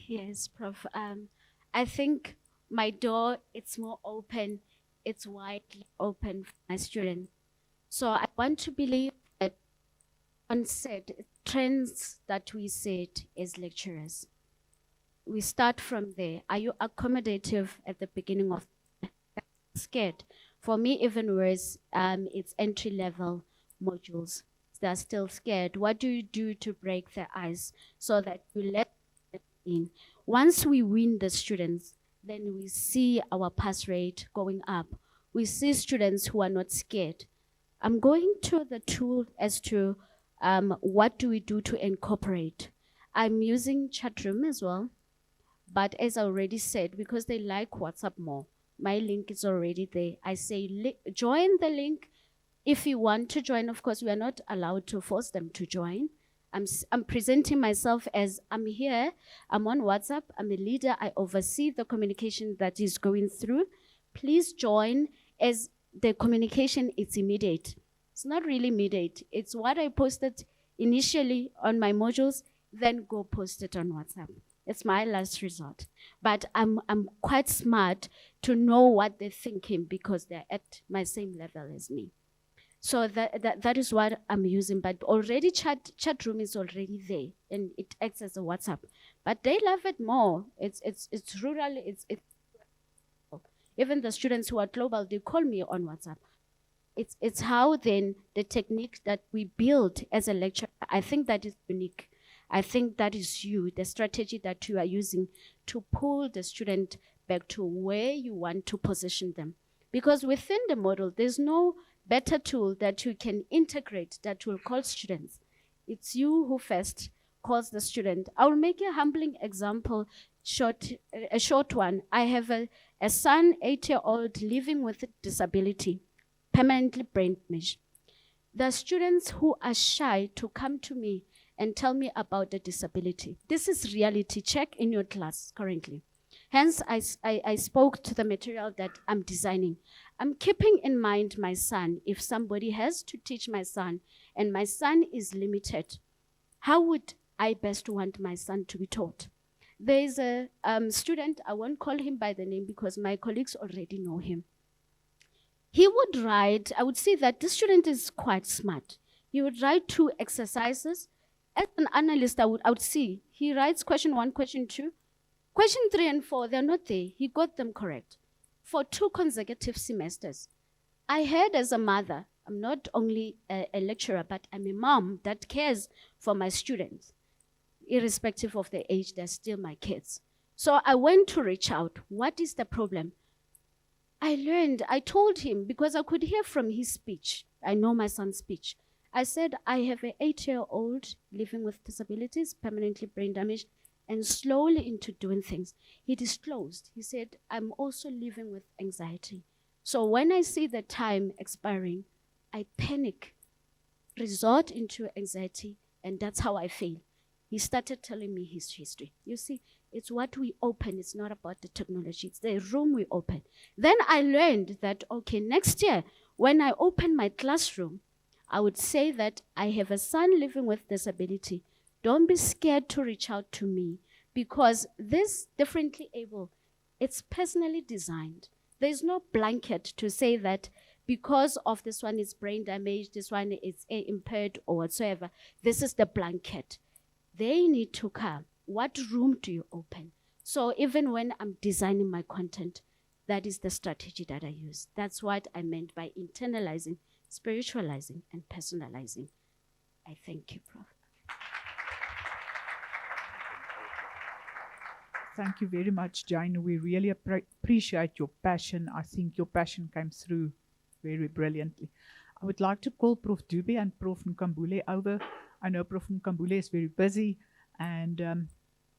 Yes, Prof. I think my door, it's more open, it's widely open for my students. So I want to believe that on set, trends that we set as lecturers, we start from there. Are you accommodative at the beginning of scared? For me, even worse, it's entry-level modules. They're still scared. What do you do to break their ice so that you let them in? Once we win the students, then we see our pass rate going up. We see students who are not scared. I'm going to the tool as to what do we do to incorporate. I'm using chat room as well, but as I already said, because they like WhatsApp more, My link is already there. I say, join the link. If you want to join, of course, we are not allowed to force them to join. I'm presenting myself as I'm here, I'm on WhatsApp, I'm a leader, I oversee the communication that is going through. Please join, as the communication is immediate. It's not really immediate. It's what I posted initially on my modules, then go post it on WhatsApp. It's my last resort. But I'm quite smart to know what they're thinking because they're at my same level as me. So that is what I'm using. But already chat room is already there, and it acts as a WhatsApp. But they love it more. It's rural. It's even the students who are global, they call me on WhatsApp. It's how then the technique that we build as a lecturer, I think that is unique. I think that is the strategy that you are using to pull the student back to where you want to position them. Because within the model, there's no better tool that you can integrate that will call students. It's you who first calls the student. I'll make a humbling example, a short one. I have a son, 8-year-old, living with a disability, permanently brain damaged. The students who are shy to come to me and tell me about the disability. This is reality check in your class currently. Hence, I spoke to the material that I'm designing. I'm keeping in mind my son. If somebody has to teach my son, and my son is limited, how would I best want my son to be taught? There is a student, I won't call him by the name because my colleagues already know him. He would write, I would say that this student is quite smart. He would write 2 exercises. As an analyst, I would see, he writes question 1, question 2. Question 3 and 4, they're not there. He got them correct for 2 consecutive semesters. I heard as a mother, I'm not only a lecturer, but I'm a mom that cares for my students. Irrespective of their age, they're still my kids. So I went to reach out. What is the problem? I told him, because I could hear from his speech, I know my son's speech. I said, I have an 8-year-old living with disabilities, permanently brain damaged, and slowly into doing things. He disclosed, he said, I'm also living with anxiety. So when I see the time expiring, I panic, resort into anxiety, and that's how I fail. He started telling me his history. You see, it's what we open, it's not about the technology, it's the room we open. Then I learned that, okay, next year, when I open my classroom, I would say that I have a son living with disability. Don't be scared to reach out to me, because this differently able, it's personally designed. There's no blanket to say that because of this one is brain damaged, this one is impaired or whatsoever, this is the blanket. They need to come. What room do you open? So even when I'm designing my content, that is the strategy that I use. That's what I meant by internalizing, spiritualizing, and personalizing. I thank you, Prof. Thank you very much, Jane. We really appreciate your passion. I think your passion came through very brilliantly. I would like to call Prof. Dube and Prof. Kambule over. I know Prof. Kambule is very busy, and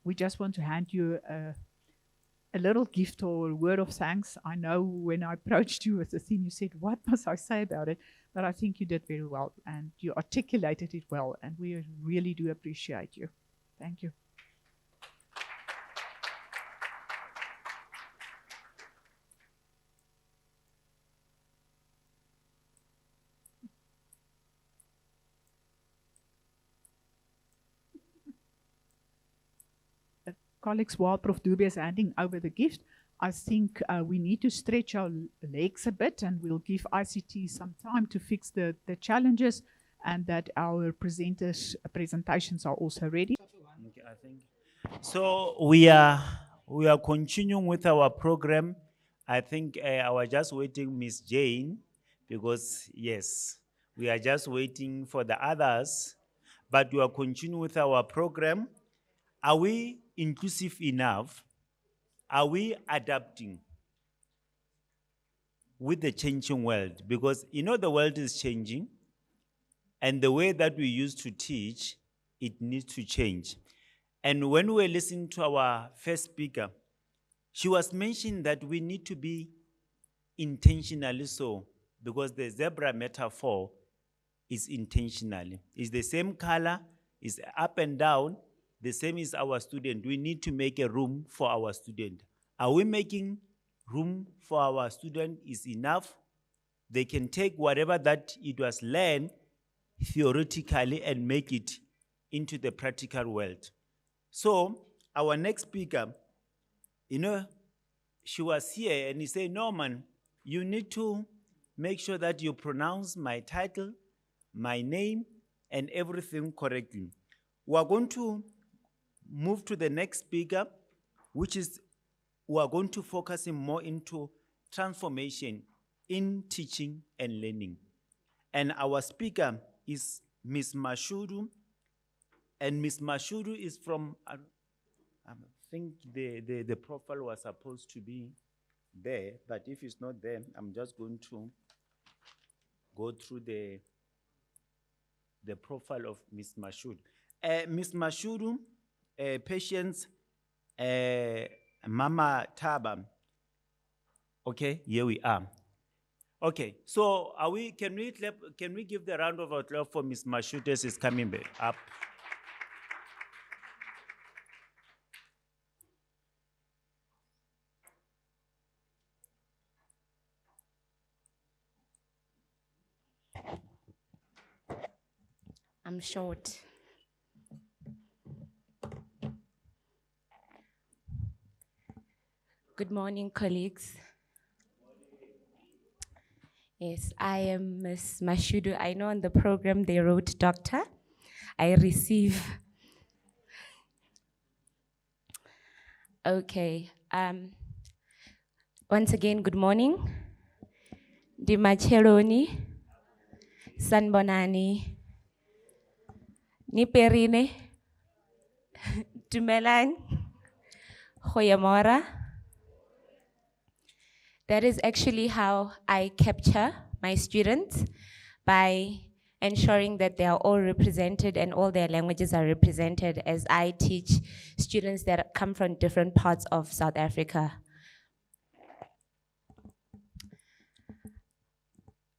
we just want to hand you a little gift or a word of thanks. I know when I approached you with the theme, you said, what must I say about it? But I think you did very well, and you articulated it well, and we really do appreciate you. Thank you. Colleagues, while Prof. Dube is handing over the gift, I think we need to stretch our legs a bit, and we'll give ICT some time to fix the challenges, and that our presentations are also ready. Okay, I think. So we are continuing with our program. I think I was just waiting Miss Jane, because yes, we are just waiting for the others, but we are continuing with our program. Are we inclusive enough? Are we adapting with the changing world? Because you know the world is changing, and the way that we used to teach, it needs to change. And when we were listening to our first speaker, she was mentioning that we need to be intentionally so, because the zebra metaphor is intentionally. It's the same color, it's up and down, the same is our student. We need to make a room for our student. Are we making room for our student is enough? They can take whatever that it was learned theoretically and make it into the practical world. So our next speaker, she was here and he said, Norman, you need to make sure that you pronounce my title, my name, and everything correctly. We are going to move to the next speaker, which is we are going to focus more into transformation in teaching and learning. And our speaker is Ms. Mashudu. And Ms. Mashudu is from, I think the profile was supposed to be there, but if it's not there, I'm just going to go through the profile of Ms. Mashudu. Ms. Mashudu, patients, Mama Taba. Okay, here we are. Okay, so can we give the round of applause for Ms. Mashudu as is coming back up? I'm short. Good morning, colleagues. Yes, I am Ms. Mashudu. I know on the program they wrote doctor. I receive. Okay. Once again, good morning. Dimacheloni, Sanbonani, Niperine, Dumelan, Hoyamora. That is actually how I capture my students, by ensuring that they are all represented and all their languages are represented as I teach students that come from different parts of South Africa.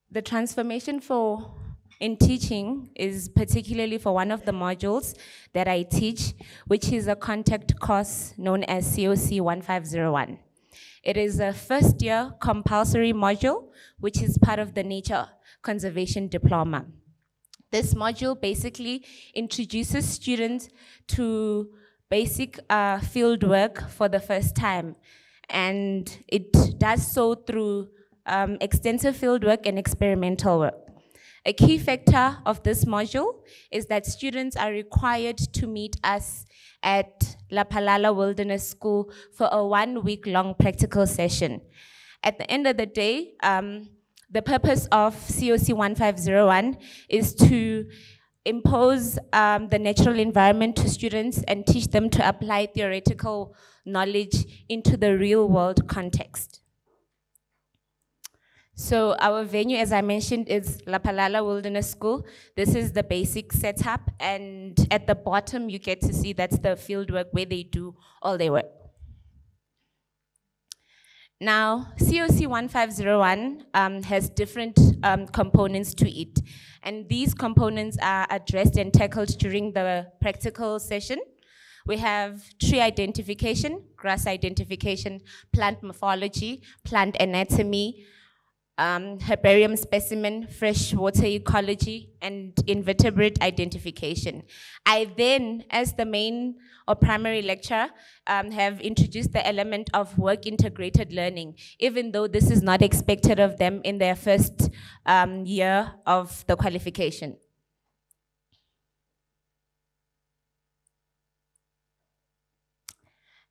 The transformation in teaching is particularly for one of the modules that I teach, which is a contact course known as COC 1501. It is a first-year compulsory module, which is part of the Nature Conservation Diploma. This module basically introduces students to basic field work for the first time, and it does so through extensive field work and experimental work. A key factor of this module is that students are required to meet us at La Palala Wilderness School for a 1-week-long practical session. At the end of the day, the purpose of COC 1501 is to impose the natural environment to students and teach them to apply theoretical knowledge into the real-world context. So our venue, as I mentioned, is La Palala Wilderness School. This is the basic setup, and at the bottom you get to see that's the field work where they do all their work. Now, COC 1501 has different components to it, and these components are addressed and tackled during the practical session. We have tree identification, grass identification, plant morphology, plant anatomy, herbarium specimen, freshwater ecology, and invertebrate identification. I then, as the main or primary lecturer, have introduced the element of work-integrated learning, even though this is not expected of them in their first year of the qualification.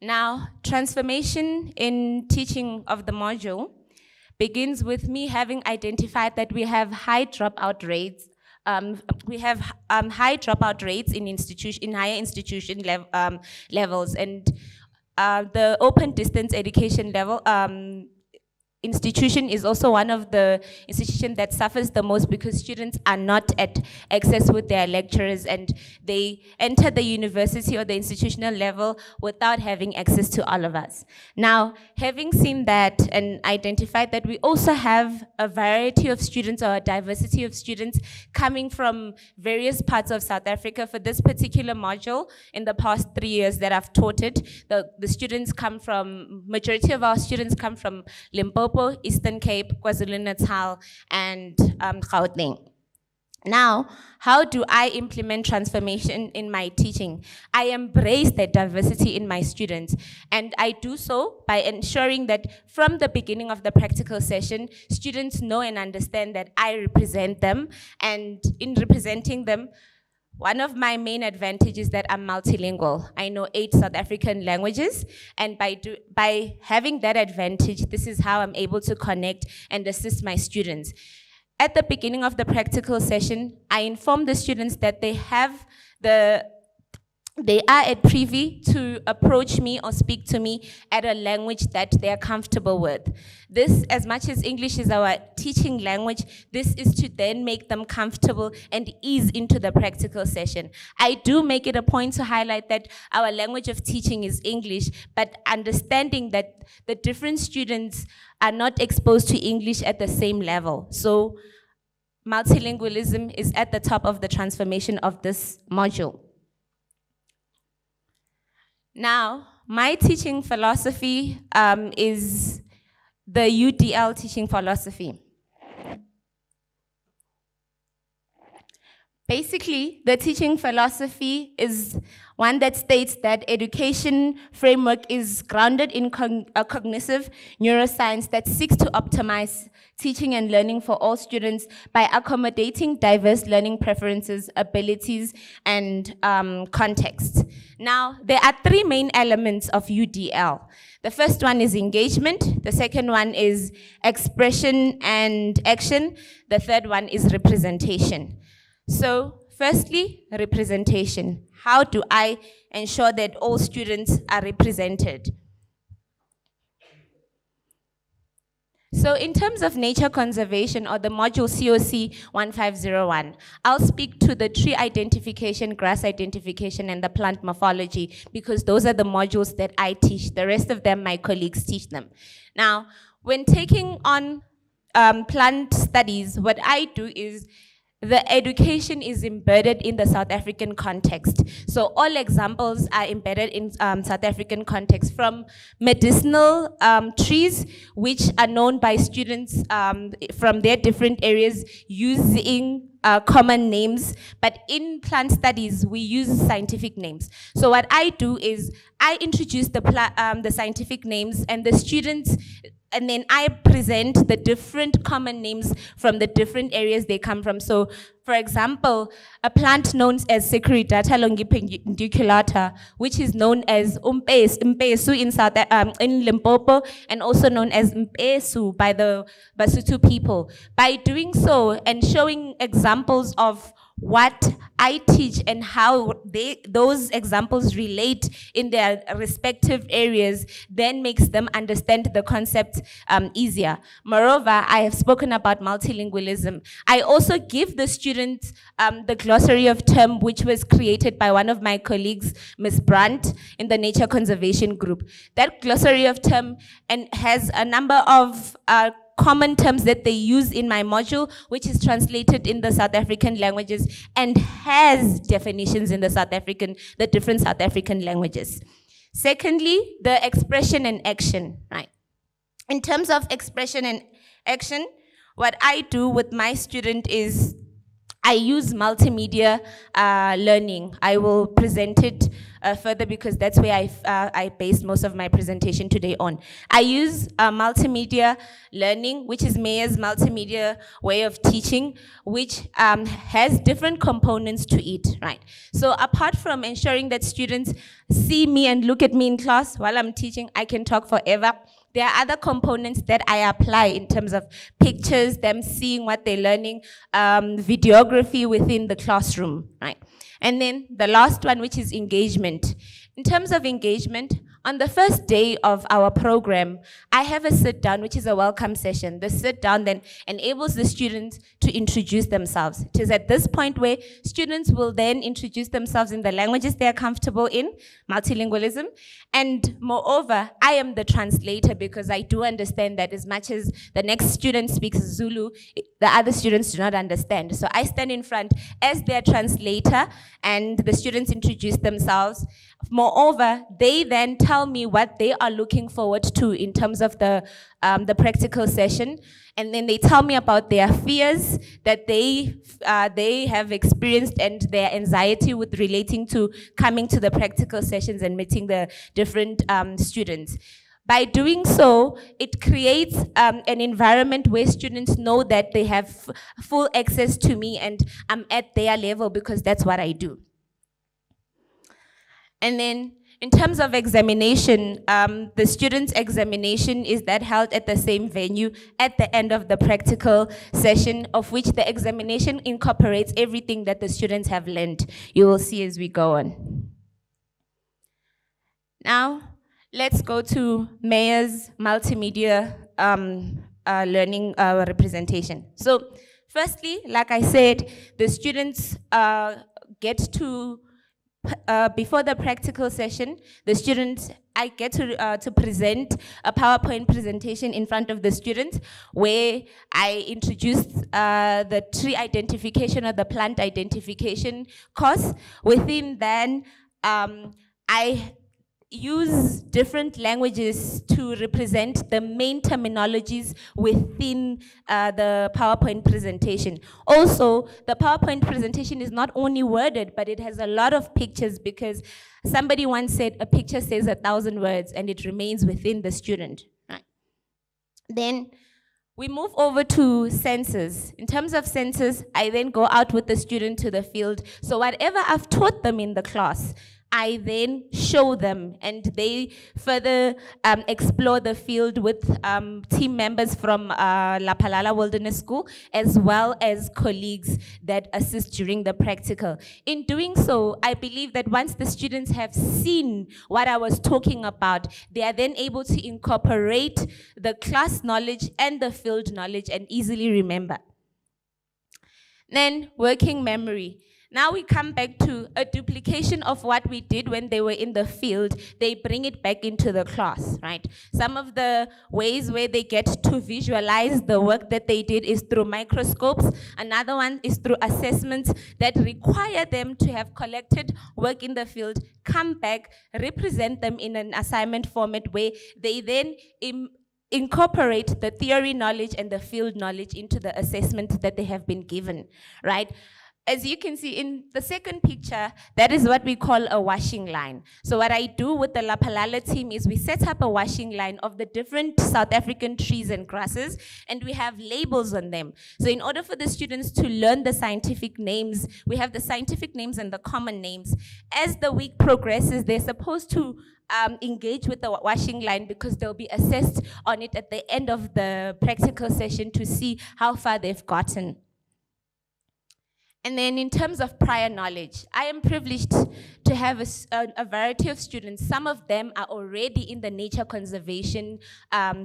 Now, transformation in teaching of the module begins with me having identified that we have high dropout rates. High dropout rates in higher institution levels, and the open distance education level institution is also one of the institutions that suffers the most because students are not at access with their lecturers and they enter the university or the institutional level without having access to all of us. Now, having seen that and identified that we also have a variety of students or a diversity of students coming from various parts of South Africa for this particular module in the past 3 years that I've taught it, the students come from, majority of our students come from Limpopo, Eastern Cape, KwaZulu-Natal, and Gauteng. Now, how do I implement transformation in my teaching? I embrace that diversity in my students, and I do so by ensuring that from the beginning of the practical session, students know and understand that I represent them, and in representing them, one of my main advantages is that I'm multilingual. I know 8 South African languages, and by having that advantage, this is how I'm able to connect and assist my students. At the beginning of the practical session, I inform the students that they are at privy to approach me or speak to me at a language that they are comfortable with. This, as much as English is our teaching language, this is to then make them comfortable and ease into the practical session. I do make it a point to highlight that our language of teaching is English, but understanding that the different students are not exposed to English at the same level. So multilingualism is at the top of the transformation of this module. Now, my teaching philosophy is the UDL teaching philosophy. Basically, the teaching philosophy is one that states that education framework is grounded in a cognitive neuroscience that seeks to optimize teaching and learning for all students by accommodating diverse learning preferences, abilities, and contexts. Now, there are 3 main elements of UDL. The first one is engagement, the second one is expression and action, the third one is representation. So, firstly, representation. How do I ensure that all students are represented? So in terms of nature conservation or the module COC 1501, I'll speak to the tree identification, grass identification, and the plant morphology because those are the modules that I teach. The rest of them, my colleagues teach them. Now, when taking on plant studies, what I do is the education is embedded in the South African context. So all examples are embedded in South African context, from medicinal trees, which are known by students from their different areas using common names, but in plant studies, we use scientific names. So what I do is I introduce the scientific names and the students, and then I present the different common names from the different areas they come from. So, for example, a plant known as Secretata longipendiculata, which is known as umpesu in Limpopo, and also known as mpesu by the Basotho people. By doing so and showing examples of what I teach and how those examples relate in their respective areas then makes them understand the concept easier. Moreover, I have spoken about multilingualism. I also give the students the glossary of term which was created by one of my colleagues, Ms. Brandt, in the Nature Conservation Group. That glossary of term has a number of common terms that they use in my module, which is translated in the South African languages and has definitions in the different South African languages. Secondly, the expression and action, right? In terms of expression and action, what I do with my student is I use multimedia learning. I will present it further because that's where I based most of my presentation today on. I use multimedia learning, which is Mayer's multimedia way of teaching, which has different components to it, right? So apart from ensuring that students see me and look at me in class while I'm teaching, I can talk forever. There are other components that I apply in terms of pictures, them seeing what they're learning, videography within the classroom, right? And then the last one, which is engagement. In terms of engagement, On the first day of our program, I have a sit down, which is a welcome session. The sit down then enables the students to introduce themselves. It is at this point where students will then introduce themselves in the languages they are comfortable in, multilingualism. And moreover, I am the translator because I do understand that as much as the next student speaks Zulu, the other students do not understand. So I stand in front as their translator and the students introduce themselves. Moreover, they then tell me what they are looking forward to in terms of the practical session. And then they tell me about their fears that they have experienced and their anxiety with relating to coming to the practical sessions and meeting the different students. By doing so, it creates an environment where students know that they have full access to me and I'm at their level because that's what I do. And then in terms of examination, the student's examination is that held at the same venue at the end of the practical session, of which the examination incorporates everything that the students have learned. You will see as we go on. Now, let's go to Mayor's multimedia learning representation. So, firstly, like I said, the students get to before the practical session, I get to present a PowerPoint presentation in front of the students where I introduce the tree identification or the plant identification course. Within then, I use different languages to represent the main terminologies within the PowerPoint presentation. Also, the PowerPoint presentation is not only worded, but it has a lot of pictures because somebody once said a picture says 1,000 words and it remains within the student. Right. Then we move over to census. In terms of census, I then go out with the student to the field. So whatever I've taught them in the class, I then show them and they further explore the field with team members from La Palala Wilderness School as well as colleagues that assist during the practical. In doing so, I believe that once the students have seen what I was talking about, they are then able to incorporate the class knowledge and the field knowledge and easily remember. Then working memory. Now we come back to a duplication of what we did when they were in the field. They bring it back into the class, right? Some of the ways where they get to visualize the work that they did is through microscopes. Another one is through assessments that require them to have collected work in the field, come back, represent them in an assignment format where they then incorporate the theory knowledge and the field knowledge into the assessment that they have been given, right? As you can see in the second picture, that is what we call a washing line. So what I do with the La Palala team is we set up a washing line of the different South African trees and grasses, and we have labels on them. So in order for the students to learn the scientific names, we have the scientific names and the common names. As the week progresses, they're supposed to engage with the washing line because they'll be assessed on it at the end of the practical session to see how far they've gotten. And then in terms of prior knowledge, I am privileged to have a variety of students. Some of them are already in the nature conservation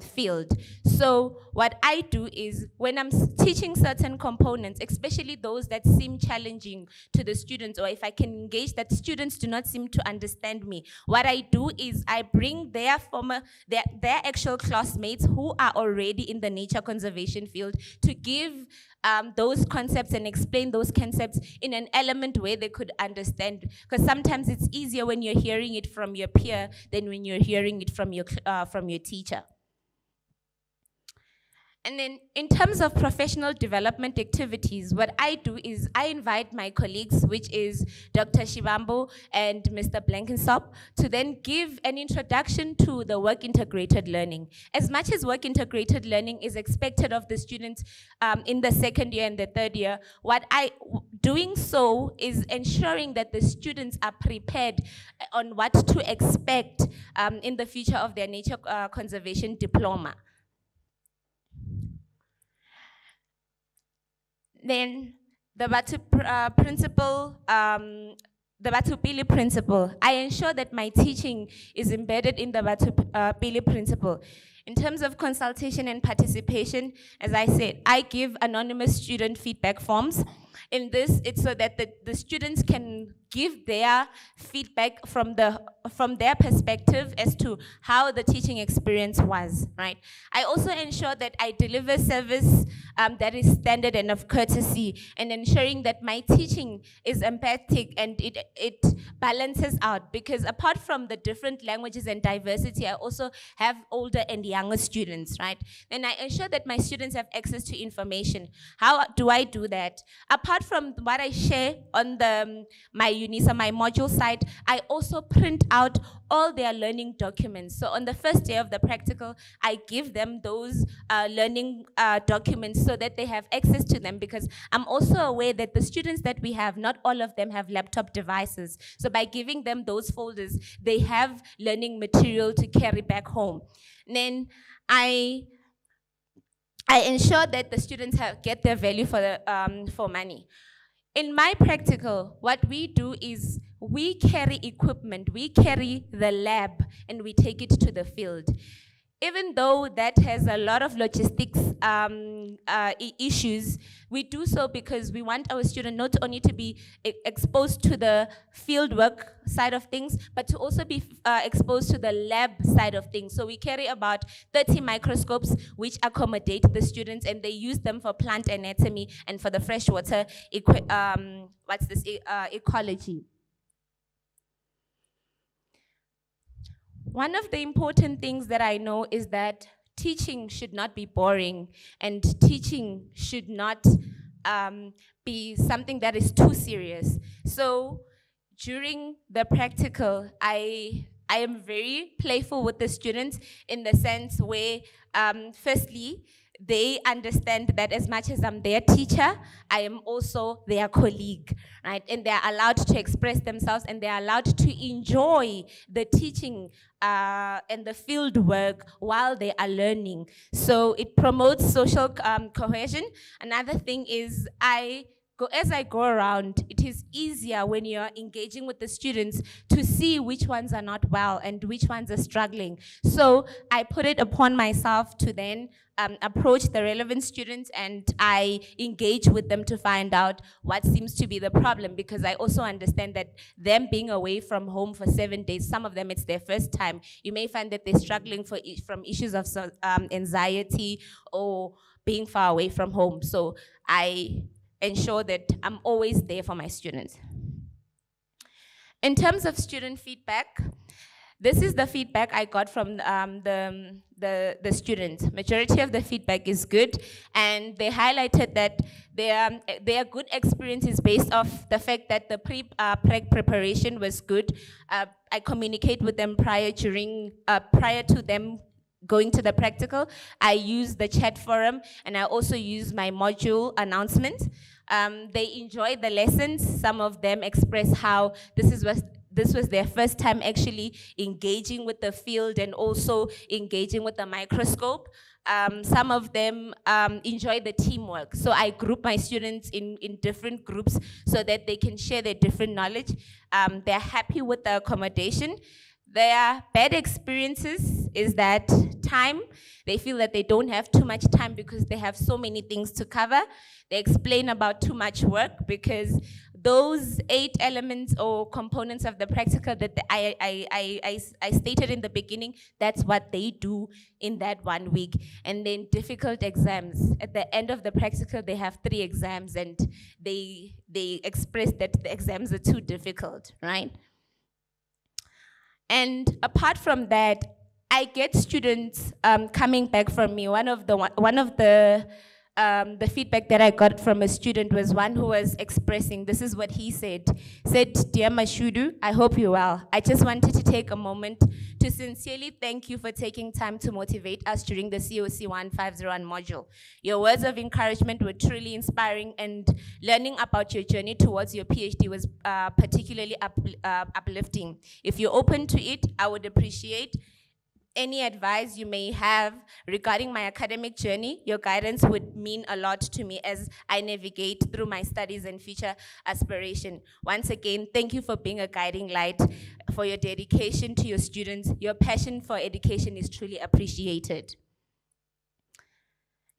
field. So what I do is when I'm teaching certain components, especially those that seem challenging to the students, or if I can engage that students do not seem to understand me, what I do is I bring their actual classmates who are already in the nature conservation field to give those concepts and explain those concepts in an element where they could understand. Because sometimes it's easier when you're hearing it from your peer than when you're hearing it from your teacher. And then in terms of professional development activities, what I do is I invite my colleagues, which is Dr. Shivambo and Mr. Blankensop, to then give an introduction to the work integrated learning. As much as work integrated learning is expected of the students in the second year and the third year, doing so is ensuring that the students are prepared on what to expect in the future of their nature conservation diploma. Then the Batu principle the Batupili principle. I ensure that my teaching is embedded in the Batupili principle. In terms of consultation and participation, as I said, I give anonymous student feedback forms. In this, it's so that the students can give their feedback from their perspective as to how the teaching experience was, right? I also ensure that I deliver service that is standard and of courtesy, and ensuring that my teaching is empathic and it balances out, because apart from the different languages and diversity, I also have older and younger students, right? And I ensure that my students have access to information. How do I do that? Apart from what I share on my Unisa, my module site, I also print out all their learning documents. So on the first day of the practical, I give them those learning documents so that they have access to them, because I'm also aware that the students that we have, not all of them have laptop devices. So by giving them those folders, they have learning material to carry back home. And then I ensure that the students get their value for money. In my practical, what we do is we carry equipment, we carry the lab, and we take it to the field. Even though that has a lot of logistics issues, we do so because we want our students not only to be exposed to the fieldwork side of things, but to also be exposed to the lab side of things. So we carry about 30 microscopes which accommodate the students, and they use them for plant anatomy and for the freshwater ecology. One of the important things that I know is that teaching should not be boring, and teaching should not be something that is too serious. So during the practical, I am very playful with the students in the sense where, firstly, they understand that as much as I'm their teacher, I am also their colleague, right? And they're allowed to express themselves, and they're allowed to enjoy the teaching and the field work while they are learning. So it promotes social cohesion. Another thing is as I go around, it is easier when you're engaging with the students to see which ones are not well and which ones are struggling. So I put it upon myself to then approach the relevant students, and I engage with them to find out what seems to be the problem, because I also understand that them being away from home for 7 days, some of them it's their first time. You may find that they're struggling from issues of anxiety or being far away from home. So I ensure that I'm always there for my students. In terms of student feedback, this is the feedback I got from the students. Majority of the feedback is good, and they highlighted that their good experiences based off the fact that the prep preparation was good. I communicate with them prior to them going to the practical. I use the chat forum, and I also use my module announcements. They enjoy the lessons. Some of them express how this was their first time actually engaging with the field and also engaging with the microscope. Some of them enjoy the teamwork. So I group my students in different groups so that they can share their different knowledge. They're happy with the accommodation. Their bad experiences is that time. They feel that they don't have too much time because they have so many things to cover. They explain about too much work because those 8 elements or components of the practical that I stated in the beginning, that's what they do in that 1 week. And then difficult exams. At the end of the practical, they have 3 exams, and they express that the exams are too difficult, right? And apart from that, I get students coming back from me. One of the feedback that I got from a student was one who was expressing, this is what he said. "Dear Mashudu, I hope you're well. I just wanted to take a moment to sincerely thank you for taking time to motivate us during the COC 1501 module. Your words of encouragement were truly inspiring, and learning about your journey towards your PhD was particularly uplifting. If you're open to it, I would appreciate any advice you may have regarding my academic journey, your guidance would mean a lot to me as I navigate through my studies and future aspiration. Once again, thank you for being a guiding light, for your dedication to your students. Your passion for education is truly appreciated.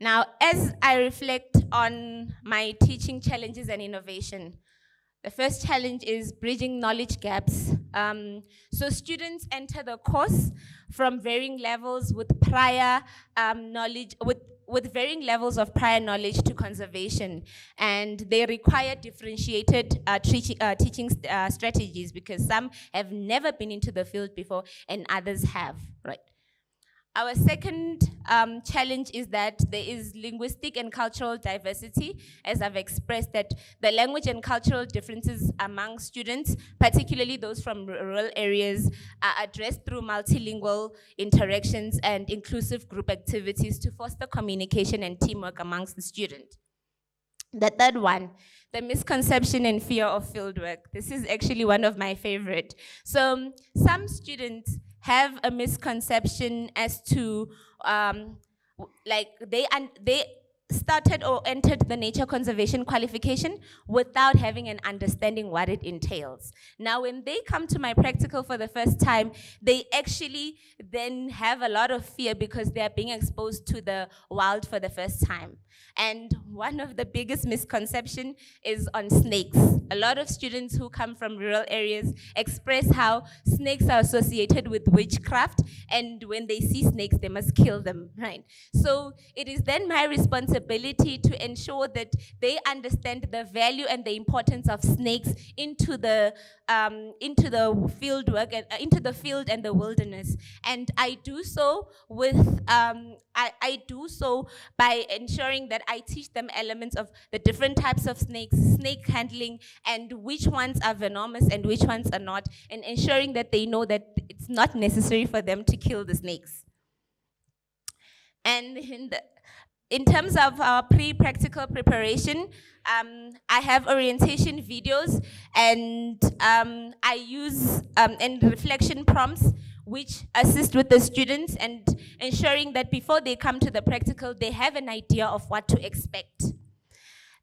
Now, as I reflect on my teaching challenges and innovation, the first challenge is bridging knowledge gaps. So students enter the course from varying levels with prior knowledge, with varying levels of prior knowledge to conservation, and they require differentiated teaching strategies because some have never been into the field before and others have, right? Our second challenge is that there is linguistic and cultural diversity, as I've expressed that the language and cultural differences among students, particularly those from rural areas, are addressed through multilingual interactions and inclusive group activities to foster communication and teamwork amongst the student. The third one, the misconception and fear of fieldwork. This is actually one of my favorite. So some students have a misconception as to like they started or entered the nature conservation qualification without having an understanding what it entails. Now, when they come to my practical for the first time, they actually then have a lot of fear because they are being exposed to the wild for the first time. And one of the biggest misconceptions is on snakes. A lot of students who come from rural areas express how snakes are associated with witchcraft, and when they see snakes, they must kill them, right? So it is then my responsibility to ensure that they understand the value and the importance of snakes into the field work, into the field and the wilderness. And I do so with I do so by ensuring that I teach them elements of the different types of snakes, snake handling, and which ones are venomous and which ones are not, and ensuring that they know that it's not necessary for them to kill the snakes. And in terms of our pre-practical preparation, I have orientation videos, and I use and reflection prompts which assist with the students and ensuring that before they come to the practical, they have an idea of what to expect.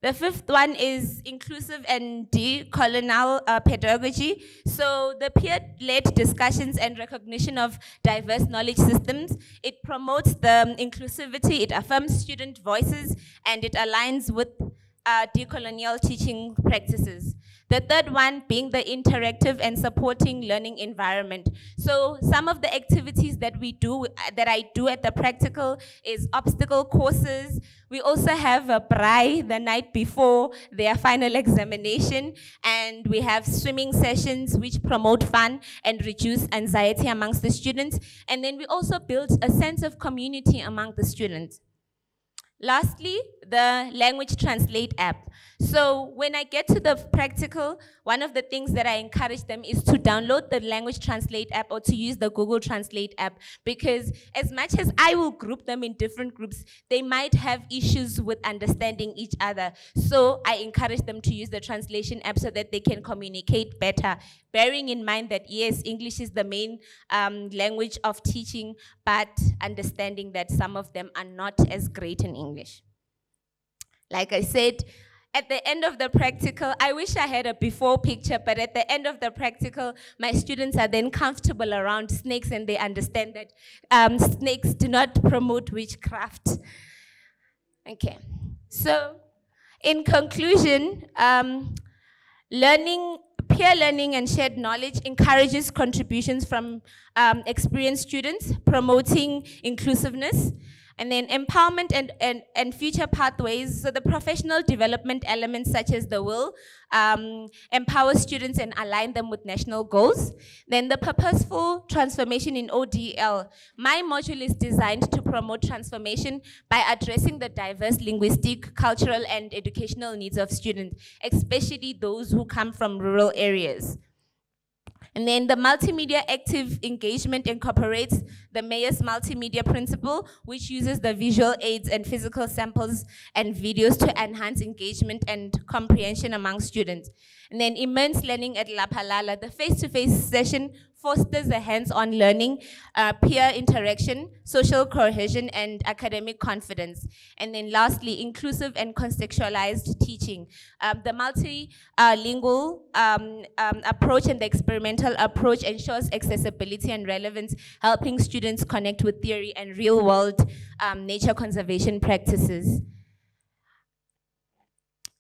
The fifth one is inclusive and decolonial pedagogy. So the peer-led discussions and recognition of diverse knowledge systems, it promotes the inclusivity, it affirms student voices, and it aligns with decolonial teaching practices. The third one being the interactive and supporting learning environment. So some of the activities that I do at the practical is obstacle courses. We also have a braai the night before their final examination, and we have swimming sessions which promote fun and reduce anxiety amongst the students. And then we also build a sense of community among the students. Lastly, the language translate app. So when I get to the practical, one of the things that I encourage them is to download the language translate app or to use the Google Translate app, because as much as I will group them in different groups, they might have issues with understanding each other. So I encourage them to use the translation app so that they can communicate better, bearing in mind that yes, English is the main language of teaching, but understanding that some of them are not as great in English. Like I said, at the end of the practical, I wish I had a before picture, but at the end of the practical, my students are then comfortable around snakes and they understand that snakes do not promote witchcraft. Okay, so in conclusion, peer learning and shared knowledge encourages contributions from experienced students, promoting inclusiveness. And then empowerment and future pathways. So the professional development elements such as the will empower students and align them with national goals. Then the purposeful transformation in ODL. My module is designed to promote transformation by addressing the diverse linguistic, cultural, and educational needs of students, especially those who come from rural areas. And then the multimedia active engagement incorporates the Mayor's multimedia principle, which uses the visual aids and physical samples and videos to enhance engagement and comprehension among students. And then immense learning at La Palala, the face-to-face session fosters a hands-on learning, peer interaction, social cohesion, and academic confidence. And then lastly, inclusive and contextualized teaching. The multilingual approach and the experimental approach ensures accessibility and relevance, helping students connect with theory and real-world nature conservation practices.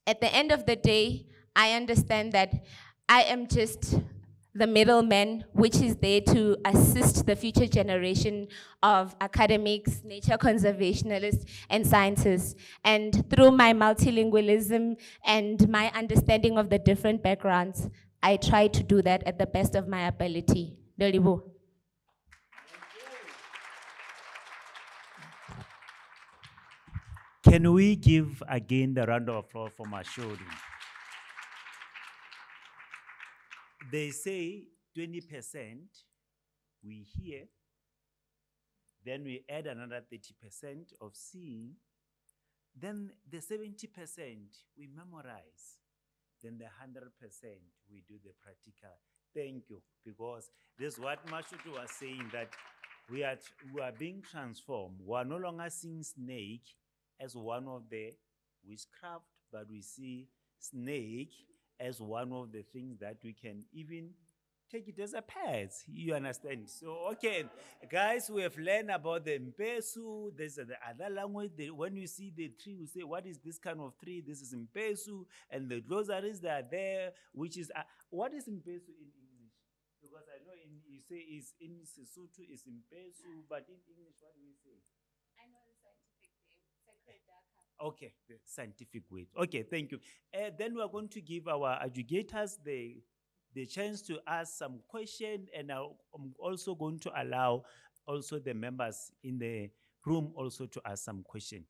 At the end of the day, I understand that I am just the middleman, which is there to assist the future generation of academics, nature conservationists, and scientists. And through my multilingualism and my understanding of the different backgrounds, I try to do that at the best of my ability. Dolibo. Can we give again the round of applause for Mashodi? They say 20% we hear, then we add another 30% of seeing, then the 70% we memorize, then the 100% we do the practical. Thank you, because this is what Mashudu was saying, that we are being transformed. We are no longer seeing snake as one of the witchcraft, but we see snake as one of the things that we can even take it as a pet. You understand? So, okay, guys, we have learned about the Mpesu. There's the other language. When you see the tree, you say, what is this kind of tree? This is Mpesu. And the glosaries that are there, which is, what is Mpesu in English? Because I know you say is in Sesotho is Mpesu, but in English, what do we say? I know the scientific name, sacred daka. Okay, the scientific way. Okay, thank you. Then we are going to give our educators the chance to ask some question, and I'm also going to allow also the members in the room also to ask some question.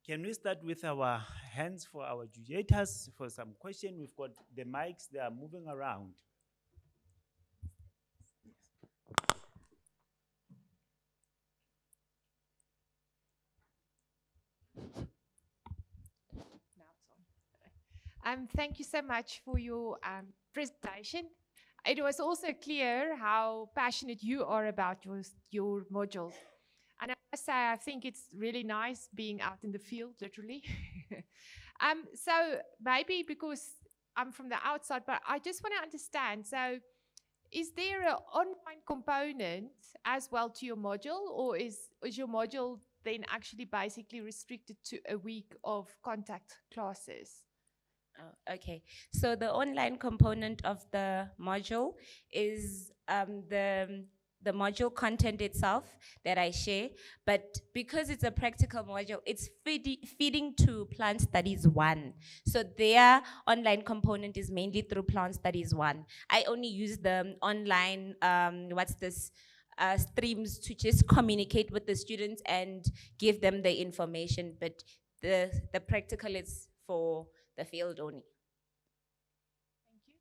Can we start with our hands for our educators for some question? We've got the mics, they are moving around. Thank you so much for your presentation. It was also clear how passionate you are about your modules. And I must say, I think it's really nice being out in the field, literally. So maybe because I'm from the outside, but I just want to understand. So is there an online component as well to your module, or is your module then actually basically restricted to a week of contact classes? Oh, okay, so the online component of the module is the module content itself that I share, but because it's a practical module, it's feeding to Plant Studies 1. So their online component is mainly through Plant Studies 1. I only use the online, streams to just communicate with the students and give them the information, but the practical is for the field only. Thank you.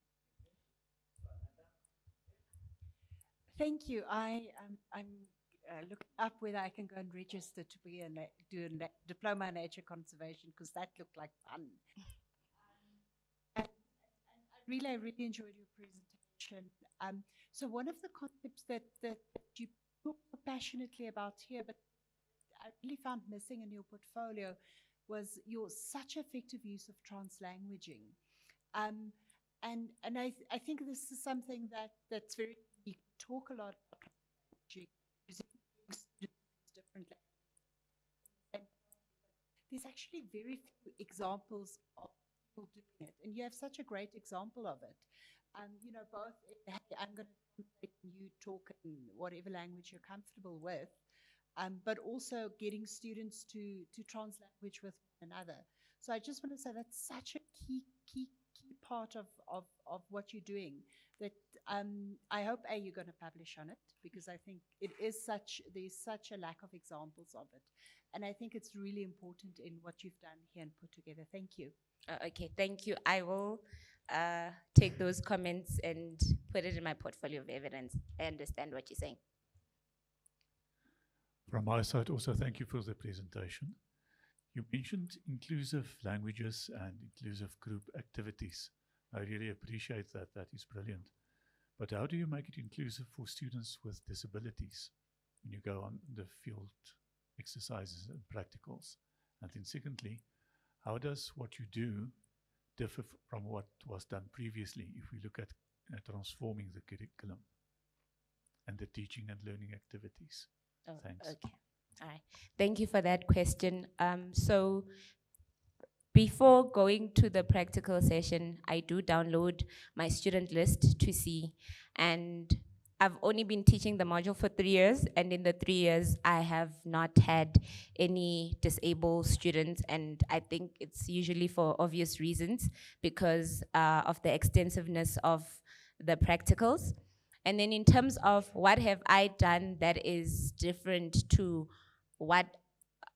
Thank you. I'm looking up whether I can go and register to be do a diploma in nature conservation, because that looked like fun. And I really enjoyed your presentation. So one of the concepts that you talk passionately about here, but I really found missing in your portfolio, was your such effective use of translanguaging. And I think this is something that's very, you talk a lot about using different languages. And there's actually very few examples of people doing it. And you have such a great example of it. You know, both, I'm going to translate and you talk in whatever language you're comfortable with. But also getting students to translanguage with one another. So I just want to say that's such a key part of what you're doing, that I hope you're going to publish on it, because I think there's such a lack of examples of it. And I think it's really important in what you've done here and put together. Thank you. Okay, thank you. I will take those comments and put it in my portfolio of evidence. I understand what you're saying. From my side, also thank you for the presentation. You mentioned inclusive languages and inclusive group activities. I really appreciate that. That is brilliant. But how do you make it inclusive for students with disabilities when you go on the field exercises and practicals? And then secondly, how does what you do differ from what was done previously if we look at transforming the curriculum and the teaching and learning activities? Oh, Thanks. okay. All right. Thank you for that question. So before going to the practical session, I do download my student list to see. And I've only been teaching the module for 3 years, and in the 3 years, I have not had any disabled students, and I think it's usually for obvious reasons because of the extensiveness of the practicals. And then in terms of what have I done that is different to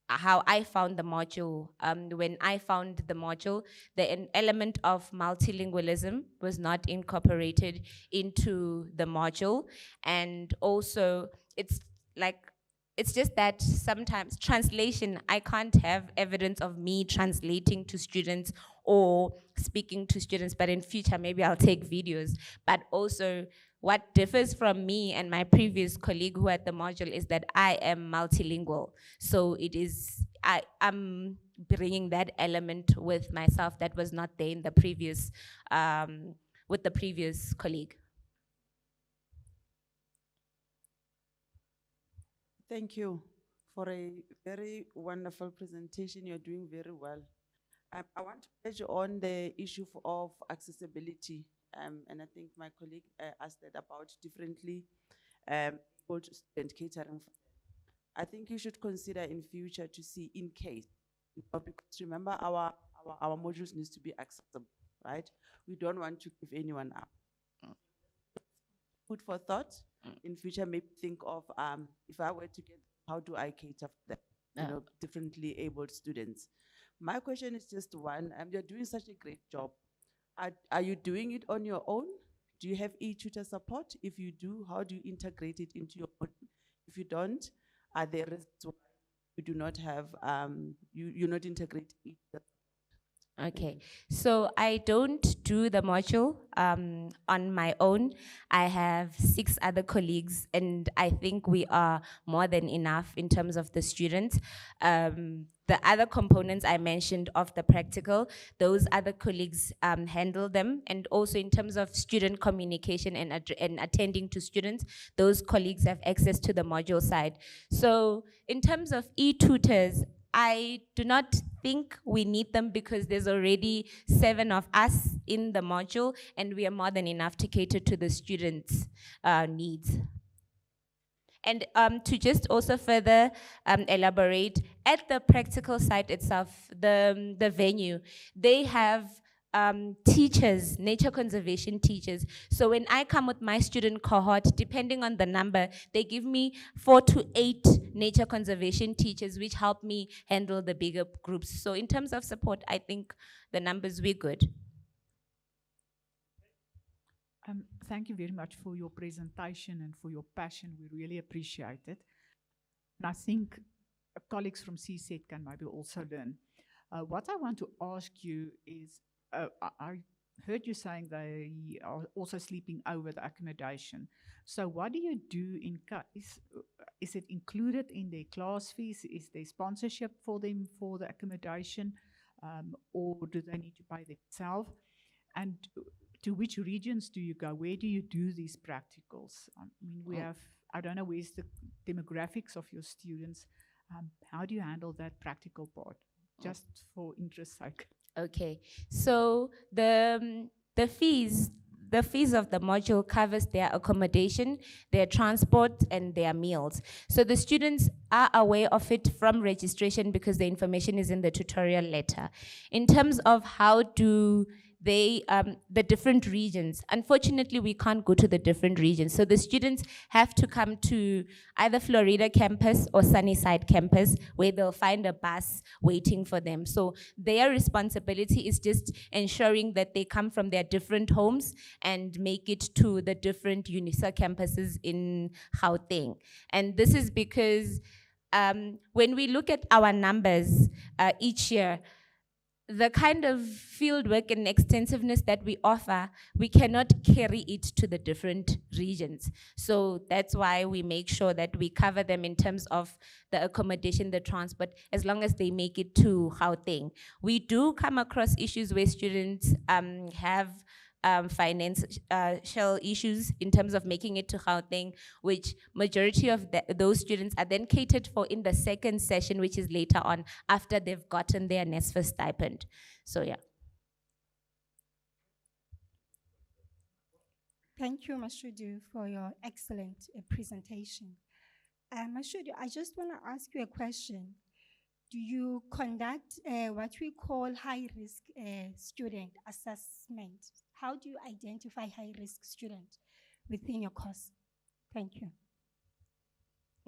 how I found the module. When I found the module, the element of multilingualism was not incorporated into the module. And also, it's just that sometimes translation, I can't have evidence of me translating to students or speaking to students, but in future, maybe I'll take videos. But also, what differs from me and my previous colleague who had the module is that I am multilingual. So I'm bringing that element with myself that was not there in the previous, with the previous colleague. Thank you for a very wonderful presentation. You're doing very well. I want to touch on the issue of accessibility. And I think my colleague asked that about differently student catering. I think you should consider in future to see in case, because remember our modules needs to be accessible, right? We don't want to give anyone up. Food for thought. In future, maybe think of if I were to get, how do I cater for them, differently abled students? My question is just one. You're doing such a great job. Are you doing it on your own? Do you have e-tutor support? If you do, how do you integrate it into your own? If you don't, are there risks why you do not have, you not integrate e-tutor? Okay, so I don't do the module on my own. I have 6 other colleagues, and I think we are more than enough in terms of the students. The other components I mentioned of the practical, those other colleagues handle them. And also in terms of student communication and attending to students, those colleagues have access to the module side. So in terms of e-tutors, I do not think we need them because there's already 7 of us in the module, and we are more than enough to cater to the students' needs. And to just also further elaborate, at the practical site itself, the venue, they have teachers, nature conservation teachers. So when I come with my student cohort, depending on the number, they give me 4 to 8 nature conservation teachers, which help me handle the bigger groups. So in terms of support, I think the numbers we're good. Thank you very much for your presentation and for your passion. We really appreciate it. And I think colleagues from Cset can maybe also learn. What I want to ask you is, I heard you saying they are also sleeping over the accommodation. So what do you do in case? Is it included in their class fees? Is there sponsorship for them for the accommodation? Or do they need to pay themselves? And to which regions do you go? Where do you do these practicals? I mean, we have, I don't know, where's the demographics of your students? How do you handle that practical part? Just for interest's sake. Okay, so the fees of the module covers their accommodation, their transport, and their meals. So the students are aware of it from registration because the information is in the tutorial letter. In terms of how do they, the different regions, unfortunately we can't go to the different regions. So the students have to come to either Florida campus or Sunnyside campus where they'll find a bus waiting for them. So their responsibility is just ensuring that they come from their different homes and make it to the different Unisa campuses in Gauteng. And this is because when we look at our numbers each year, the kind of field work and extensiveness that we offer, we cannot carry it to the different regions. So that's why we make sure that we cover them in terms of the accommodation, the transport, as long as they make it to Gauteng. We do come across issues where students have financial issues in terms of making it to Gauteng, which majority of those students are then catered for in the second session, which is later on after they've gotten their NSFAS stipend. So yeah. Thank you, Mashudu, for your excellent presentation. Mashudu, I just want to ask you a question. Do you conduct what we call high-risk student assessment? How do you identify high-risk students within your course? Thank you.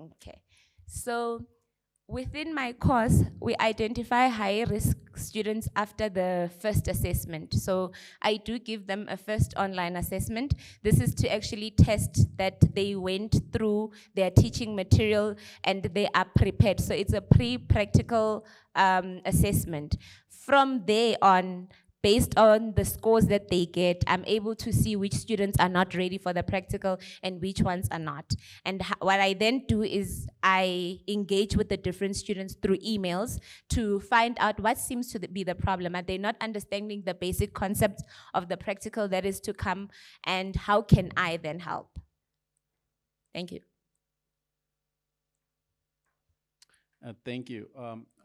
Okay, so within my course, we identify high-risk students after the first assessment. So I do give them a first online assessment. This is to actually test that they went through their teaching material and they are prepared. So it's a pre-practical assessment. From there on, based on the scores that they get, I'm able to see which students are not ready for the practical and which ones are not. And what I then do is I engage with the different students through emails to find out what seems to be the problem. Are they not understanding the basic concepts of the practical that is to come, and how can I then help? Thank you. Thank you,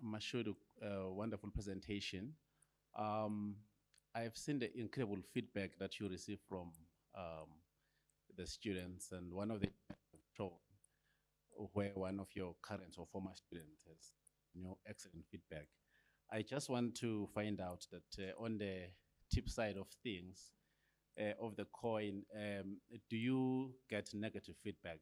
Mashudu, wonderful presentation. I've seen the incredible feedback that you receive from the students, and one of the shown where one of your current or former students has excellent feedback. I just want to find out that on the tip side of things, of the coin, do you get negative feedback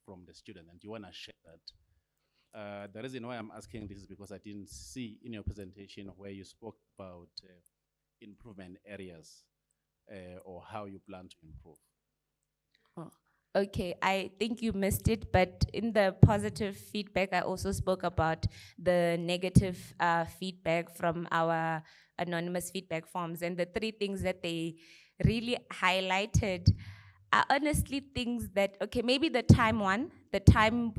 from the student, and do you want to share that? The reason why I'm asking this is because I didn't see in your presentation where you spoke about improvement areas or how you plan to improve. Oh, okay, I think you missed it, but in the positive feedback, I also spoke about the negative feedback from our anonymous feedback forms, and the three things that they really highlighted are honestly things that, okay, maybe the time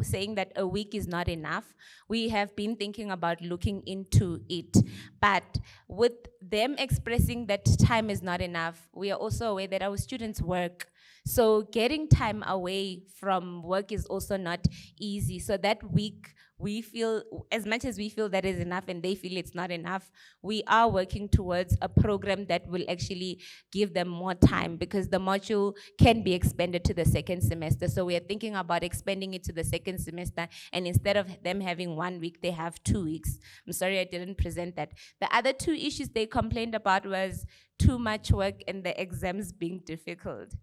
saying that a week is not enough. We have been thinking about looking into it, but with them expressing that time is not enough, we are also aware that our students work. So getting time away from work is also not easy. So that week, we feel, as much as we feel that is enough and they feel it's not enough, we are working towards a program that will actually give them more time, because the module can be expanded to the second semester. So we are thinking about expanding it to the second semester, and instead of them having 1 week, they have 2 weeks. I'm sorry I didn't present that. The other two issues they complained about was too much work and the exams being difficult.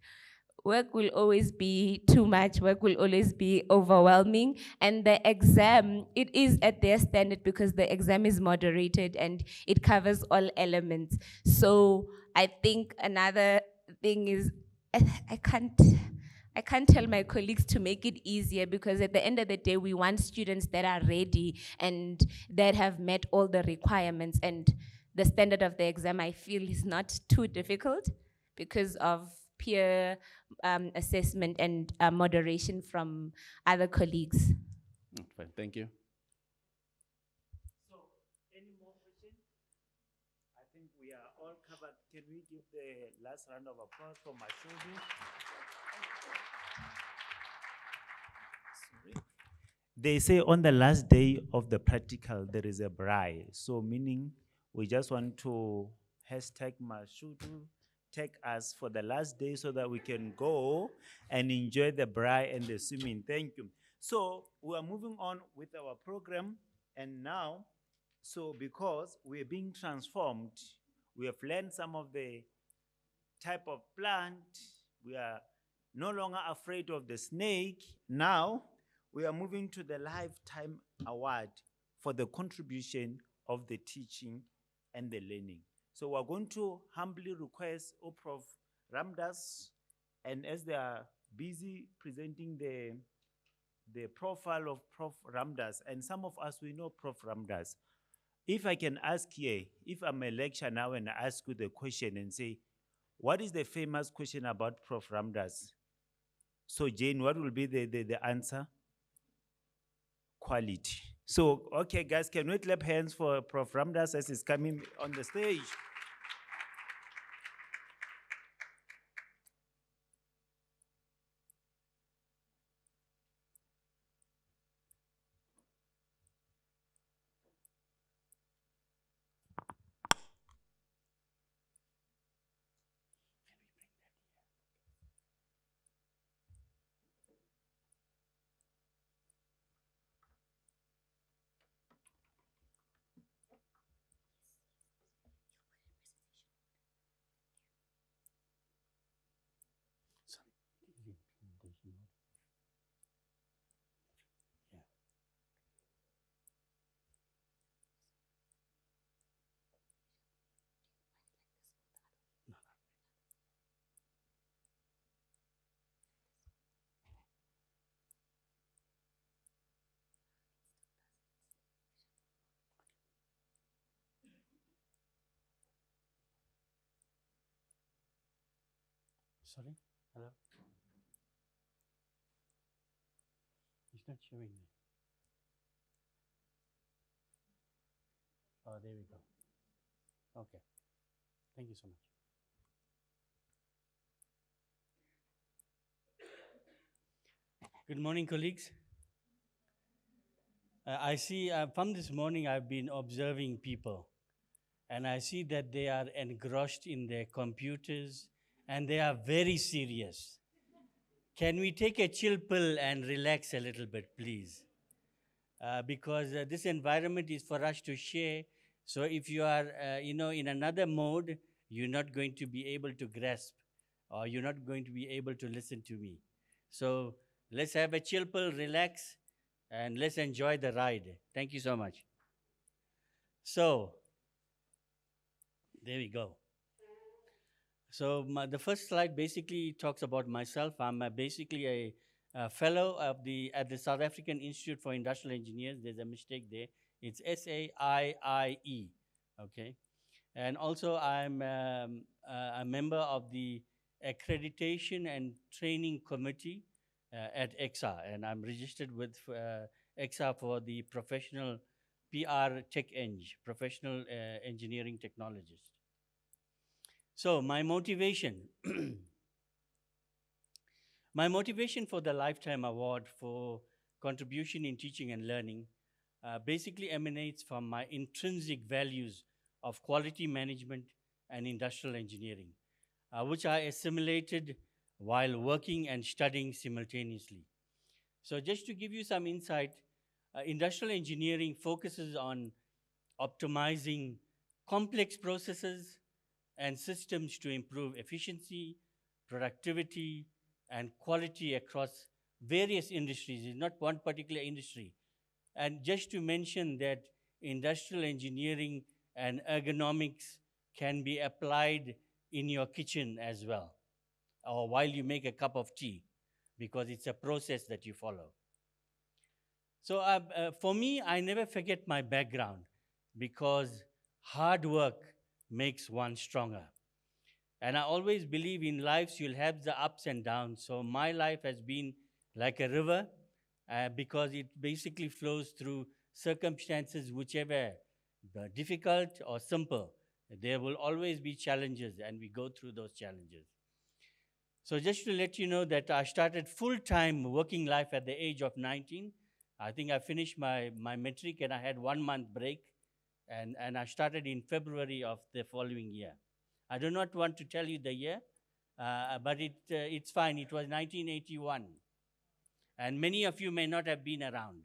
Work will always be too much, work will always be overwhelming, and the exam, it is at their standard because the exam is moderated and it covers all elements. So I think another thing is, I can't tell my colleagues to make it easier, because at the end of the day, we want students that are ready and that have met all the requirements, and the standard of the exam, I feel, is not too difficult because of peer assessment and moderation from other colleagues. Fine, thank you. So, any more questions? I think we are all covered. Can we give the last round of applause for Mashudu? They say on the last day of the practical, there is a braai. So meaning we just want to hashtag Mashudu, take us for the last day so that we can go and enjoy the braai and the swimming. Thank you. So we are moving on with our program, and now, so because we are being transformed, we have learned some of the type of plant, we are no longer afraid of the snake. Now we are moving to the Lifetime Award for the contribution of the teaching and the learning. So we're going to humbly request Prof. Ramdas, and as they are busy presenting the profile of Prof. Ramdas, and some of us, we know Prof. Ramdas. if I can ask here, if I'm a lecturer now and I ask you the question and say, what is the famous question about Prof. Ramdas? So Jane, what will be the answer? Quality. So, okay, guys, can we clap hands for Prof. Ramdas as he's coming on the stage? Sorry? Hello? It's not showing me. Oh, there we go. Okay. Thank you so much. Good morning, colleagues. I see from this morning I've been observing people, and I see that they are engrossed in their computers and they are very serious. Can we take a chill pill and relax a little bit, please? Because this environment is for us to share. So if you are, in another mode, you're not going to be able to grasp, or you're not going to be able to listen to me. So let's have a chill pill, relax, and let's enjoy the ride. Thank you so much. So, there we go. So the first slide basically talks about myself. I'm basically a fellow at the South African Institute for Industrial Engineers. There's a mistake there. It's SAIIE, okay? And also I'm a member of the Accreditation and Training Committee at EXA, and I'm registered with EXA for the professional PR Tech Eng, professional engineering technologist. So my motivation, my motivation for the Lifetime Award for contribution in teaching and learning basically emanates from my intrinsic values of quality management and industrial engineering, which I assimilated while working and studying simultaneously. So just to give you some insight, industrial engineering focuses on optimizing complex processes and systems to improve efficiency, productivity, and quality across various industries. It's not one particular industry. And just to mention that industrial engineering and ergonomics can be applied in your kitchen as well, or while you make a cup of tea, because it's a process that you follow. So for me, I never forget my background, because hard work makes one stronger. And I always believe in life you'll have the ups and downs. So my life has been like a river, because it basically flows through circumstances, whichever difficult or simple. There will always be challenges, and we go through those challenges. So just to let you know that I started full-time working life at the age of 19. I think I finished my matric and I had 1 month break. And I started in February of the following year. I do not want to tell you the year, but it's fine. It was 1981. And many of you may not have been around.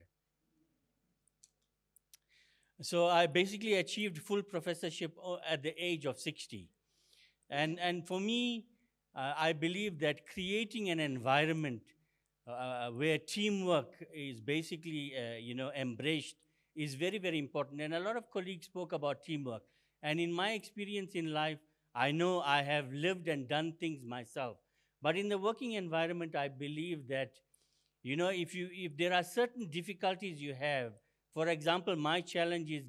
So I basically achieved full professorship at the age of 60. And for me, I believe that creating an environment where teamwork is basically, embraced is very, very important. And a lot of colleagues spoke about teamwork. And in my experience in life, I know I have lived and done things myself. But in the working environment, I believe that, if there are certain difficulties you have, For example, my challenge is,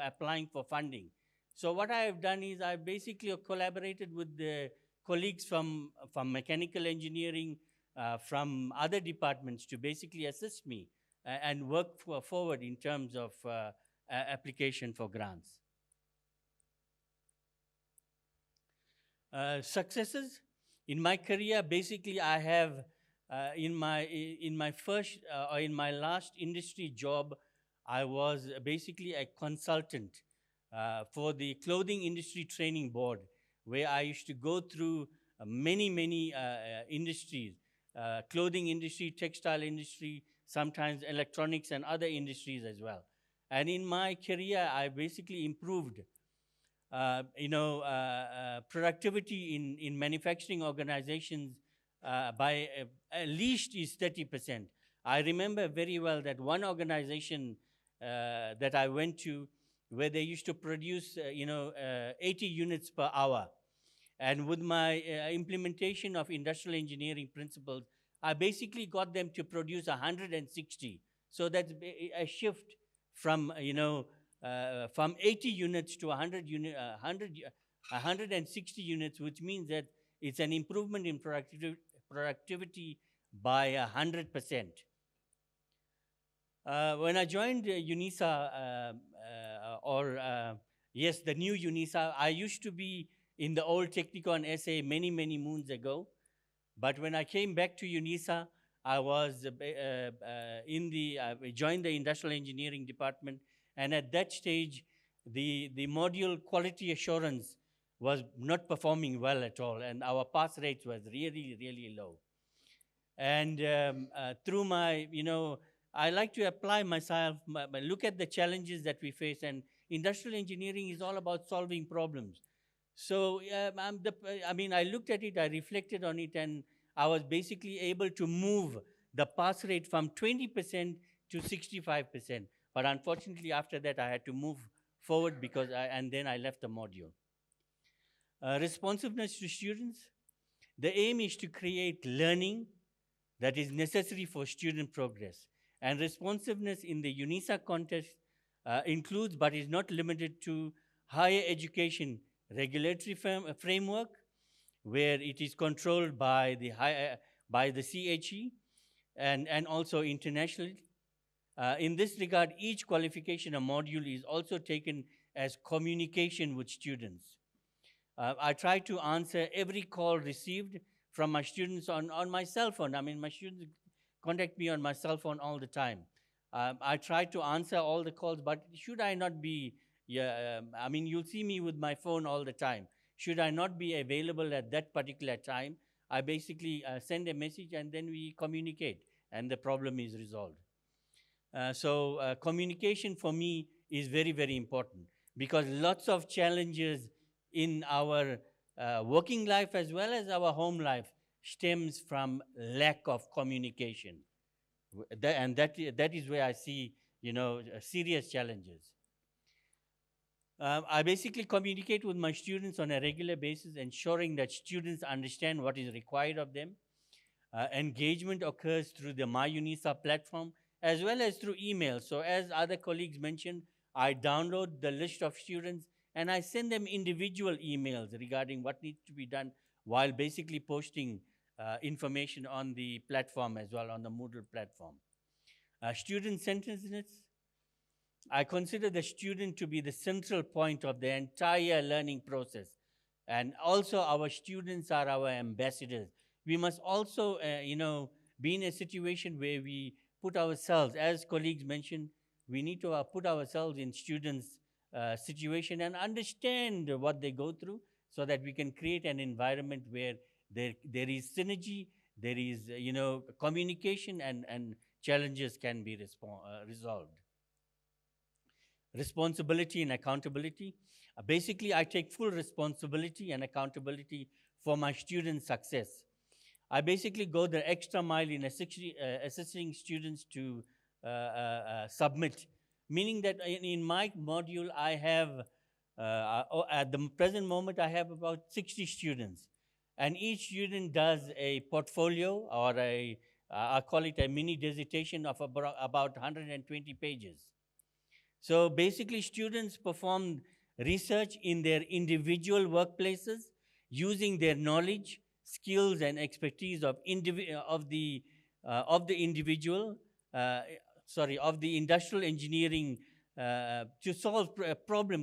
applying for funding. So what I have done is I basically collaborated with the colleagues from mechanical engineering, from other departments to basically assist me and work forward in terms of application for grants. Successes in my career, basically I have in my last industry job, I was basically a consultant for the Clothing Industry Training Board, where I used to go through many industries, clothing industry, textile industry, sometimes electronics and other industries as well. And in my career, I basically improved productivity in manufacturing organizations by at least is 30%. I remember very well that one organization that I went to, where they used to produce 80 units per hour. And with my implementation of industrial engineering principles, I basically got them to produce 160. So that's a shift from 80 units to 160 units, which means that it's an improvement in productivity by 100%. When I joined Unisa, the new Unisa, I used to be in the old Technicon SA many moons ago. But when I came back to Unisa, I was joined the industrial engineering department, and at that stage, the module quality assurance was not performing well at all, and our pass rates was really low. And through my, I like to apply myself, look at the challenges that we face, and industrial engineering is all about solving problems. So I looked at it, I reflected on it, and I was basically able to move the pass rate from 20% to 65%. But unfortunately, after that, I had to move forward and then I left the module. Responsiveness to students. The aim is to create learning that is necessary for student progress. And responsiveness in the Unisa context includes, but is not limited to, higher education regulatory framework, where it is controlled by the CHE and also internationally. In this regard, each qualification or module is also taken as communication with students. I try to answer every call received from my students on my cell phone. My students contact me on my cell phone all the time. I try to answer all the calls, but should I not be, you'll see me with my phone all the time. Should I not be available at that particular time, I basically send a message and then we communicate and the problem is resolved. So communication for me is very important, because lots of challenges in our working life as well as our home life stems from lack of communication. And that is where I see, serious challenges. I basically communicate with my students on a regular basis, ensuring that students understand what is required of them. Engagement occurs through the My Unisa platform as well as through email. So as other colleagues mentioned, I download the list of students and I send them individual emails regarding what needs to be done, while basically posting information on the platform as well, on the Moodle platform. Student-centeredness. I consider the student to be the central point of the entire learning process. And also our students are our ambassadors. We must also, be in a situation where we put ourselves, as colleagues mentioned, we need to put ourselves in students' situation and understand what they go through, so that we can create an environment where there is synergy, there is, communication, and challenges can be resolved. Responsibility and accountability. Basically, I take full responsibility and accountability for my students' success. I basically go the extra mile in assisting students to submit, meaning that in my module, I have, at the present moment, I have about 60 students. And each student does a portfolio, or I call it a mini dissertation of about 120 pages. So basically, students perform research in their individual workplaces using their knowledge, skills, and expertise of the individual, of the industrial engineering to solve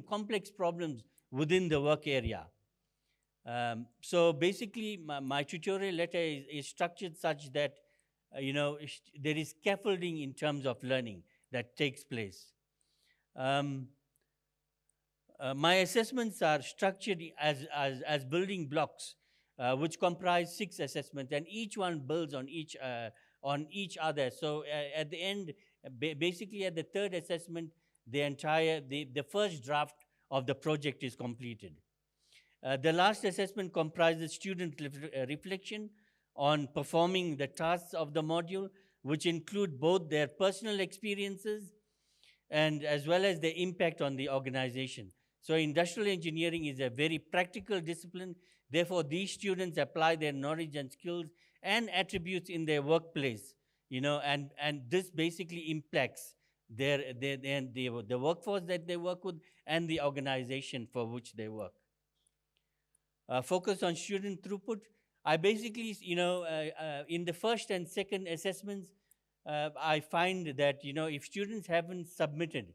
complex problems within the work area. So basically, my tutorial letter is structured such that there is scaffolding in terms of learning that takes place. My assessments are structured as building blocks, which comprise 6 assessments, and each one builds on each other. So at the end, basically at the 3rd assessment, the first draft of the project is completed. The last assessment comprises student reflection on performing the tasks of the module, which include both their personal experiences and as well as the impact on the organization. So industrial engineering is a very practical discipline. Therefore, these students apply their knowledge and skills and attributes in their workplace, and this basically impacts the workforce that they work with and the organization for which they work. Focus on student throughput. I basically, in the first and second assessments, I find that, if students haven't submitted,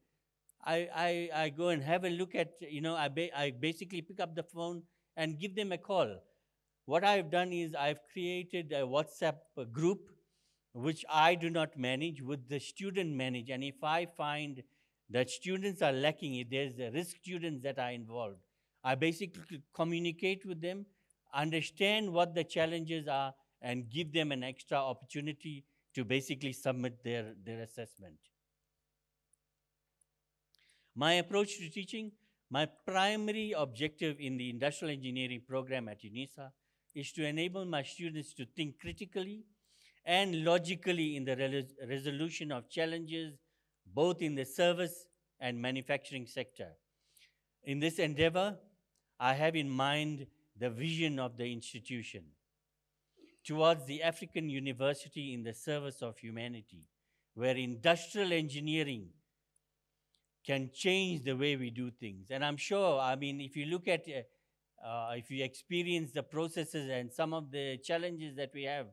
I go and have a look at, I basically pick up the phone and give them a call. What I've done is I've created a WhatsApp group, which I do not manage, with the student manage. And if I find that students are lacking, if there's risk students that are involved, I basically communicate with them, understand what the challenges are, and give them an extra opportunity to basically submit their assessment. My approach to teaching, my primary objective in the industrial engineering program at Unisa is to enable my students to think critically and logically in the resolution of challenges, both in the service and manufacturing sector. In this endeavor, I have in mind the vision of the institution towards the African university in the service of humanity, where industrial engineering can change the way we do things. And I'm sure, if you look at, if you experience the processes and some of the challenges that we have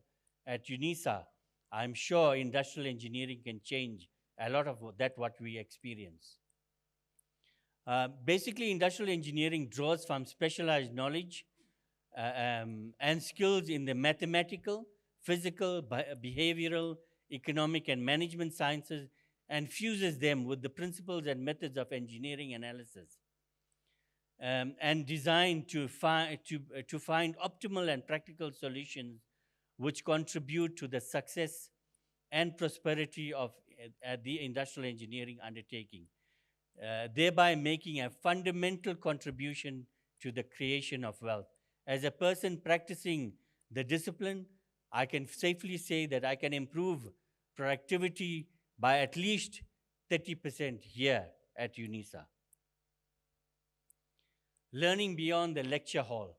at Unisa, I'm sure industrial engineering can change a lot of what we experience. Basically, industrial engineering draws from specialized knowledge and skills in the mathematical, physical, behavioral, economic, and management sciences, and fuses them with the principles and methods of engineering analysis, and designed to find optimal and practical solutions which contribute to the success and prosperity of the industrial engineering undertaking, thereby making a fundamental contribution to the creation of wealth. As a person practicing the discipline, I can safely say that I can improve productivity by at least 30% here at Unisa. Learning beyond the lecture hall.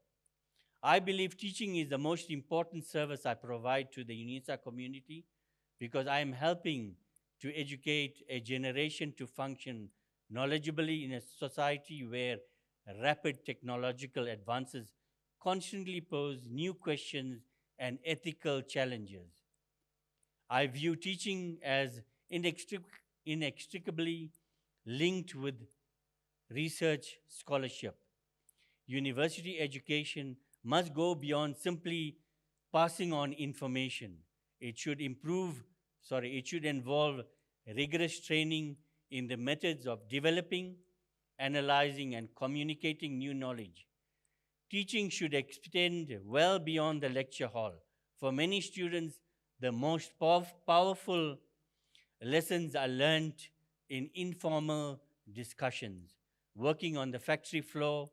I believe teaching is the most important service I provide to the Unisa community, because I am helping to educate a generation to function knowledgeably in a society where rapid technological advances constantly pose new questions and ethical challenges. I view teaching as inextricably linked with research scholarship. University education must go beyond simply passing on information. It should involve rigorous training in the methods of developing, analyzing, and communicating new knowledge. Teaching should extend well beyond the lecture hall. For many students, the most powerful lessons are learned in informal discussions, working on the factory floor,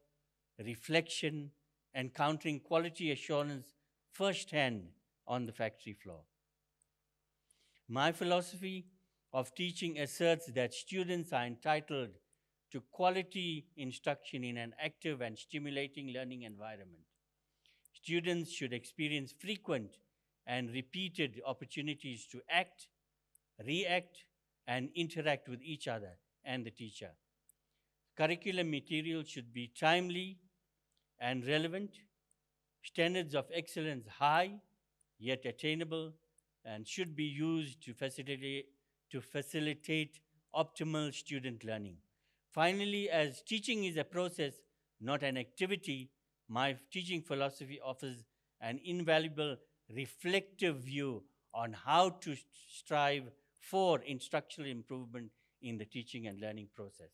reflection, encountering quality assurance firsthand on the factory floor. My philosophy of teaching asserts that students are entitled to quality instruction in an active and stimulating learning environment. Students should experience frequent and repeated opportunities to act, react, and interact with each other and the teacher. Curriculum material should be timely and relevant, standards of excellence high, yet attainable, and should be used to facilitate optimal student learning. Finally, as teaching is a process, not an activity, my teaching philosophy offers an invaluable reflective view on how to strive for instructional improvement in the teaching and learning process.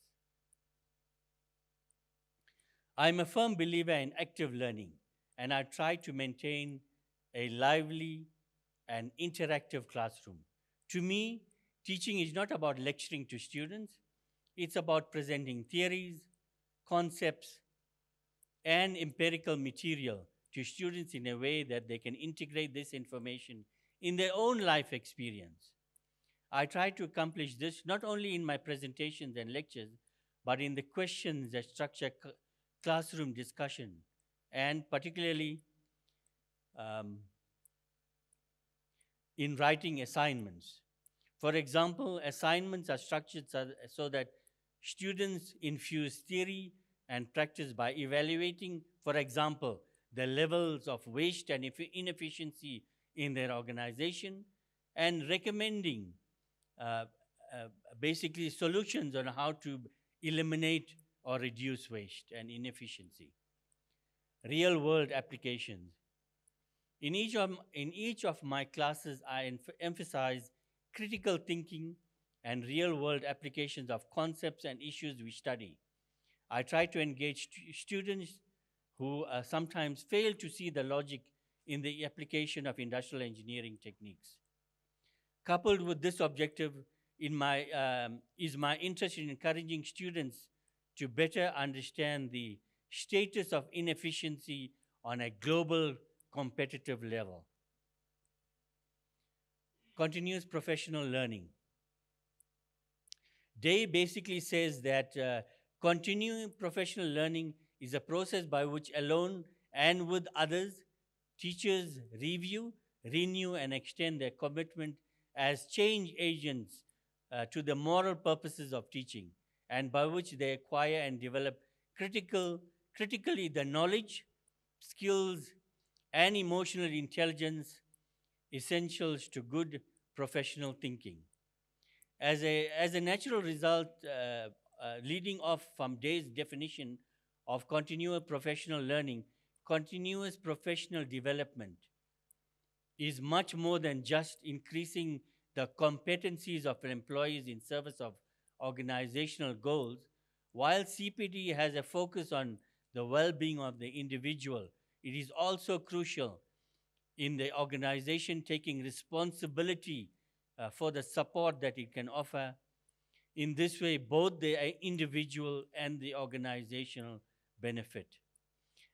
I'm a firm believer in active learning, and I try to maintain a lively and interactive classroom. To me, teaching is not about lecturing to students. It's about presenting theories, concepts, and empirical material to students in a way that they can integrate this information in their own life experience. I try to accomplish this not only in my presentations and lectures, but in the questions that structure classroom discussion, and particularly in writing assignments. For example, assignments are structured so that students infuse theory and practice by evaluating, for example, the levels of waste and inefficiency in their organization, and recommending basically solutions on how to eliminate or reduce waste and inefficiency. Real-world applications. In each of my classes, I emphasize critical thinking and real-world applications of concepts and issues we study. I try to engage students who sometimes fail to see the logic in the application of industrial engineering techniques. Coupled with this objective is my interest in encouraging students to better understand the status of inefficiency on a global competitive level. Continuous professional learning. Day basically says that continuing professional learning is a process by which alone and with others, teachers review, renew, and extend their commitment as change agents to the moral purposes of teaching, and by which they acquire and develop critically the knowledge, skills, and emotional intelligence essentials to good professional thinking. As a natural result, leading off from Day's definition of continuous professional learning, continuous professional development is much more than just increasing the competencies of employees in service of organizational goals. While CPD has a focus on the well-being of the individual, it is also crucial in the organization taking responsibility for the support that it can offer. In this way, both the individual and the organizational benefit.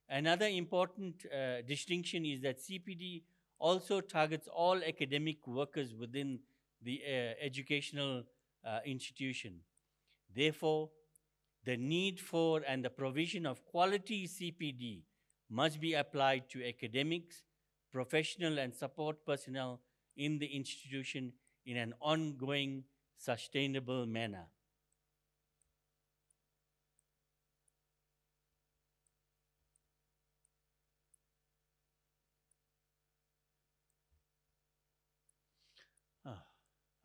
Another important distinction is that CPD also targets all academic workers within the educational institution. Therefore, the need for and the provision of quality CPD must be applied to academics, professional and support personnel in the institution in an ongoing, sustainable manner.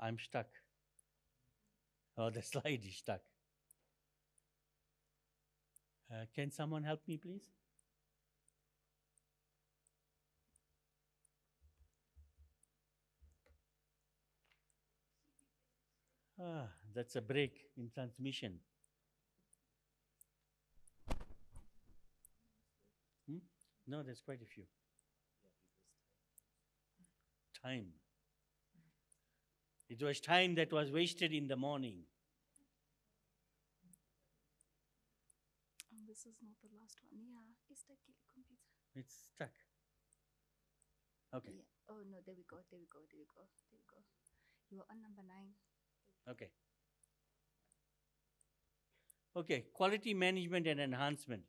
I'm stuck. Oh, the slide is stuck. Can someone help me, please? That's a break in transmission. No, there's quite a few. Time. It was time that was wasted in the morning. This is not the last one. Yeah, it's stuck in the computer. It's stuck. Okay. Yeah. Oh no, there we go. There we go. There we go. There we go. You are on number 9. Okay. Okay, quality management and enhancement.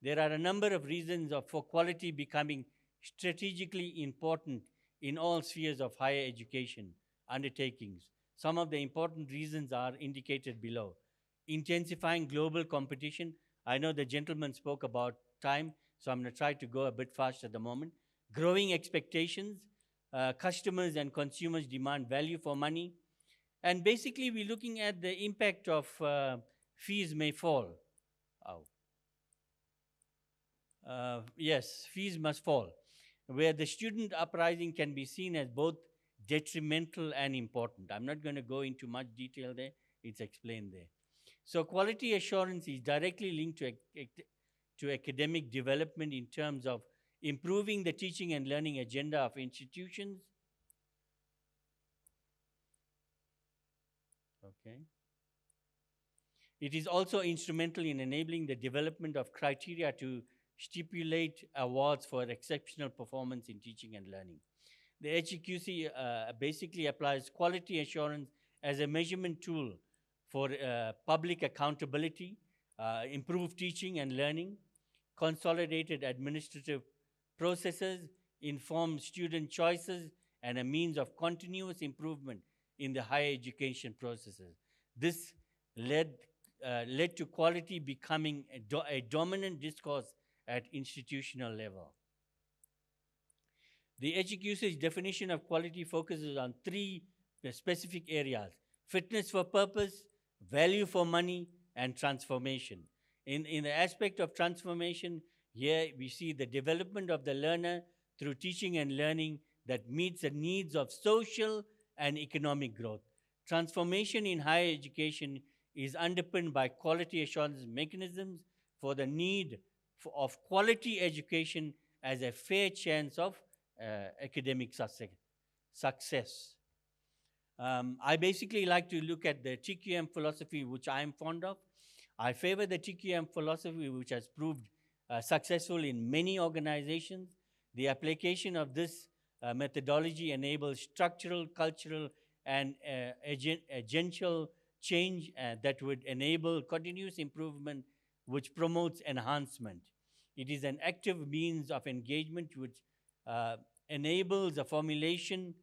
There are a number of reasons for quality becoming strategically important in all spheres of higher education undertakings. Some of the important reasons are indicated below. intensifying global competition. I know the gentleman spoke about time, so I'm going to try to go a bit fast at the moment. Growing expectations, customers and consumers demand value for money. And basically, we're looking at the impact of fees may fall. Yes, fees must fall, where the student uprising can be seen as both detrimental and important. I'm not going to go into much detail there. It's explained there. So quality assurance is directly linked to academic development in terms of improving the teaching and learning agenda of institutions. Okay. It is also instrumental in enabling the development of criteria to stipulate awards for exceptional performance in teaching and learning. The HEQC basically applies quality assurance as a measurement tool for public accountability, improved teaching and learning, consolidated administrative processes, informed student choices, and a means of continuous improvement in the higher education processes. This led to quality becoming a dominant discourse at institutional level. The HEQC's definition of quality focuses on three specific areas: fitness for purpose, value for money, and transformation. In the aspect of transformation, here we see the development of the learner through teaching and learning that meets the needs of social and economic growth. Transformation in higher education is underpinned by quality assurance mechanisms for the need of quality education as a fair chance of academic success. I basically like to look at the TQM philosophy, which I am fond of. I favor the TQM philosophy, which has proved successful in many organizations. The application of this methodology enables structural, cultural, and agential change that would enable continuous improvement, which promotes enhancement. It is an active means of engagement which enables the formulation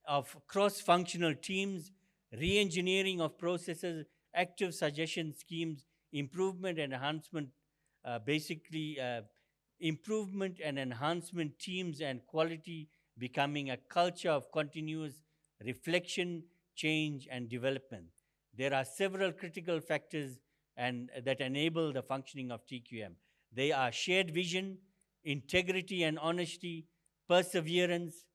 of cross-functional teams, re-engineering of processes, active suggestion schemes, improvement and enhancement, improvement and enhancement teams, and quality becoming a culture of continuous reflection, change, and development. There are several critical factors that enable the functioning of TQM. They are shared vision, integrity and honesty, perseverance,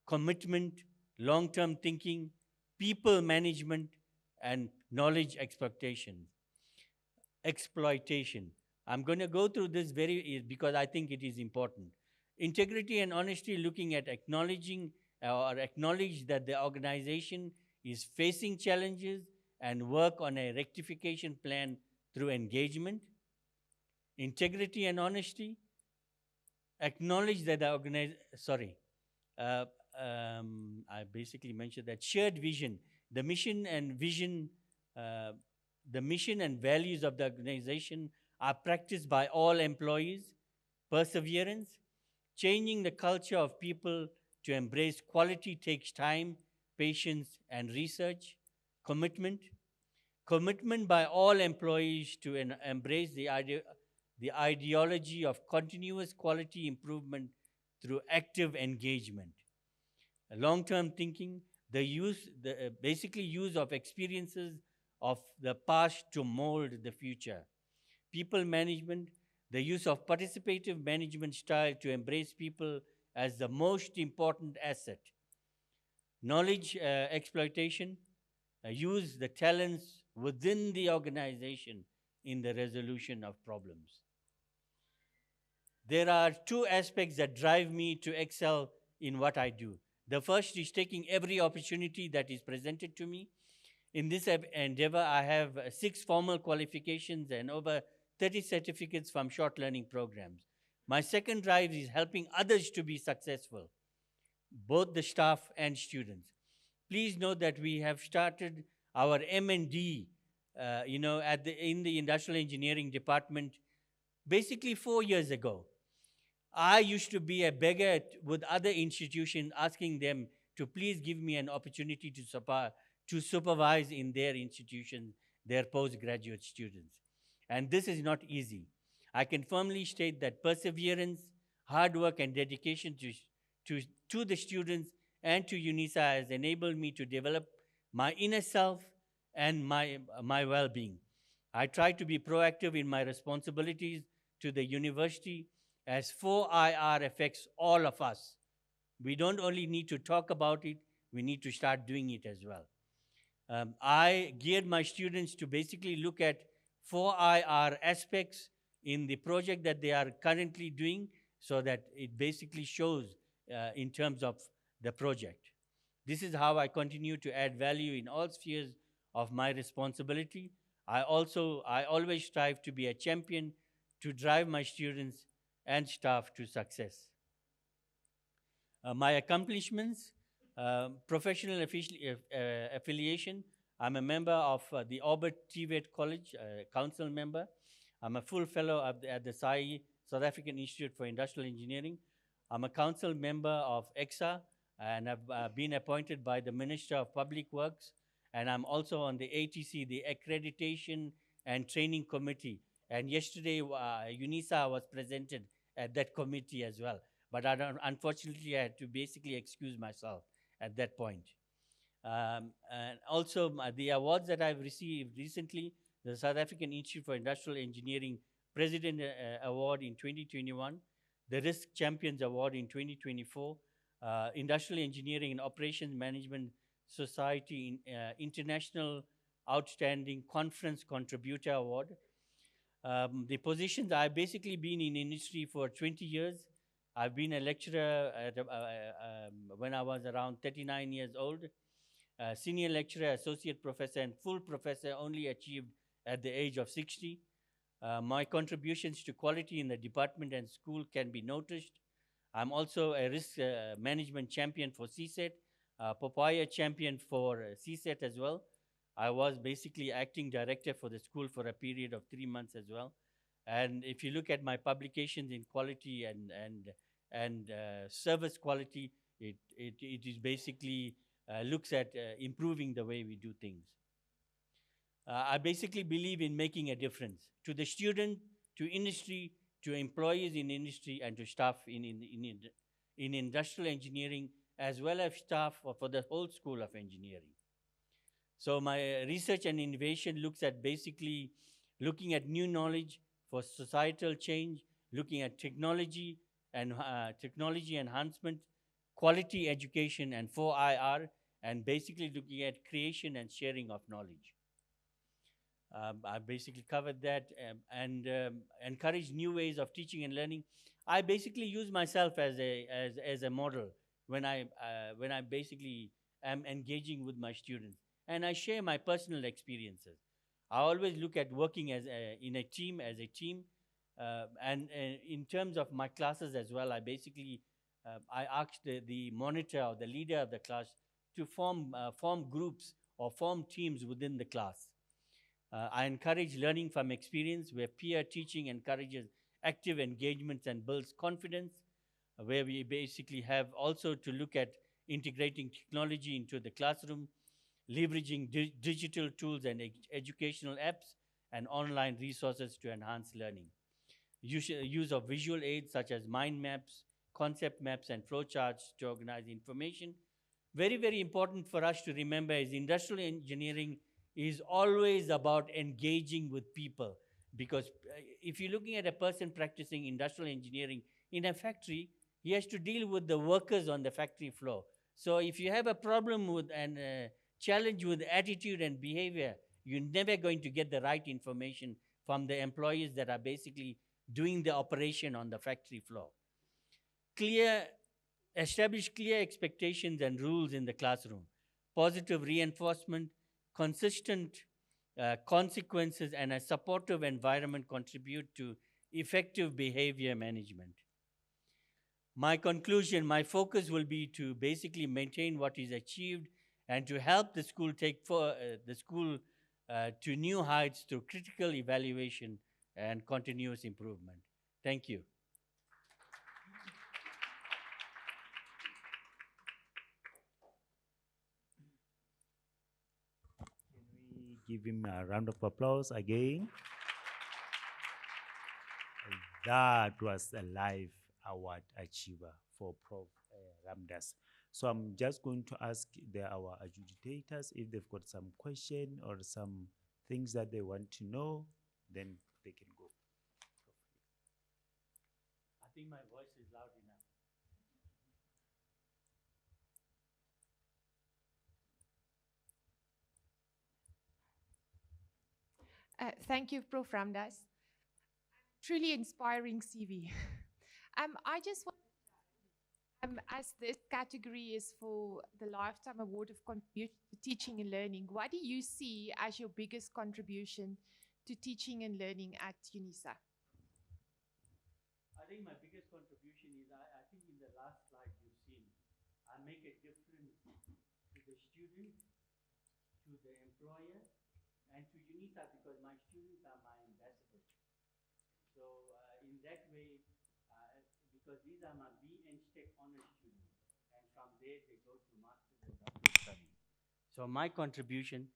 commitment, long-term thinking, people management, and knowledge exploitation. I'm going to go through this because I think it is important. Integrity and honesty, looking at acknowledge that the organization is facing challenges and work on a rectification plan through engagement. Integrity and honesty, acknowledge that the I basically mentioned that shared vision, the mission and values of the organization are practiced by all employees. Perseverance, changing the culture of people to embrace quality takes time, patience, and research. Commitment by all employees to embrace the ideology of continuous quality improvement through active engagement. Long-term thinking, basically use of experiences of the past to mold the future. People management, the use of participative management style to embrace people as the most important asset. Knowledge exploitation, use the talents within the organization in the resolution of problems. There are two aspects that drive me to excel in what I do. The first is taking every opportunity that is presented to me. In this endeavor, I have 6 formal qualifications and over 30 certificates from short learning programs. My second drive is helping others to be successful, both the staff and students. Please note that we have started our M&D, in the industrial engineering department, basically 4 years ago. I used to be a beggar with other institutions, asking them to please give me an opportunity to supervise in their institutions. their postgraduate students. And this is not easy. I can firmly state that perseverance, hard work, and dedication to the students and to Unisa has enabled me to develop my inner self and my well-being. I try to be proactive in my responsibilities to the university, as 4IR affects all of us. We don't only need to talk about it, we need to start doing it as well. I geared my students to basically look at 4IR aspects in the project that they are currently doing, so that it basically shows in terms of the project. This is how I continue to add value in all spheres of my responsibility. I always strive to be a champion to drive my students and staff to success. My accomplishments, professional affiliation. I'm a member of the Orbit TVET College, council member. I'm a full fellow at the SAI, South African Institute for Industrial Engineering. I'm a council member of EXA, and I've been appointed by the Minister of Public Works, and I'm also on the ATC, the Accreditation and Training Committee. And yesterday, Unisa was presented at that committee as well. But unfortunately, I had to basically excuse myself at that point. And also, the awards that I've received recently, the South African Institute for Industrial Engineering President Award in 2021, the Risk Champions Award in 2024, Industrial Engineering and Operations Management Society International Outstanding Conference Contributor Award. The positions, I've basically been in industry for 20 years. I've been a lecturer when I was around 39 years old. Senior lecturer, associate professor, and full professor only achieved at the age of 60. My contributions to quality in the department and school can be noticed. I'm also a risk management champion for CSET, Papaya champion for CSET as well. I was basically acting director for the school for a period of 3 months as well. And if you look at my publications in quality and service quality, it is basically looks at improving the way we do things. I basically believe in making a difference to the student, to industry, to employees in industry, and to staff in industrial engineering, as well as staff for the whole School of Engineering. So my research and innovation looks at basically looking at new knowledge for societal change, looking at technology and technology enhancement, quality education, and 4IR, and basically looking at creation and sharing of knowledge. I basically covered that, and encourage new ways of teaching and learning. I basically use myself as a model when I basically am engaging with my students, and I share my personal experiences. I always look at working as a team, and in terms of my classes as well. I basically I asked the monitor or the leader of the class to form groups or form teams within the class. I encourage learning from experience, where peer teaching encourages active engagements and builds confidence, where we basically have also to look at integrating technology into the classroom, leveraging digital tools and educational apps and online resources to enhance learning. Use of visual aids such as mind maps, concept maps, and flowcharts to organize information. Very, very important for us to remember is industrial engineering is always about engaging with people, because if you're looking at a person practicing industrial engineering in a factory, he has to deal with the workers on the factory floor. So if you have a problem with and challenge with attitude and behavior, you're never going to get the right information from the employees that are basically doing the operation on the factory floor. Establish clear expectations and rules in the classroom. Positive reinforcement, consistent consequences, and a supportive environment contribute to effective behavior management. My conclusion, my focus will be to basically maintain what is achieved and to help the school take the school to new heights through critical evaluation and continuous improvement. Thank you. Can we give him a round of applause again. That was a live award achiever for Prof. Ramdas. So I'm just going to ask our adjudicators if they've got some question or some things that they want to know, then they can go. I think my voice is loud enough. Thank you, Prof. Ramdas. Truly inspiring CV. I just want, as this category is for the Lifetime Award of Contribution to Teaching and Learning, what do you see as your biggest contribution to teaching and learning at Unisa? I think my biggest contribution is, I think in the last slide you've seen, I make a difference to the student, to the employer, and to Unisa, because my students are my ambassadors. So in that way, because these are my B and Tech honors students, and from there they go to master's and doctorate studies. So my contribution,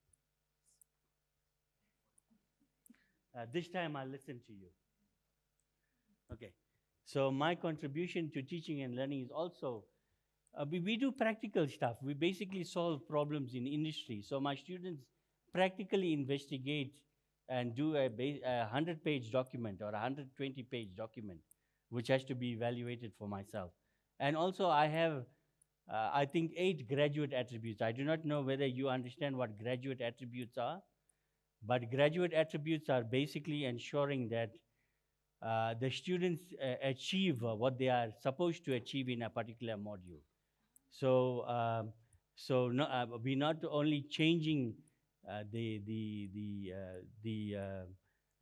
this time I'll listen to you. Okay. So my contribution to teaching and learning is also, we do practical stuff. We basically solve problems in industry. So my students practically investigate and do a 100-page document or a 120-page document, which has to be evaluated for myself. And also I have, I think, 8 graduate attributes. I do not know whether you understand what graduate attributes are, but graduate attributes are basically ensuring that the students achieve what they are supposed to achieve in a particular module. So, we're not only changing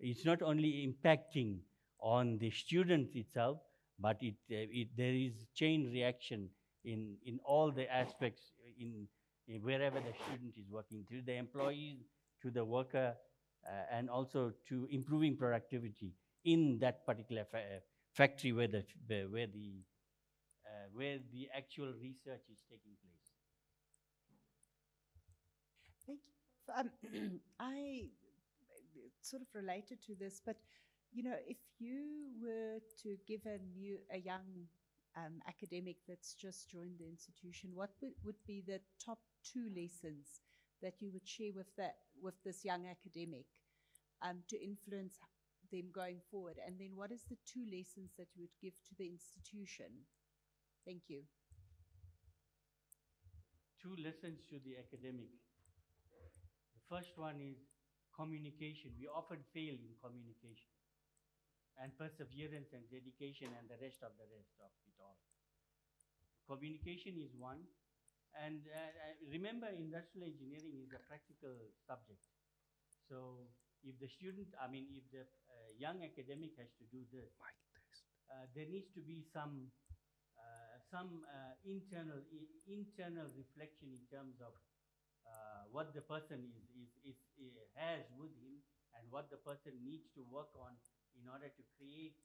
it's not only impacting on the student itself, but there is chain reaction in all the aspects in wherever the student is working, to the employees, to the worker, and also to improving productivity in that particular factory where the actual research is taking place. Thank you. I sort of related to this, but you know, if you were to give a young academic that's just joined the institution, what would be the top 2 lessons that you would share with this young academic to influence them going forward? And then what is the 2 lessons that you would give to the institution? Thank you. 2 lessons to the academic. The first one is communication. We often fail in communication, and perseverance and dedication and the rest of it all. Communication is one. And remember, industrial engineering is a practical subject. So if the student, if the young academic has to do this, there needs to be some internal reflection in terms of what the person has with him and what the person needs to work on in order to create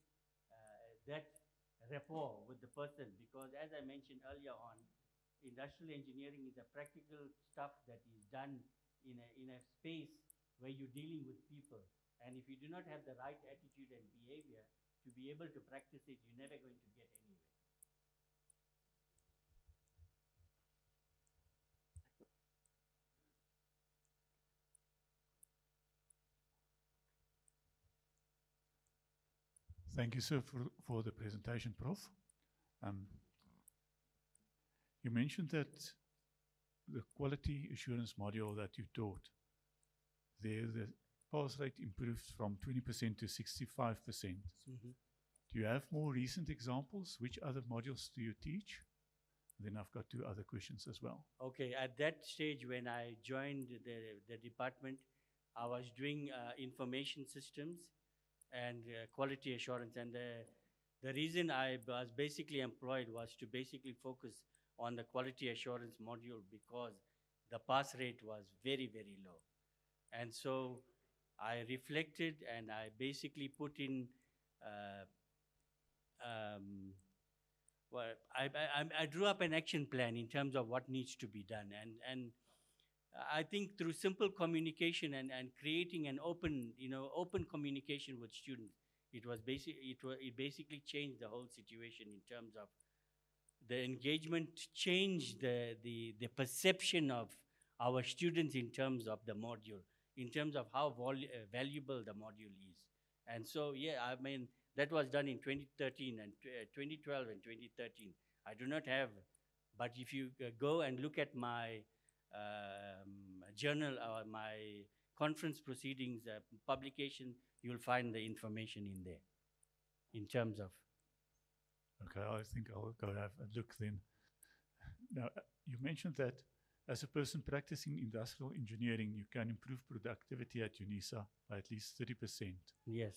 that rapport with the person. Because as I mentioned earlier on, industrial engineering is a practical stuff that is done in a space where you're dealing with people. And if you do not have the right attitude and behavior to be able to practice it, you're never going to get anywhere. Thank you, sir, for the presentation, Prof. You mentioned that the quality assurance module that you taught, there the pass rate improved from 20% to 65%. Mm-hmm. Do you have more recent examples? Which other modules do you teach? Then I've got 2 other questions as well. Okay, at that stage when I joined the department, I was doing information systems and quality assurance. And the reason I was basically employed was to basically focus on the quality assurance module because the pass rate was very, very low. And so I reflected and I basically put in, I drew up an action plan in terms of what needs to be done. And I think through simple communication and creating an open, open communication with students, it basically changed the whole situation in terms of the engagement, changed the perception of our students in terms of the module, in terms of how valuable the module is. And so, yeah, I mean, that was done in 2013 and 2012 and 2013. I do not have, but if you go and look at my journal or my conference proceedings publication, you'll find the information in there in terms of. Okay, I think I'll go have a look then. Now, you mentioned that as a person practicing industrial engineering, you can improve productivity at Unisa by at least 30%. Yes.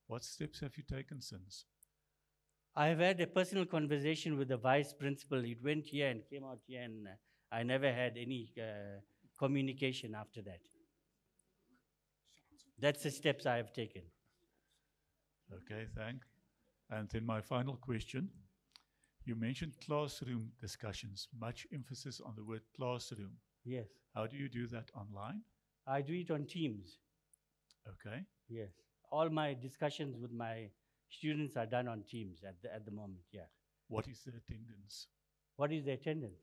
What steps have you taken since? I've had a personal conversation with the vice principal. It went here and came out here, and I never had any communication after that. That's the steps I have taken. Okay, thanks. And then my final question. You mentioned classroom discussions, much emphasis on the word classroom. Yes. How do you do that online? I do it on Teams. Okay. Yes. All my discussions with my students are done on Teams at the moment, yeah. What is the attendance? What is the attendance?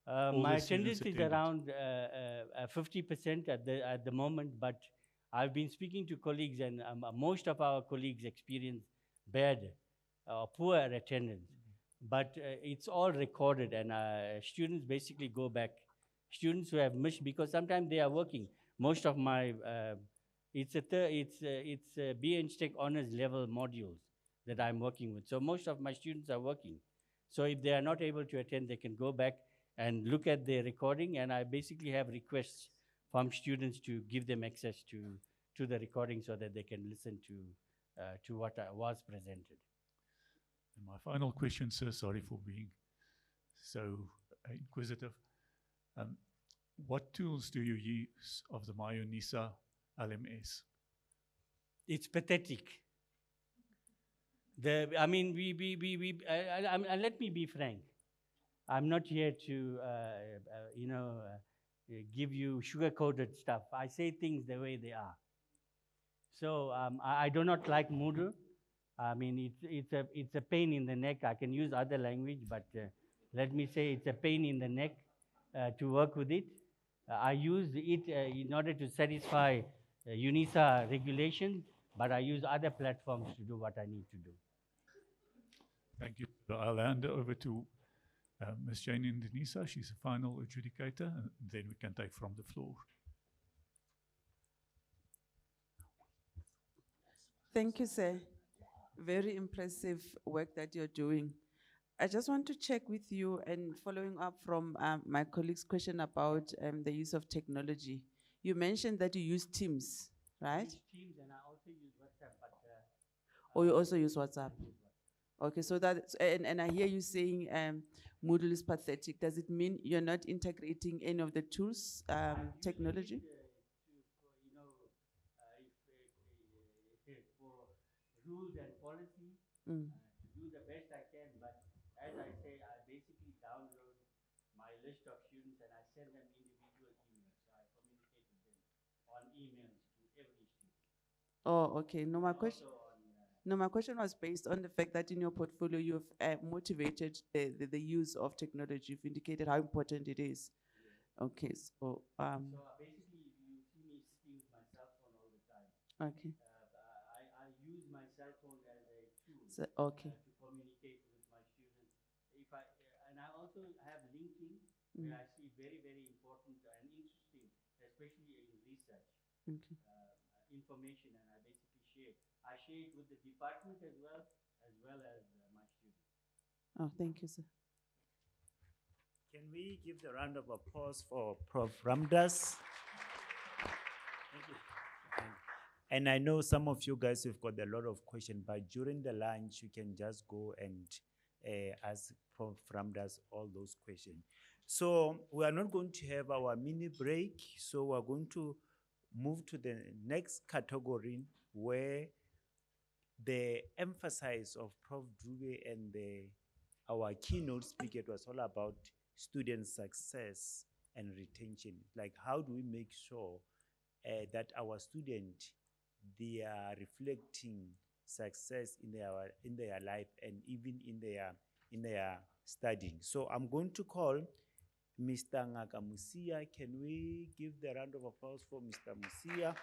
All My the students attendance is attended. around 50% at the moment, but I've been speaking to colleagues, and most of our colleagues experience bad, poor attendance. But it's all recorded, and students basically go back. Students who have missed, because sometimes they are working. Most of my, it's BH Tech honors level modules that I'm working with. So most of my students are working. So if they are not able to attend, they can go back and look at the recording, and I basically have requests from students to give them access to the recording so that they can listen to what was presented. And my final question, sir, sorry for being so inquisitive. What tools do you use of the Unisa LMS? It's pathetic. I mean, let me be frank. I'm not here to, give you sugar-coated stuff. I say things the way they are. So I do not like Moodle. I mean, it's a pain in the neck. I can use other language, but let me say it's a pain in the neck to work with it. I use it in order to satisfy Unisa regulations, but I use other platforms to do what I need to do. Thank you. I'll hand over to Ms. Jane in Unisa. She's a final adjudicator, and then we can take from the floor. Thank you, sir. Very impressive work that you're doing. I just want to check with you, and following up from my colleague's question about the use of technology. You mentioned that you use Teams, right? I use Teams, and I also use WhatsApp. But, or you also use WhatsApp? Okay, so that, and I hear you saying Moodle is pathetic. Does it mean you're not integrating any of the tools, technology? For rules and policy, to do the best I can, but as I say, I basically download my list of students and I send them individual emails. So I communicate with them on emails to every student. Oh, okay. No, my question was based on the fact that in your portfolio you've motivated the use of technology. You've indicated how important it is. Yeah. Okay, so basically, you see me sitting with my cell phone all the time. Okay. I use my cell phone as a tool okay. To communicate with my students. And I also have LinkedIn, where I see very, very important and interesting, especially in research, information, and I basically share. I share it with the department as well as my students. Oh, thank you, sir. Can we give the round of applause for Prof. Ramdas? Thank you. And I know some of you guys have got a lot of questions, but during the lunch, you can just go and ask Prof. Ramdas all those questions. So we are not going to have our mini break, so we're going to move to the next category where the emphasis of Prof. Dube and our keynote speaker was all about student success. and retention. Like, how do we make sure that our students, they are reflecting success in their life and even in their studying? So I'm going to call Mr. Ngaka Musia. Can we give the round of applause for Mr. Musia?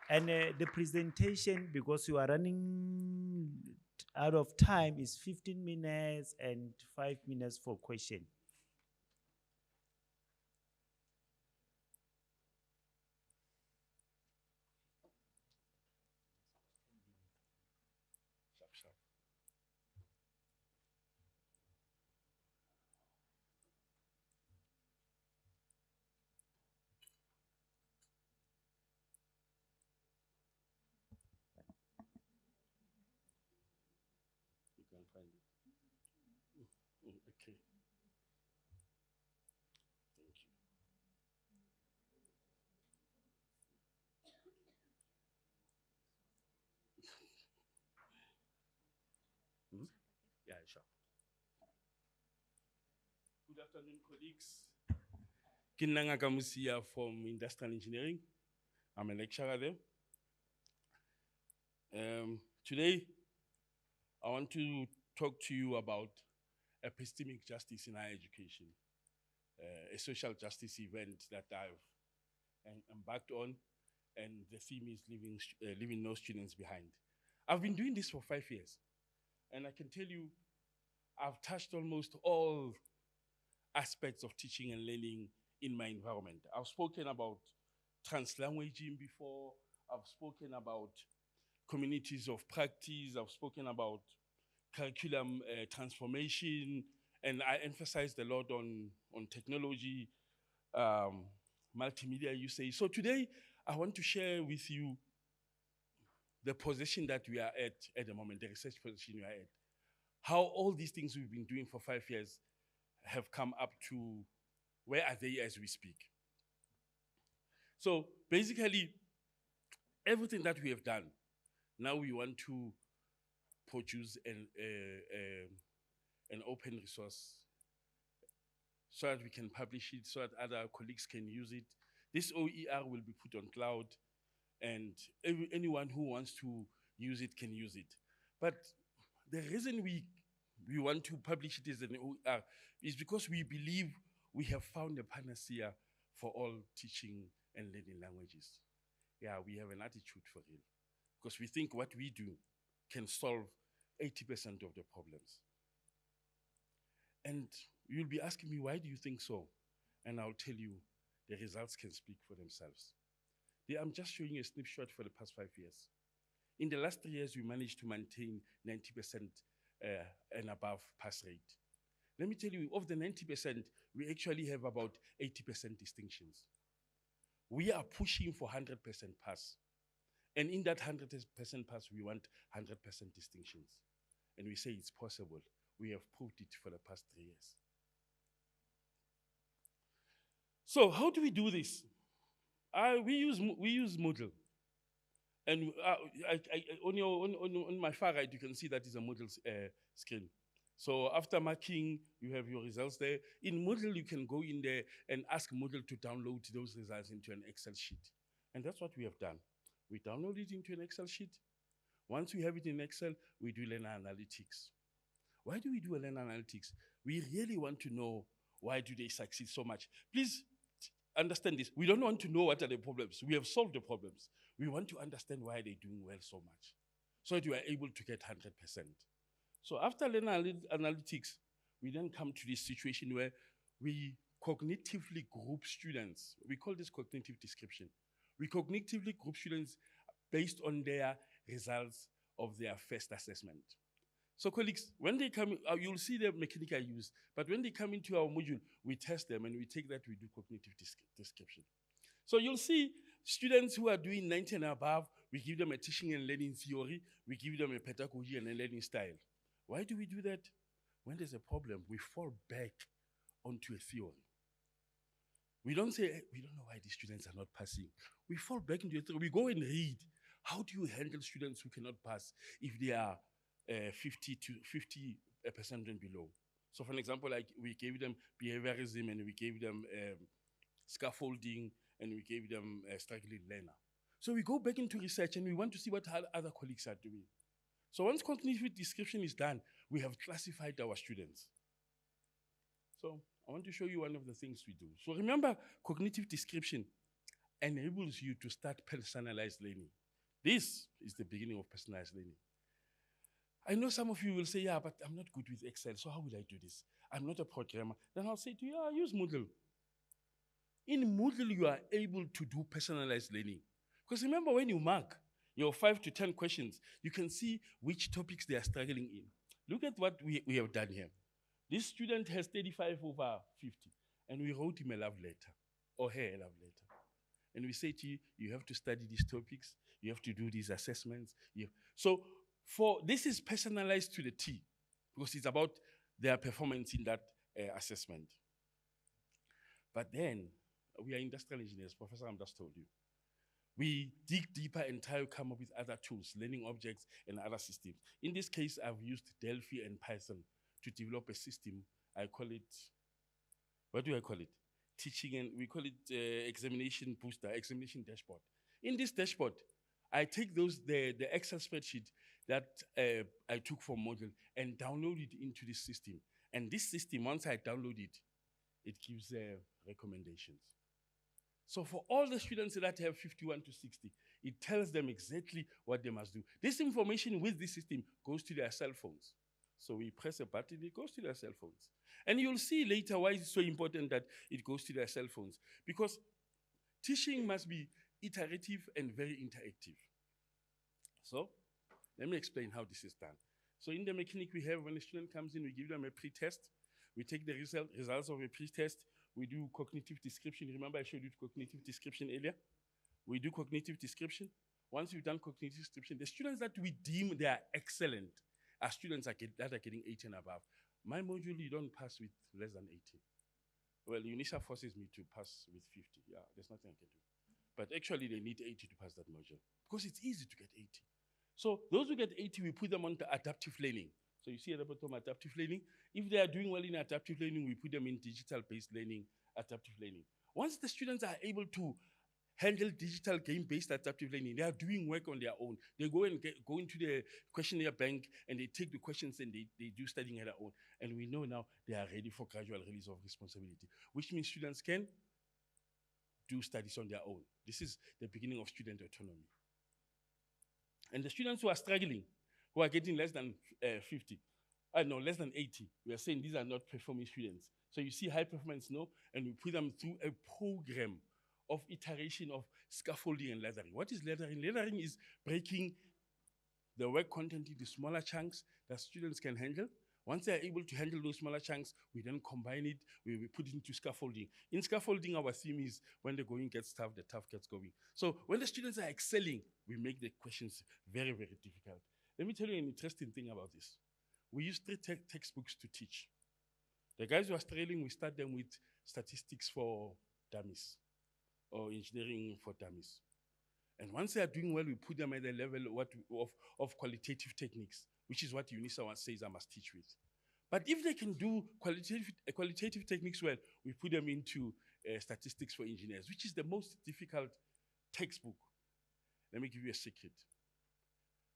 And the presentation, because you are running out of time, is 15 minutes and 5 minutes for question. You can find it. Okay. Thank you. Yeah, sure. Good afternoon, colleagues. Ngaka Musia from Industrial Engineering. I'm a lecturer there. Today, I want to talk to you about epistemic justice in higher education, a social justice event that I've embarked on, and the theme is leaving no students behind. I've been doing this for 5 years, and I can tell you, I've touched almost all aspects of teaching and learning in my environment. I've spoken about translanguaging before, I've spoken about communities of practice, I've spoken about curriculum transformation, and I emphasized a lot on technology, multimedia usage. So today, I want to share with you the position that we are at the moment, the research position we are at. How all these things we've been doing for 5 years have come up to where are they as we speak. So basically, everything that we have done, now we want to produce an open resource so that we can publish it, so that other colleagues can use it. This OER will be put on cloud, and anyone who wants to use it can use it. But the reason we want to publish it as an OER is because we believe we have found a panacea for all teaching and learning languages. Yeah, we have an attitude for real, because we think what we do can solve 80% of the problems. And you'll be asking me, why do you think so? And I'll tell you, the results can speak for themselves. I'm just showing you a snapshot for the past 5 years. In the last 3 years, we managed to maintain 90% and above pass rate. Let me tell you, of the 90%, we actually have about 80% distinctions. We are pushing for 100% pass. And in that 100% pass, we want 100% distinctions. And we say it's possible. We have proved it for the past 3 years. So how do we do this? We use Moodle. And on my far right, you can see that is a Moodle screen. So after marking, you have your results there. In Moodle, you can go in there and ask Moodle to download those results into an Excel sheet. And that's what we have done. We download it into an Excel sheet. Once we have it in Excel, we do learner analytics. Why do we do a learner analytics? We really want to know, why do they succeed so much? Please understand this. We don't want to know what are the problems. We have solved the problems. We want to understand why they're doing well so much, so that we are able to get 100%. So after learner analytics, we then come to this situation where we cognitively group students. We call this cognitive description. We cognitively group students based on their results of their first assessment. So colleagues, when they come, you'll see the mechanic I use, but when they come into our module, we test them and we take that, we do cognitive description. So you'll see students who are doing 90 and above, we give them a teaching and learning theory, we give them a pedagogy and a learning style. Why do we do that? When there's a problem, we fall back onto a theory. We don't say, hey, we don't know why these students are not passing. We fall back into a theory. We go and read. How do you handle students who cannot pass if they are 50% and below? So for an example, like we gave them behaviorism and we gave them scaffolding and we gave them struggling learner. So we go back into research and we want to see what other colleagues are doing. So once cognitive description is done, we have classified our students. So I want to show you one of the things we do. So remember, cognitive description enables you to start personalized learning. This is the beginning of personalized learning. I know some of you will say, yeah, but I'm not good with Excel, so how will I do this? I'm not a programmer. Then I'll say to you, yeah, use Moodle. In Moodle, you are able to do personalized learning. Because remember, when you mark your 5 to 10 questions, you can see which topics they are struggling in. Look at what we have done here. This student has 35 over 50, and we wrote him a love letter, or her a love letter. And we say to you, you have to study these topics, you have to do these assessments. So this is personalized to the T, because it's about their performance in that assessment. But then, we are industrial engineers, Professor Am just told you. We dig deeper and try to come up with other tools, learning objects and other systems. In this case, I've used Delphi and Python to develop a system. I call it, what do I call it? Teaching, and we call it examination booster, examination dashboard. In this dashboard, I take the Excel spreadsheet that I took from module and download it into this system. And this system, once I download it, it gives recommendations. So for all the students that have 51 to 60, it tells them exactly what they must do. This information with this system goes to their cell phones. So we press a button, it goes to their cell phones. And you'll see later why it's so important that it goes to their cell phones. Because teaching must be iterative and very interactive. So let me explain how this is done. So in the mechanic we have, when a student comes in, we give them a pre-test. We take the results of a pre-test. We do cognitive description. Remember I showed you cognitive description earlier? We do cognitive description. Once we've done cognitive description, the students that we deem they are excellent are students that are getting 80 and above. My module, you don't pass with less than 80. Well, Unisa forces me to pass with 50. Yeah, there's nothing I can do. But actually, they need 80 to pass that module because it's easy to get 80. So those who get 80, we put them on the adaptive learning. So you see at the bottom, adaptive learning. If they are doing well in adaptive learning, we put them in digital-based learning, adaptive learning. Once the students are able to handle digital game-based adaptive learning, they are doing work on their own. They go and go into the questionnaire bank and they take the questions and they do studying on their own. And we know now they are ready for gradual release of responsibility, which means students can do studies on their own. This is the beginning of student autonomy. And the students who are struggling, who are getting less than less than 80, we are saying these are not performing students. So you see high performance, no, and we put them through a program of iteration of scaffolding and laddering. What is laddering? Laddering is breaking the work content into smaller chunks that students can handle. Once they are able to handle those smaller chunks, we then combine it, we put it into scaffolding. In scaffolding, our theme is when the going gets tough, the tough gets going. So when the students are excelling, we make the questions very, very difficult. Let me tell you an interesting thing about this. We use 3 textbooks to teach. The guys who are struggling, we start them with statistics for dummies or engineering for dummies. And once they are doing well, we put them at the level of qualitative techniques, which is what Unisa says I must teach with. But if they can do qualitative techniques well, we put them into statistics for engineers, which is the most difficult textbook. Let me give you a secret.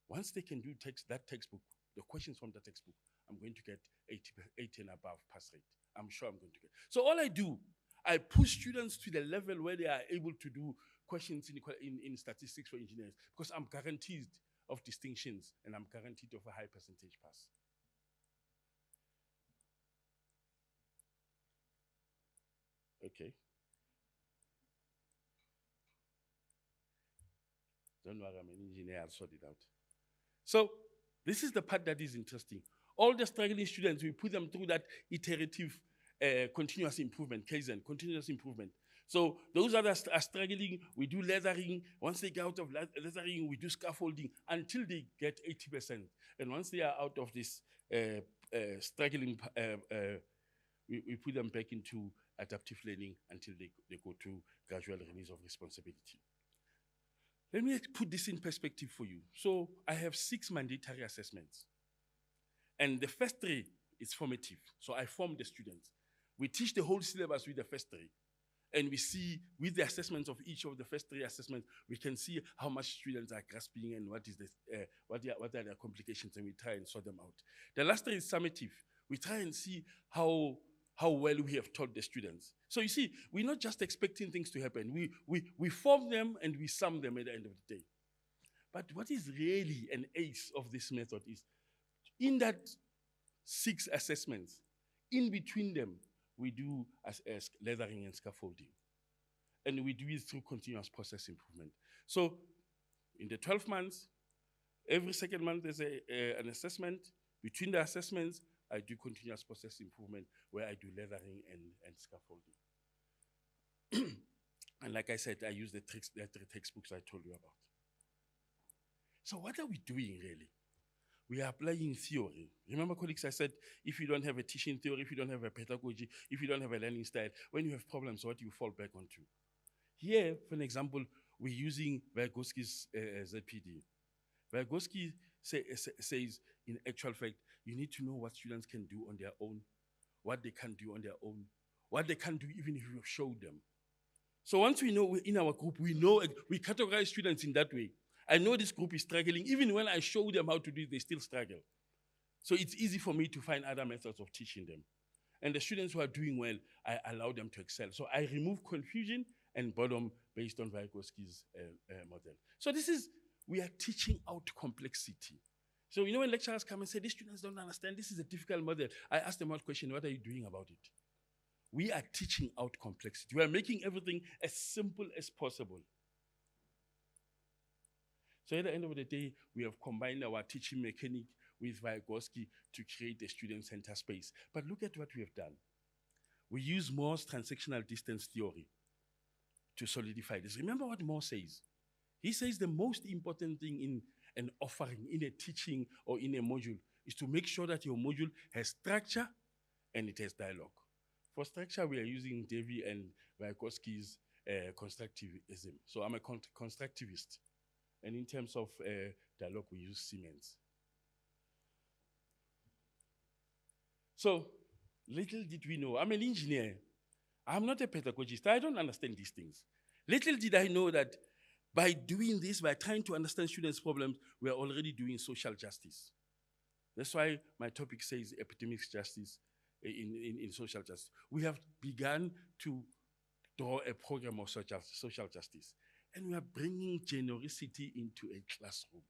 Once they can do that textbook, the questions from the textbook, I'm going to get 80 and above pass rate. I'm sure I'm going to get. So all I do, I push students to the level where they are able to do questions in statistics for engineers because I'm guaranteed of distinctions and I'm guaranteed of a high percentage pass. Okay. Don't worry, I'm an engineer, I'll sort it out. So this is the part that is interesting. All the struggling students, we put them through that iterative continuous improvement, Kaizen, continuous improvement. So those that are struggling, we do laddering. Once they get out of laddering, we do scaffolding until they get 80%. And once they are out of this struggling, we put them back into adaptive learning until they go to gradual release of responsibility. Let me put this in perspective for you. So I have 6 mandatory assessments. And the first 3, it's formative. So I form the students. We teach the whole syllabus with the first three. And we see with the assessments of each of the first three assessments, we can see how much students are grasping and what are their complications, and we try and sort them out. The last three is summative. We try and see how well we have taught the students. So you see, we're not just expecting things to happen. We form them and we sum them at the end of the day. But what is really an ace of this method is, in that 6 assessments, in between them, we do as leathering and scaffolding. And we do it through continuous process improvement. So in the 12 months, every second month there's an assessment. Between the assessments, I do continuous process improvement where I do leathering and scaffolding. And like I said, I use the three textbooks I told you about. So what are we doing really? We are applying theory. Remember, colleagues, I said, if you don't have a teaching theory, if you don't have a pedagogy, if you don't have a learning style, when you have problems, what do you fall back onto? Here, for an example, we're using Vygotsky's ZPD. Vygotsky says, in actual fact, you need to know what students can do on their own, what they can do on their own, what they can do even if you show them. So once we know in our group, we categorize students in that way. I know this group is struggling. Even when I show them how to do it, they still struggle. So it's easy for me to find other methods of teaching them. And the students who are doing well, I allow them to excel. So I remove confusion and boredom based on Vygotsky's model. So we are teaching out complexity. So you know when lecturers come and say, these students don't understand, this is a difficult model, I ask them one question, what are you doing about it? We are teaching out complexity. We are making everything as simple as possible. So at the end of the day, we have combined our teaching mechanic with Vygotsky to create a student-centered space. But look at what we have done. We use Moore's transactional distance theory to solidify this. Remember what Moore says. He says the most important thing in an offering, in a teaching or in a module, is to make sure that your module has structure and it has dialogue. For structure, we are using Davy and Vygotsky's constructivism. So I'm a constructivist. And in terms of dialogue, we use Siemens. So little did we know, I'm an engineer. I'm not a pedagogist. I don't understand these things. Little did I know that by doing this, by trying to understand students' problems, we are already doing social justice. That's why my topic says epidemic justice in social justice. We have begun to draw a program of social justice. And we are bringing generosity into a classroom.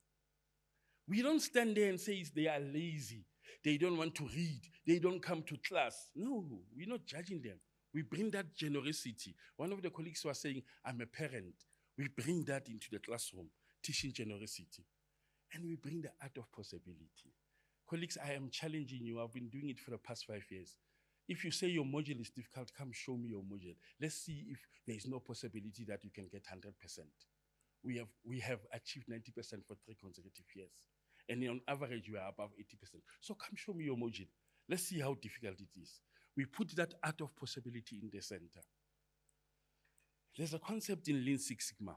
We don't stand there and say they are lazy, they don't want to read, they don't come to class. No, we're not judging them. We bring that generosity. One of the colleagues was saying, I'm a parent. We bring that into the classroom, teaching generosity. And we bring the art of possibility. Colleagues, I am challenging you. I've been doing it for the past 5 years. If you say your module is difficult, come show me your module. Let's see if there is no possibility that you can get 100%. We have achieved 90% for 3 consecutive years. And on average, we are above 80%. So come show me your module. Let's see how difficult it is. We put that art of possibility in the center. There's a concept in Lean Six Sigma,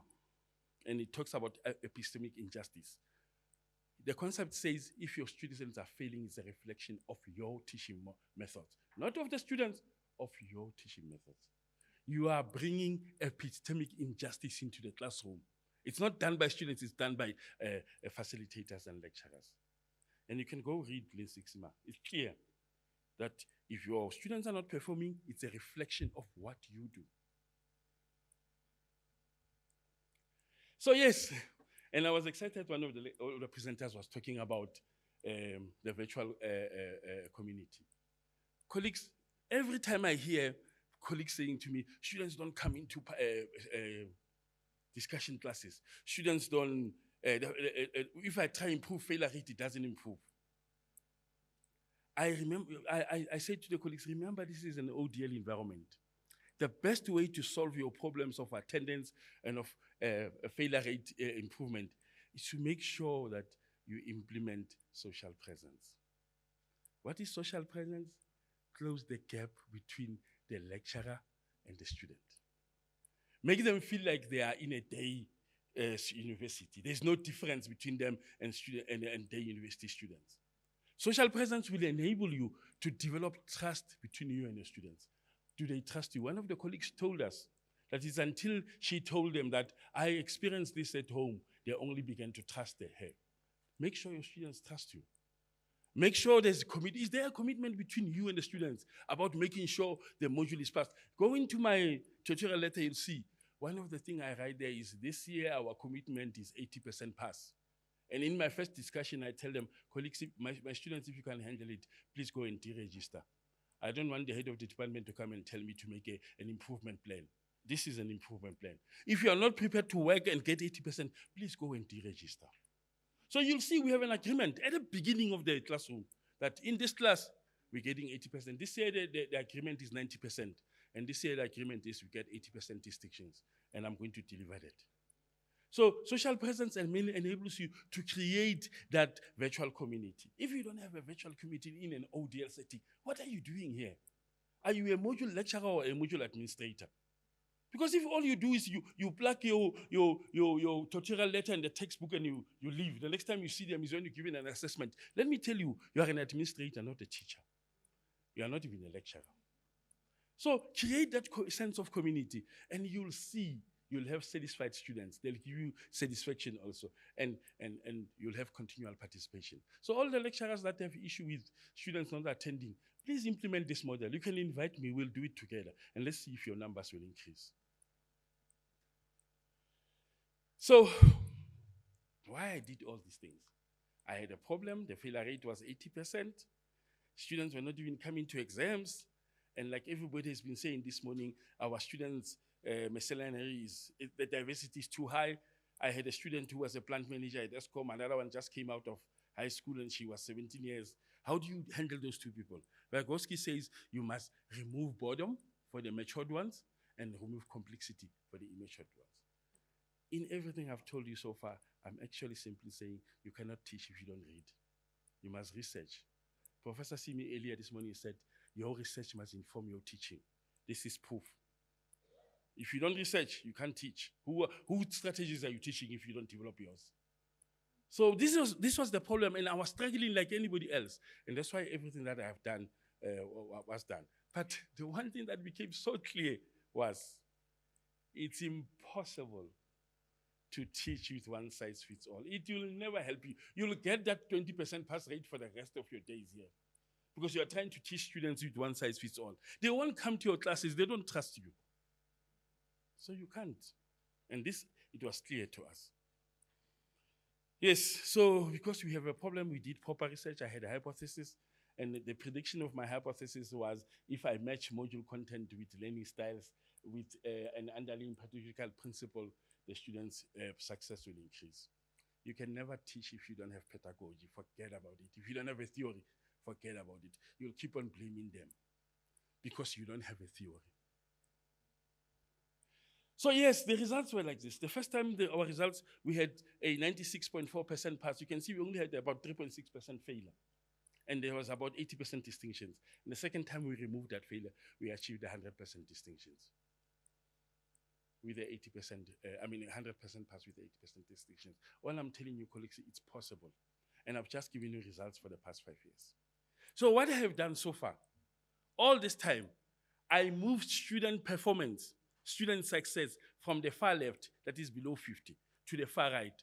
and it talks about epistemic injustice. The concept says if your students are failing, it's a reflection of your teaching methods. Not of the students, of your teaching methods. You are bringing epistemic injustice into the classroom. It's not done by students, it's done by facilitators and lecturers. And you can go read Lean Six Sigma. It's clear that if your students are not performing, it's a reflection of what you do. So yes, and I was excited one of the presenters was talking about the virtual community. Colleagues, every time I hear colleagues saying to me, students don't come into discussion classes. Students don't, if I try to improve failure rate, it doesn't improve. I said to the colleagues, remember this is an ODL environment. The best way to solve your problems of attendance and of failure rate improvement is to make sure that you implement social presence. What is social presence? Close the gap between the lecturer and the student. Make them feel like they are in a day university. There's no difference between them and day university students. Social presence will enable you to develop trust between you and your students. Do they trust you? One of the colleagues told us that it's until she told them that I experienced this at home, they only began to trust her. Make sure your students trust you. Make sure there's a commitment. Is there a commitment between you and the students about making sure the module is passed? Go into my tutorial letter, you'll see. One of the things I write there is this year our commitment is 80% pass. And in my first discussion, I tell them, colleagues, my students, if you can handle it, please go and deregister. I don't want the head of the department to come and tell me to make an improvement plan. This is an improvement plan. If you are not prepared to work and get 80%, please go and deregister. So you'll see we have an agreement at the beginning of the classroom that in this class, we're getting 80%. This year, the agreement is 90%. And this year, the agreement is we get 80% distinctions. And I'm going to deliver that. So social presence enables you to create that virtual community. If you don't have a virtual community in an ODL setting, what are you doing here? Are you a module lecturer or a module administrator? Because if all you do is you plug your tutorial letter in the textbook and you leave, the next time you see them is when you're giving an assessment. Let me tell you, you are an administrator, not a teacher. You are not even a lecturer. So create that sense of community and you'll see, you'll have satisfied students. They'll give you satisfaction also. And you'll have continual participation. So all the lecturers that have issue with students not attending, please implement this model. You can invite me, we'll do it together. And let's see if your numbers will increase. So, why I did all these things? I had a problem, the failure rate was 80%. Students were not even coming to exams. And like everybody has been saying this morning, our students' miscellany the diversity is too high. I had a student who was a plant manager at ESCOM, another one just came out of high school and she was 17 years. How do you handle those two people? Vygotsky says you must remove boredom for the matured ones and remove complexity for the immature ones. In everything I've told you so far, I'm actually simply saying you cannot teach if you don't read. You must research. Professor Simi earlier this morning said, your research must inform your teaching. This is proof. If you don't research, you can't teach. Whose strategies are you teaching if you don't develop yours? So this was the problem, and I was struggling like anybody else. And that's why everything that I have done was done. But the one thing that became so clear was it's impossible to teach with one size fits all. It will never help you. You'll get that 20% pass rate for the rest of your days here. Because you are trying to teach students with one size fits all. They won't come to your classes, they don't trust you. So you can't. And this, it was clear to us. Yes, so because we have a problem, we did proper research. I had a hypothesis, and the prediction of my hypothesis was if I match module content with learning styles, with an underlying pedagogical principle, the students' success will increase. You can never teach if you don't have pedagogy. Forget about it. If you don't have a theory, forget about it. You'll keep on blaming them because you don't have a theory. So yes, the results were like this. The first time our results, we had a 96.4% pass. You can see we only had about 3.6% failure. And there was about 80% distinctions. And the second time we removed that failure, we achieved 100% distinctions. With the 80%, 100% pass with 80% distinctions. All I'm telling you, colleagues, it's possible. And I've just given you results for the past 5 years. So what I have done so far, all this time, I moved student performance, student success from the far left, that is below 50, to the far right,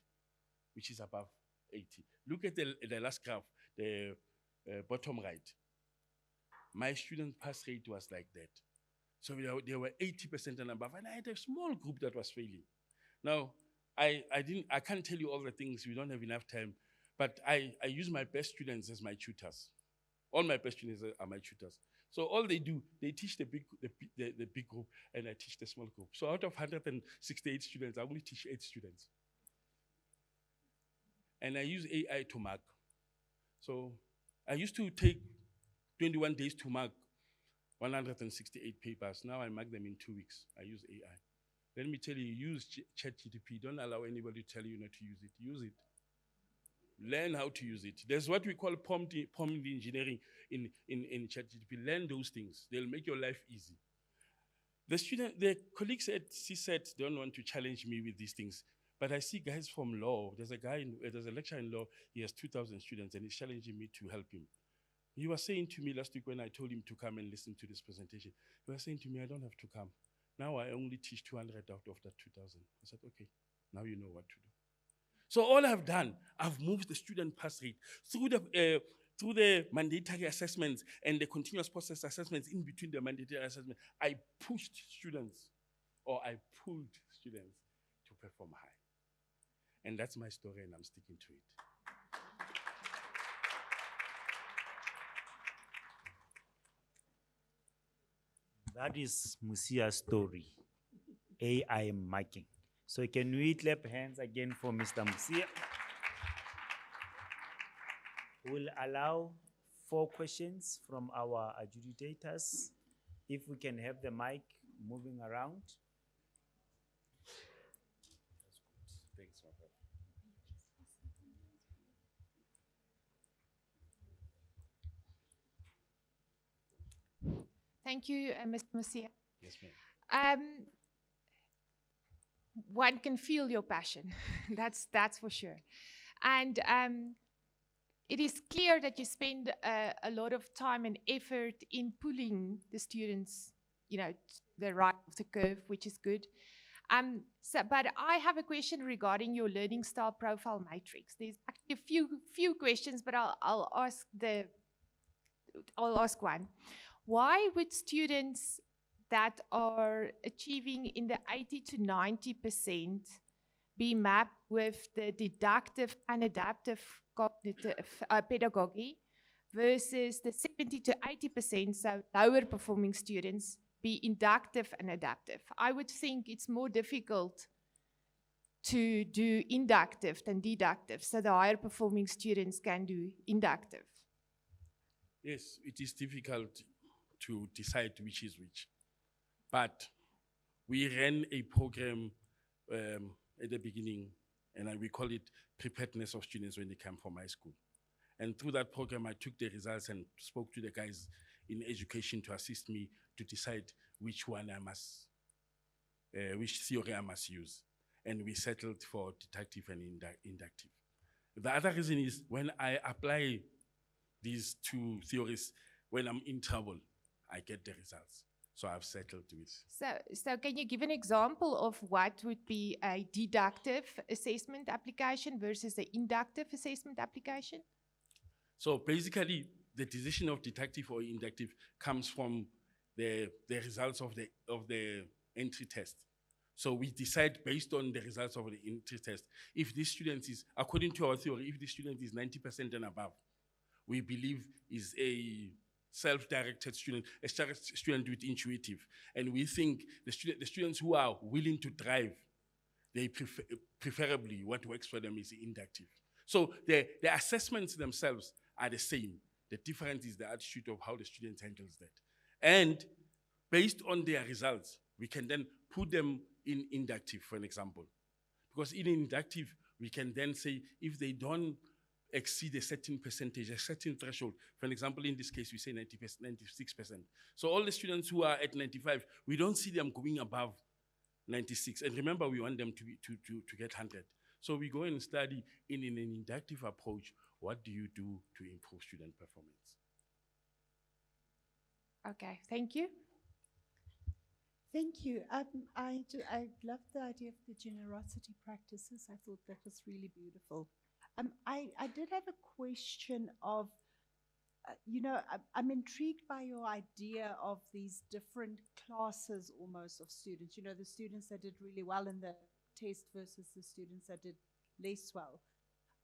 which is above 80. Look at the last graph, the bottom right. My student pass rate was like that. So there were 80% and above, and I had a small group that was failing. Now, I can't tell you all the things, we don't have enough time, but I use my best students as my tutors. All my best students are my tutors. So all they do, they teach the big group, and I teach the small group. So out of 168 students, I only teach 8 students. And I use AI to mark. So I used to take 21 days to mark 168 papers. Now I mark them in 2 weeks. I use AI. Let me tell you, use ChatGPT. Don't allow anybody to tell you not to use it. Use it. Learn how to use it. There's what we call prompt engineering in ChatGPT. Learn those things. They'll make your life easy. The colleagues at CSET don't want to challenge me with these things, But I see guys from law. There's a lecturer in law. He has 2,000 students, and he's challenging me to help him. He was saying to me last week when I told him to come and listen to this presentation, he was saying to me, I don't have to come. Now I only teach 200 out of that 2,000. I said, okay, now you know what to do. So all I've done, I've moved the student pass rate through the mandatory assessments and the continuous process assessments in between the mandatory assessments. I pushed students, or I pulled students to perform high. And that's my story, and I'm sticking to it. That is Musia's story. I am marking. So can we clap hands again for Mr. Musia? We'll allow 4 questions from our adjudicators. If we can have the mic moving around. Thanks, my brother. Thank you, Mr. Musia. Yes, ma'am. One can feel your passion. that's for sure. And it is clear that you spend a lot of time and effort in pulling the students, the right of the curve, which is good. But I have a question regarding your learning style profile matrix. There's actually a few questions, but I'll ask one. Why would students that are achieving in the 80 to 90% be mapped with the deductive and adaptive cognitive pedagogy versus the 70 to 80%, so lower performing students, be inductive and adaptive? I would think it's more difficult to do inductive than deductive, so the higher performing students can do inductive. Yes, it is difficult to decide which is which. But we ran a program at the beginning, and we call it preparedness of students when they come from high school. And through that program, I took the results and spoke to the guys in education to assist me to decide which theory I must use. And we settled for deductive and inductive. The other reason is when I apply these 2 theories, when I'm in trouble, I get the results. So I've settled with. So can you give an example of what would be a deductive assessment application versus the inductive assessment application? So basically, the decision of deductive or inductive comes from the results of the entry test. So we decide based on the results of the entry test. If this student is, according to our theory, if the student is 90% and above, we believe is a self-directed student, a student with intuitive. And we think the students who are willing to drive, they preferably what works for them is inductive. So the assessments themselves are the same. The difference is the attitude of how the student handles that. And based on their results, we can then put them in inductive, for an example. Because in inductive, we can then say if they don't exceed a certain percentage, a certain threshold. For example, in this case, we say 96%. So all the students who are at 95, we don't see them going above 96. And remember, we want them to get 100. So we go and study in an inductive approach, what do you do to improve student performance? Okay, thank you. Thank you. I love the idea of the generosity practices. I thought that was really beautiful. I did have a question of, I'm intrigued by your idea of these different classes almost of students. The students that did really well in the test versus the students that did less well.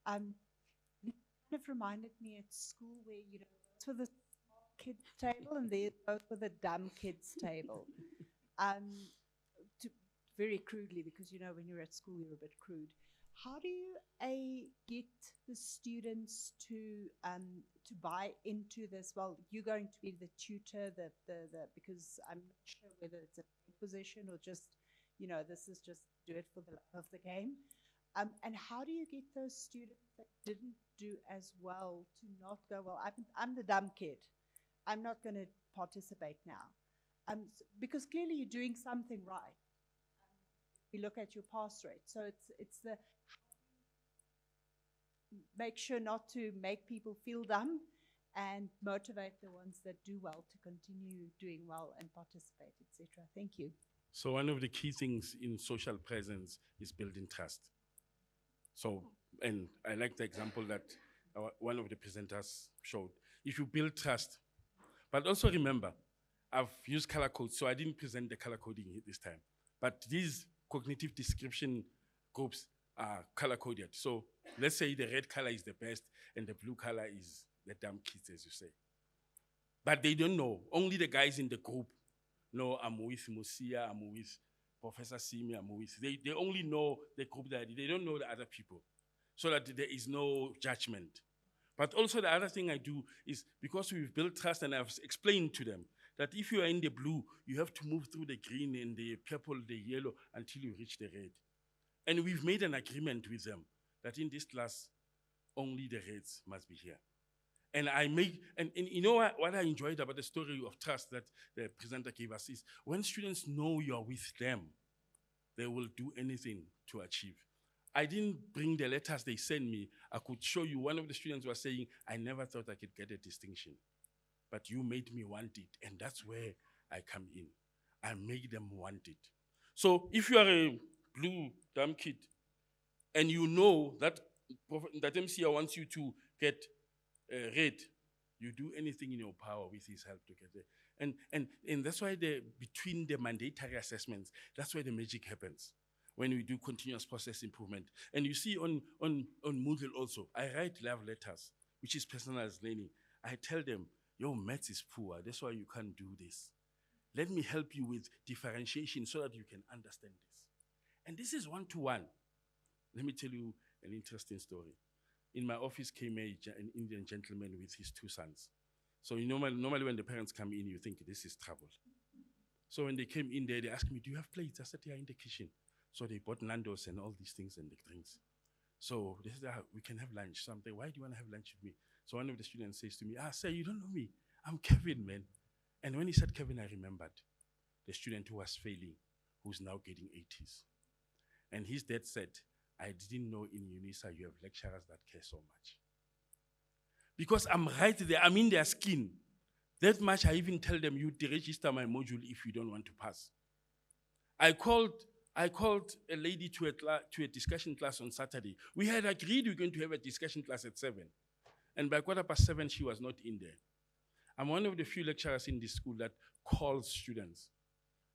It kind of reminded me at school where, those were the smart kids table and those were the dumb kids table. Very crudely, because, when you're at school, you're a bit crude. How do you get the students to buy into this? Well, you're going to be the tutor, because I'm not sure whether it's a position or just, this is just do it for the love of the game. And how do you get those students that didn't do as well to not go, well, I'm the dumb kid, I'm not going to participate now? Because clearly you're doing something right. we look at your pass rate. So it's the make sure not to make people feel dumb and motivate the ones that do well to continue doing well and participate, etc. Thank you. So one of the key things in social presence is building trust. So, and I like the example that one of the presenters showed. If you build trust, but also remember, I've used color codes, so I didn't present the color coding this time. But these cognitive description groups are color coded. So let's say the red color is the best and the blue color is the dumb kids, as you say. But they don't know. Only the guys in the group know I'm with Musia, I'm with Professor Simi, I'm with. They only know the group that they don't know the other people, so that there is no judgment. But also the other thing I do is, because we've built trust and I've explained to them that if you are in the blue, you have to move through the green and the purple, the yellow, until you reach the red. And we've made an agreement with them that in this class, only the reds must be here. And and you know what I enjoyed about the story of trust that the presenter gave us is, when students know you're with them, they will do anything to achieve. I didn't bring the letters they sent me. I could show you. One of the students was saying, I never thought I could get a distinction, but you made me want it. And that's where I come in. I make them want it. So if you are a blue dumb kid and you know that MCA wants you to get red, you do anything in your power with his help to get there. And that's why between the mandatory assessments, that's where the magic happens, when we do continuous process improvement. And you see on Moodle also, I write love letters, which is personalized learning. I tell them, your maths is poor, that's why you can't do this. Let me help you with differentiation so that you can understand this. And this is one-to-one. Let me tell you an interesting story. In my office came an Indian gentleman with his 2 sons. So normally when the parents come in, you think this is trouble. So when they came in there, they asked me, do you have plates? I said, yeah, in the kitchen. So they bought Nando's and all these things and the drinks. So they said, we can have lunch. So I'm like, why do you want to have lunch with me? So one of the students says to me, sir, you don't know me. I'm Kevin, man. And when he said Kevin, I remembered the student who was failing, who's now getting 80s. And his dad said, I didn't know in Unisa you have lecturers that care so much. Because I'm right there, I'm in their skin. That much I even tell them, you deregister my module if you don't want to pass. I called a lady to a discussion class on Saturday. We had agreed we were going to have a discussion class at 7. And by 7:15, she was not in there. I'm one of the few lecturers in this school that calls students.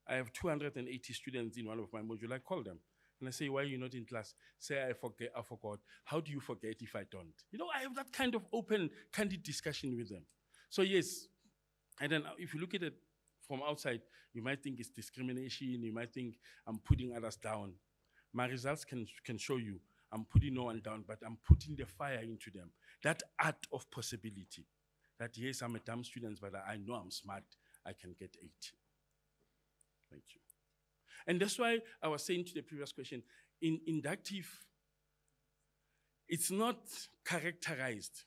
I have 280 students in one of my modules. I call them. And I say, why are you not in class? Say, I forgot. How do you forget if I don't? You know, I have that kind of open, candid discussion with them. So yes, and then if you look at it from outside, you might think it's discrimination. You might think I'm putting others down. My results can show you I'm putting no one down, but I'm putting the fire into them. That art of possibility. That yes, I'm a dumb student, but I know I'm smart. I can get 80. Thank you. And that's why I was saying to the previous question, in inductive, it's not characterized.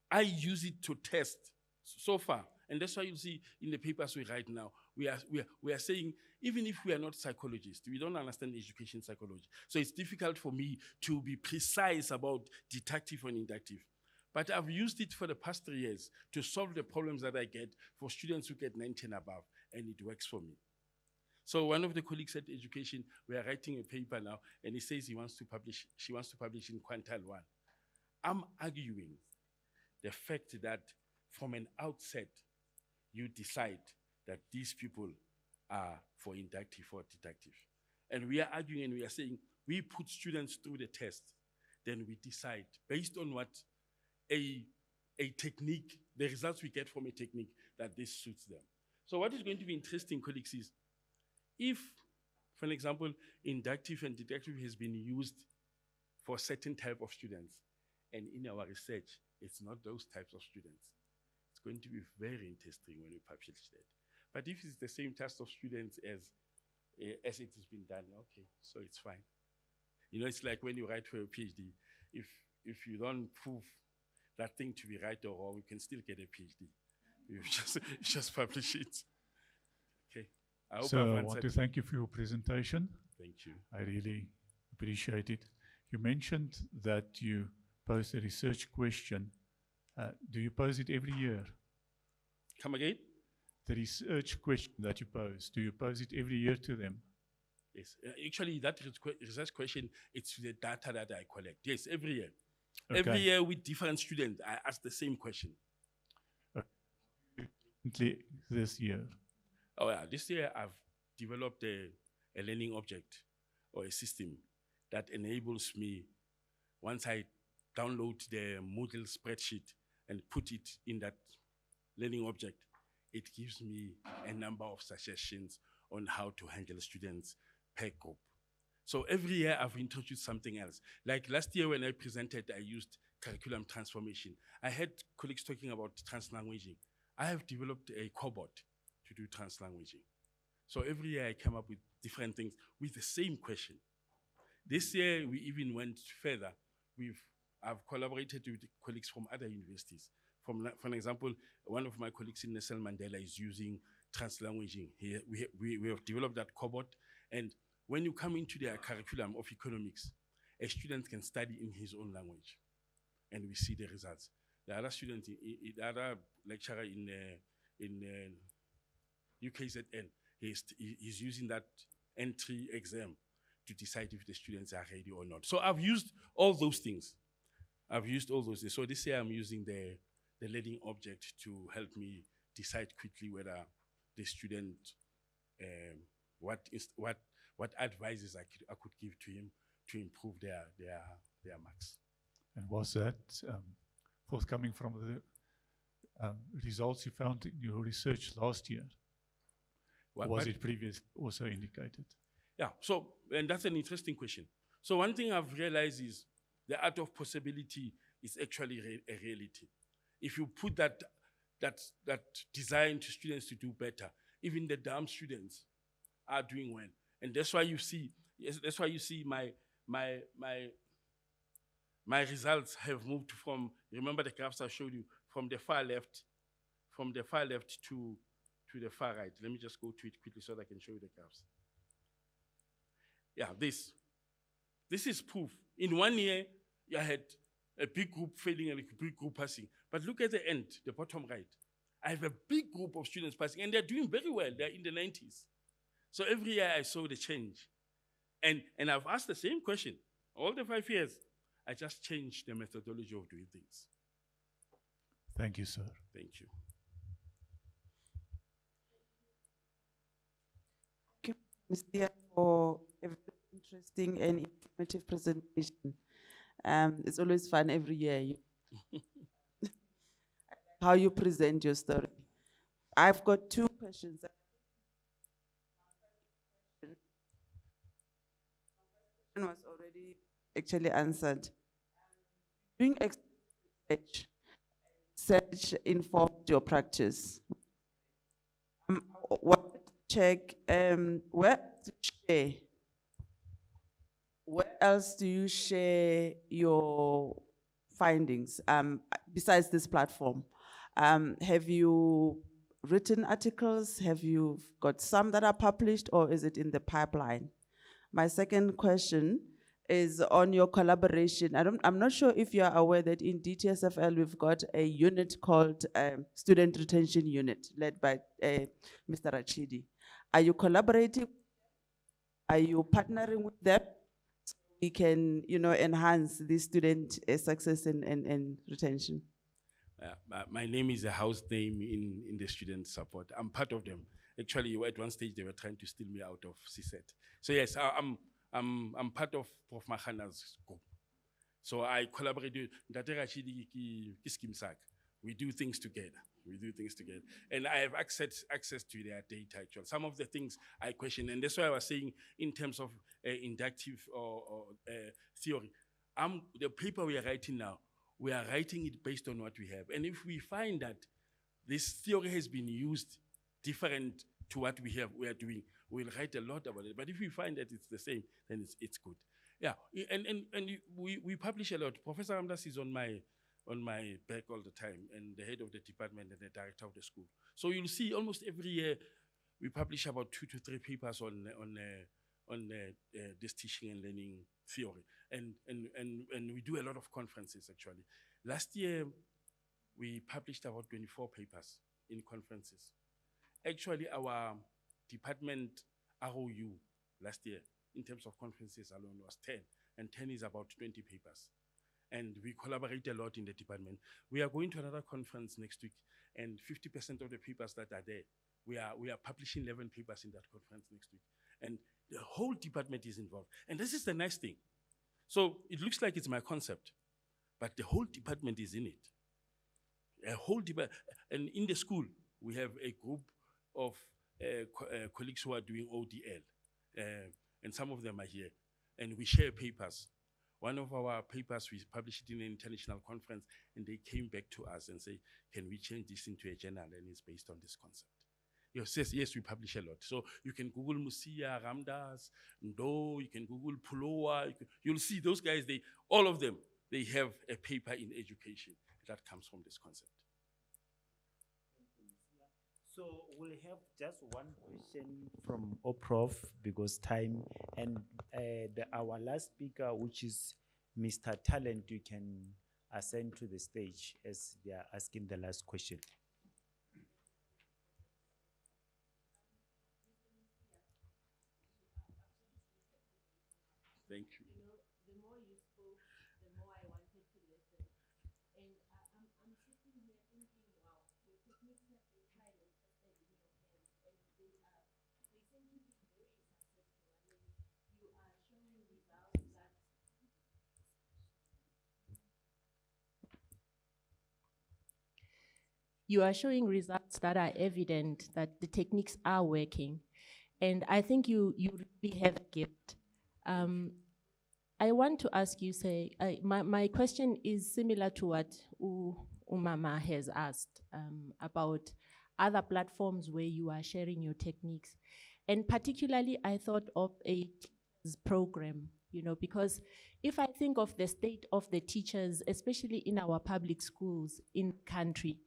I use it to test so far. And that's why you see in the papers we write now, we are saying, even if we are not psychologists, we don't understand education psychology. So it's difficult for me to be precise about deductive and inductive. But I've used it for the past 3 years to solve the problems that I get for students who get 90 and above, and it works for me. So one of the colleagues at education, we are writing a paper now, and he says she wants to publish in quintile 1. I'm arguing the fact that from an outset, you decide that these people are for inductive or deductive. And we are arguing and we are saying, we put students through the test, then we decide based on what a technique, the results we get from a technique, that this suits them. So what is going to be interesting, colleagues, is if, for example, inductive and deductive has been used for a certain type of students, and in our research, it's not those types of students, it's going to be very interesting when we publish that. But if it's the same types of students as it has been done, okay, so it's fine. You know, it's like when you write for a PhD, if you don't prove that thing to be right or wrong, you can still get a PhD. You just publish it. Okay. So I want to thank you for your presentation. Thank you. I really appreciate it. You mentioned that you pose a research question. Do you pose it every year? Come again? The research question that you pose, do you pose it every year to them? Yes. Actually, that research question, it's the data that I collect. Yes, every year. Okay. Every year with different students, I ask the same question. This year? Oh yeah, this year I've developed a learning object or a system that enables me, once I download the Moodle spreadsheet and put it in that learning object, it gives me a number of suggestions on how to handle students per group. So every year I've introduced something else. Like last year when I presented, I used curriculum transformation. I had colleagues talking about translanguaging. I have developed a cobot to do translanguaging. So every year I come up with different things with the same question. This year we even went further. I've collaborated with colleagues from other universities. For example, one of my colleagues in Nelson Mandela is using translanguaging. We have developed that cobot, and when you come into their curriculum of economics, a student can study in his own language, and we see the results. The other student, the other lecturer in UKZN, he's using that entry exam to decide if the students are ready or not. So I've used all those things. So this year I'm using the learning object to help me decide quickly whether the student, what advices I could give to him to improve their marks. And was that forthcoming from the results you found in your research last year? Was it previously also indicated? Yeah, and that's an interesting question. So one thing I've realized is the art of possibility is actually a reality. If you put that design to students to do better, even the dumb students are doing well. And that's why you see, my results have moved from, remember the graphs I showed you, from the far left to the far right. Let me just go to it quickly so that I can show you the graphs. Yeah, this is proof. In 1 year, you had a big group failing and a big group passing. But look at the end, the bottom right. I have a big group of students passing, and they're doing very well. They're in the 90s. So every year I saw the change. And I've asked the same question. All the 5 years, I just changed the methodology of doing things. Thank you, sir. Thank you. Thank you, Mr. for a very interesting and informative presentation. It's always fun every year. How you present your story. I've got 2 questions. One was already actually answered. Doing research informed your practice. What check? Where else do you share your findings besides this platform? Have you written articles? Have you got some that are published, or is it in the pipeline? My second question is on your collaboration. I'm not sure if you are aware that in DTSFL we've got a unit called Student Retention Unit led by Mr. Rachidi. Are you collaborating? Are you partnering with them so we can, enhance the student success and retention? My name is a house name in the student support. I'm part of them. Actually, at one stage they were trying to steal me out of Cset. So yes, I'm part of Prof. Mahana's group. So I collaborate with Dr. Rachidi Kiskimsak. We do things together. And I have access to their data actually. Some of the things I question, and that's why I was saying in terms of inductive or theory. The paper we are writing now, we are writing it based on what we have. And if we find that this theory has been used different to what we are doing, we'll write a lot about it. But if we find that it's the same, then it's good. Yeah, and we publish a lot. Professor Amdas is on my back all the time, and the head of the department and the director of the school. So you'll see almost every year we publish about 2 to 3 papers on on this teaching and learning theory. And we do a lot of conferences, actually. Last year, we published about 24 papers in conferences. Actually, our department ROU last year, in terms of conferences alone, was 10, and 10 is about 20 papers. And we collaborate a lot in the department. We are going to another conference next week, and 50% of the papers that are there, we are publishing 11 papers in that conference next week. And the whole department is involved. And this is the nice thing. So it looks like it's my concept, but the whole department is in it. A whole department. And in the school, we have a group of colleagues who are doing ODL. And some of them are here. And we share papers. One of our papers, we published it in an international conference, and they came back to us and say, can we change this into a journal? And it's based on this concept. Yes, we publish a lot. So you can Google Musia, Ramdas, Ndo, you can Google Puloa. You'll see those guys, all of them, they have a paper in education that comes from this concept. So we'll have just one question from OPROF because time, and our last speaker, which is Mr. Talent, you can ascend to the stage as they are asking the last question. Thank you. The more you spoke, the more I wanted to listen. And I'm sitting here thinking, wow, your techniques have been tried and tested in your hands, and they seem to be very successful. I mean, you are showing results that are evident that the techniques are working. And I think you really have a gift. I want to ask you, my question is similar to what Umama has asked about other platforms where you are sharing your techniques. And particularly, I thought of a teachers program, because if I think of the state of the teachers, especially in our public schools in the country,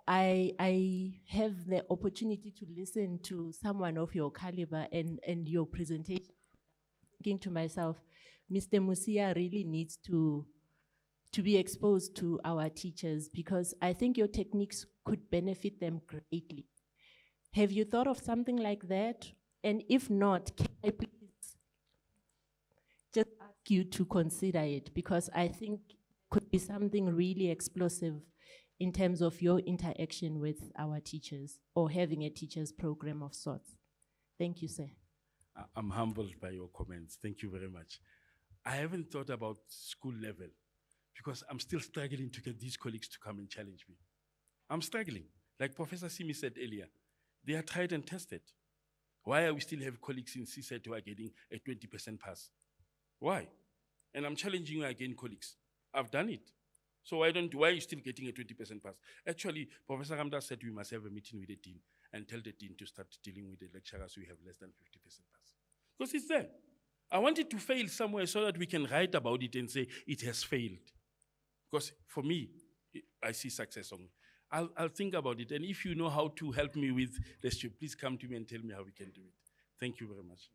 I have the opportunity to listen to someone of your caliber and your presentation. Thinking to myself, Mr. Musia really needs to be exposed to our teachers because I think your techniques could benefit them greatly. Have you thought of something like that? And if not, can I please just ask you to consider it because I think it could be something really explosive in terms of your interaction with our teachers or having a teachers program of sorts. Thank you, sir. I'm humbled by your comments. Thank you very much. I haven't thought about school level because I'm still struggling to get these colleagues to come and challenge me. I'm struggling. Like Professor Simi said earlier, they are tried and tested. Why are we still have colleagues in CSET who are getting a 20% pass? Why? And I'm challenging you again, colleagues. I've done it. So why are you still getting a 20% pass? Actually, Professor Ramdas said we must have a meeting with the dean and tell the dean to start dealing with the lecturers who have less than 50% pass. Because it's there. I want it to fail somewhere so that we can write about it and say it has failed. Because for me, I see success on it. I'll think about it. And if you know how to help me with this, please come to me and tell me how we can do it. Thank you very much.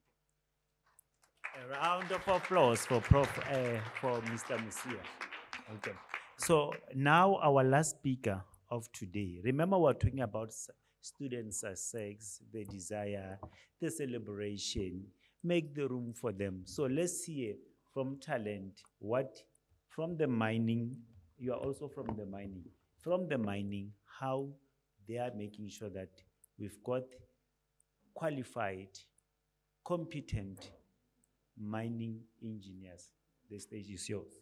A round of applause for Mr. Musia. Okay. So now our last speaker of today. Remember we're talking about student success, the desire, the celebration, make the room for them. So let's hear from Talent, from the mining, you are also from the mining, how they are making sure that we've got qualified, competent mining engineers. The stage is yours.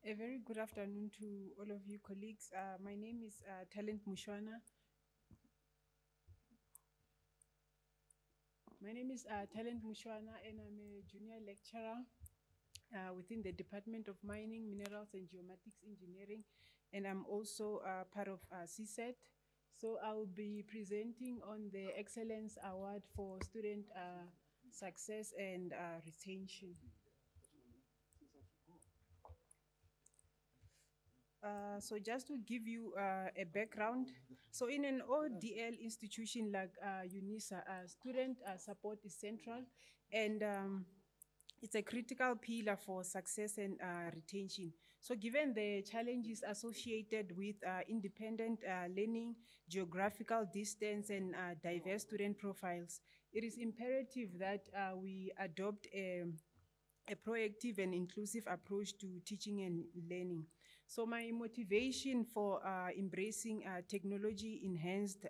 A very good afternoon to all of you colleagues. My name is Talent Mushwana. My name is Talent Mushwana and I'm a junior lecturer within the Department of Mining, Minerals and Geomatics Engineering, and I'm also part of CSET. So I will be presenting on the Excellence Award for Student Success and Retention. So just to give you a background, so in an ODL institution like Unisa, student support is central, and it's a critical pillar for success and retention. So given the challenges associated with independent learning, geographical distance, and diverse student profiles, it is imperative that we adopt a proactive and inclusive approach to teaching and learning. So my motivation for embracing technology-enhanced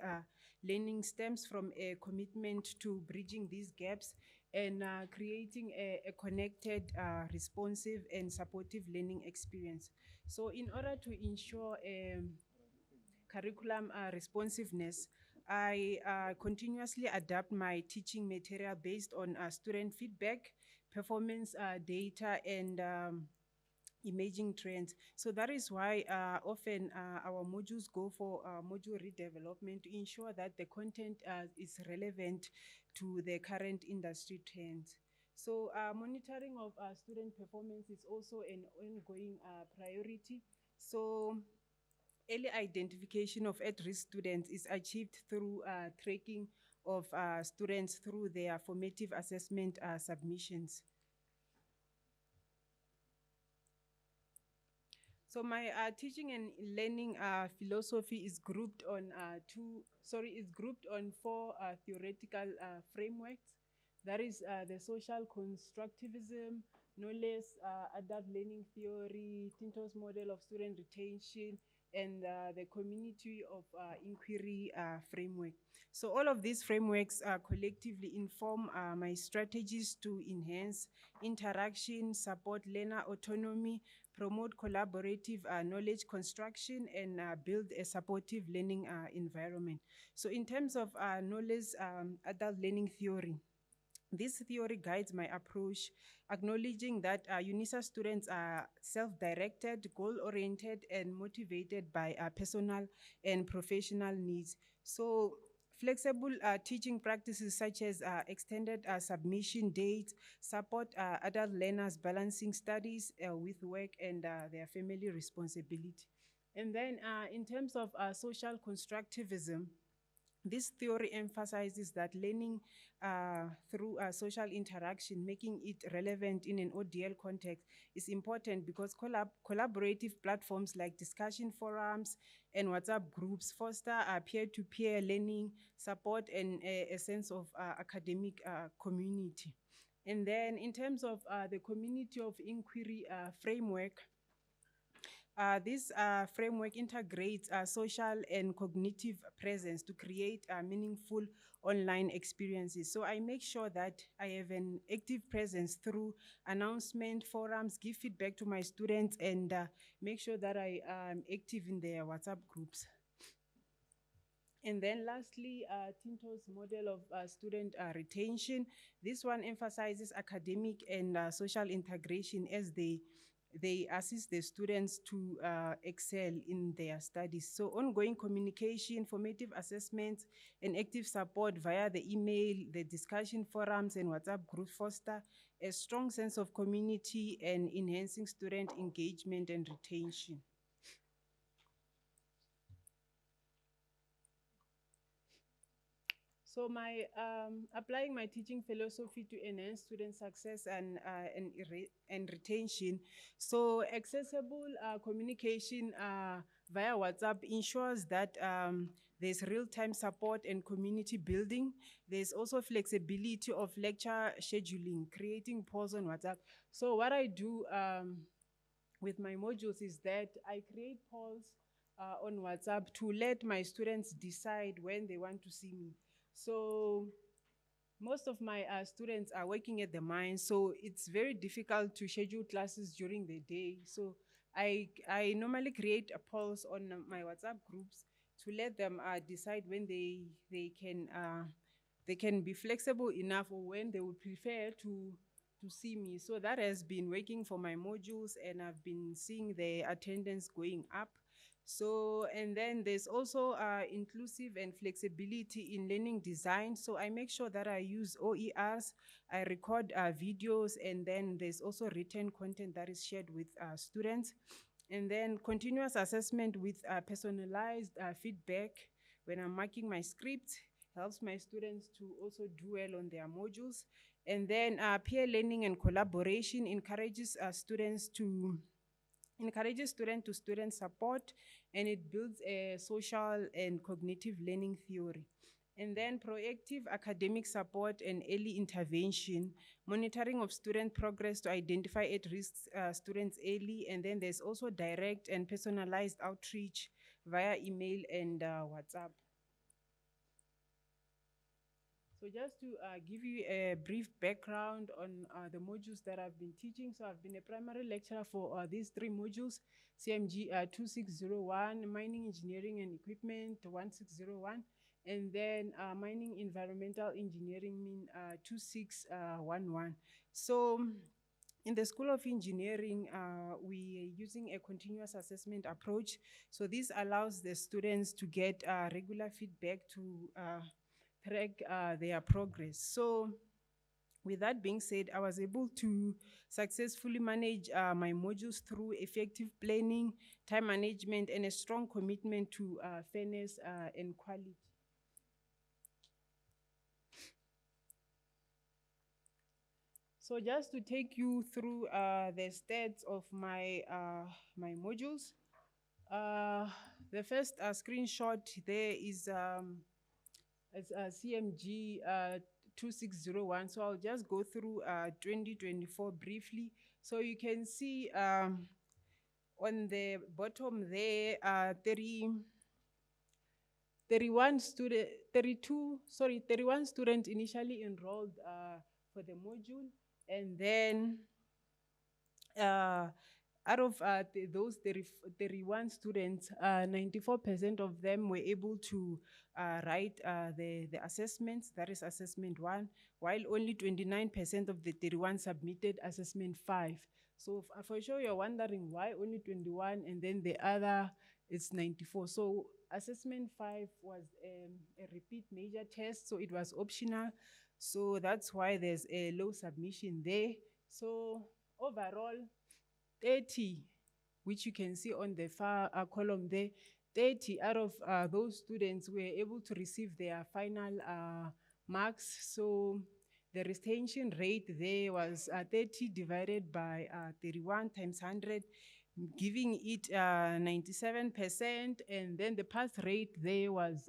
learning stems from a commitment to bridging these gaps and creating a connected, responsive, and supportive learning experience. So in order to ensure curriculum responsiveness, I continuously adapt my teaching material based on student feedback, performance data, and emerging trends. So that is why often our modules go for module redevelopment to ensure that the content is relevant to the current industry trends. So monitoring of student performance is also an ongoing priority. So early identification of at-risk students is achieved through tracking of students through their formative assessment submissions. So my teaching and learning philosophy is grouped on four theoretical frameworks. That is the social constructivism, knowledge, adult learning theory, Tinto's model of student retention, and the community of inquiry framework. So all of these frameworks collectively inform my strategies to enhance interaction, support learner autonomy, promote collaborative knowledge construction, and build a supportive learning environment. So in terms of knowledge adult learning theory, this theory guides my approach, acknowledging that Unisa students are self-directed, goal-oriented, and motivated by personal and professional needs. So flexible teaching practices such as extended submission dates support adult learners balancing studies with work and their family responsibility. And then in terms of social constructivism, this theory emphasizes that learning through social interaction, making it relevant in an ODL context, is important because collaborative platforms like discussion forums and WhatsApp groups foster peer-to-peer learning, support, and a sense of academic community. And then in terms of the community of inquiry framework, this framework integrates social and cognitive presence to create meaningful online experiences. So I make sure that I have an active presence through announcement forums, give feedback to my students, and make sure that I am active in their WhatsApp groups. And then lastly, Tinto's model of student retention. This one emphasizes academic and social integration as they assist the students to excel in their studies. So ongoing communication, formative assessments, and active support via the email, the discussion forums, and WhatsApp groups foster a strong sense of community and enhancing student engagement and retention. So my applying my teaching philosophy to enhance student success and retention. So accessible communication via WhatsApp ensures that there's real-time support and community building. There's also flexibility of lecture scheduling, creating polls on WhatsApp. So what I do with my modules is that I create polls on WhatsApp to let my students decide when they want to see me. So most of my students are working at the mine, so it's very difficult to schedule classes during the day. So I normally create a polls on my WhatsApp groups to let them decide when they can be flexible enough or when they would prefer to to see me. So that has been working for my modules, and I've been seeing the attendance going up. So, and then there's also inclusive and flexibility in learning design. So I make sure that I use OERs, I record videos, and then there's also written content that is shared with students. And then continuous assessment with personalized feedback when I'm marking my script helps my students to also do well on their modules. And then peer learning and collaboration encourages students to student-to-student support, and it builds a social and cognitive learning theory. And then proactive academic support and early intervention, monitoring of student progress to identify at-risk students early. And then there's also direct and personalized outreach via email and WhatsApp. So just to give you a brief background on the modules that I've been teaching. So I've been a primary lecturer for these 3 modules: CMG 2601, Mining Engineering and Equipment 1601, and then Mining Environmental Engineering 2611. So in the School of Engineering, we are using a continuous assessment approach. So this allows the students to get regular feedback to track their progress. So with that being said, I was able to successfully manage my modules through effective planning, time management, and a strong commitment to fairness and quality. So just to take you through the stats of my, my modules, the first screenshot there is CMG 2601. So I'll just go through 2024 briefly. So you can see on the bottom there, 31 students initially enrolled for the module, and then out of those 31 students, 94% of them were able to write the assessments, that is assessment 1, while only 29% of the 31 submitted assessment 5. So for sure you're wondering why only 21 and then the other is 94. So assessment 5 was a repeat major test, so it was optional. So that's why there's a low submission there. So overall, 30, which you can see on the far column there, 30 out of those students were able to receive their final marks. So the retention rate there was 30 divided by 31 times 100, giving it 97%. And then the pass rate there was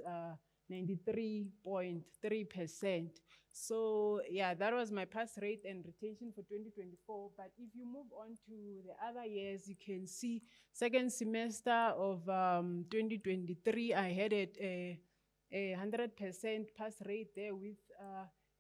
93.3%. So yeah, that was my pass rate and retention for 2024. But if you move on to the other years, you can see second semester of 2023, I had a 100% pass rate there with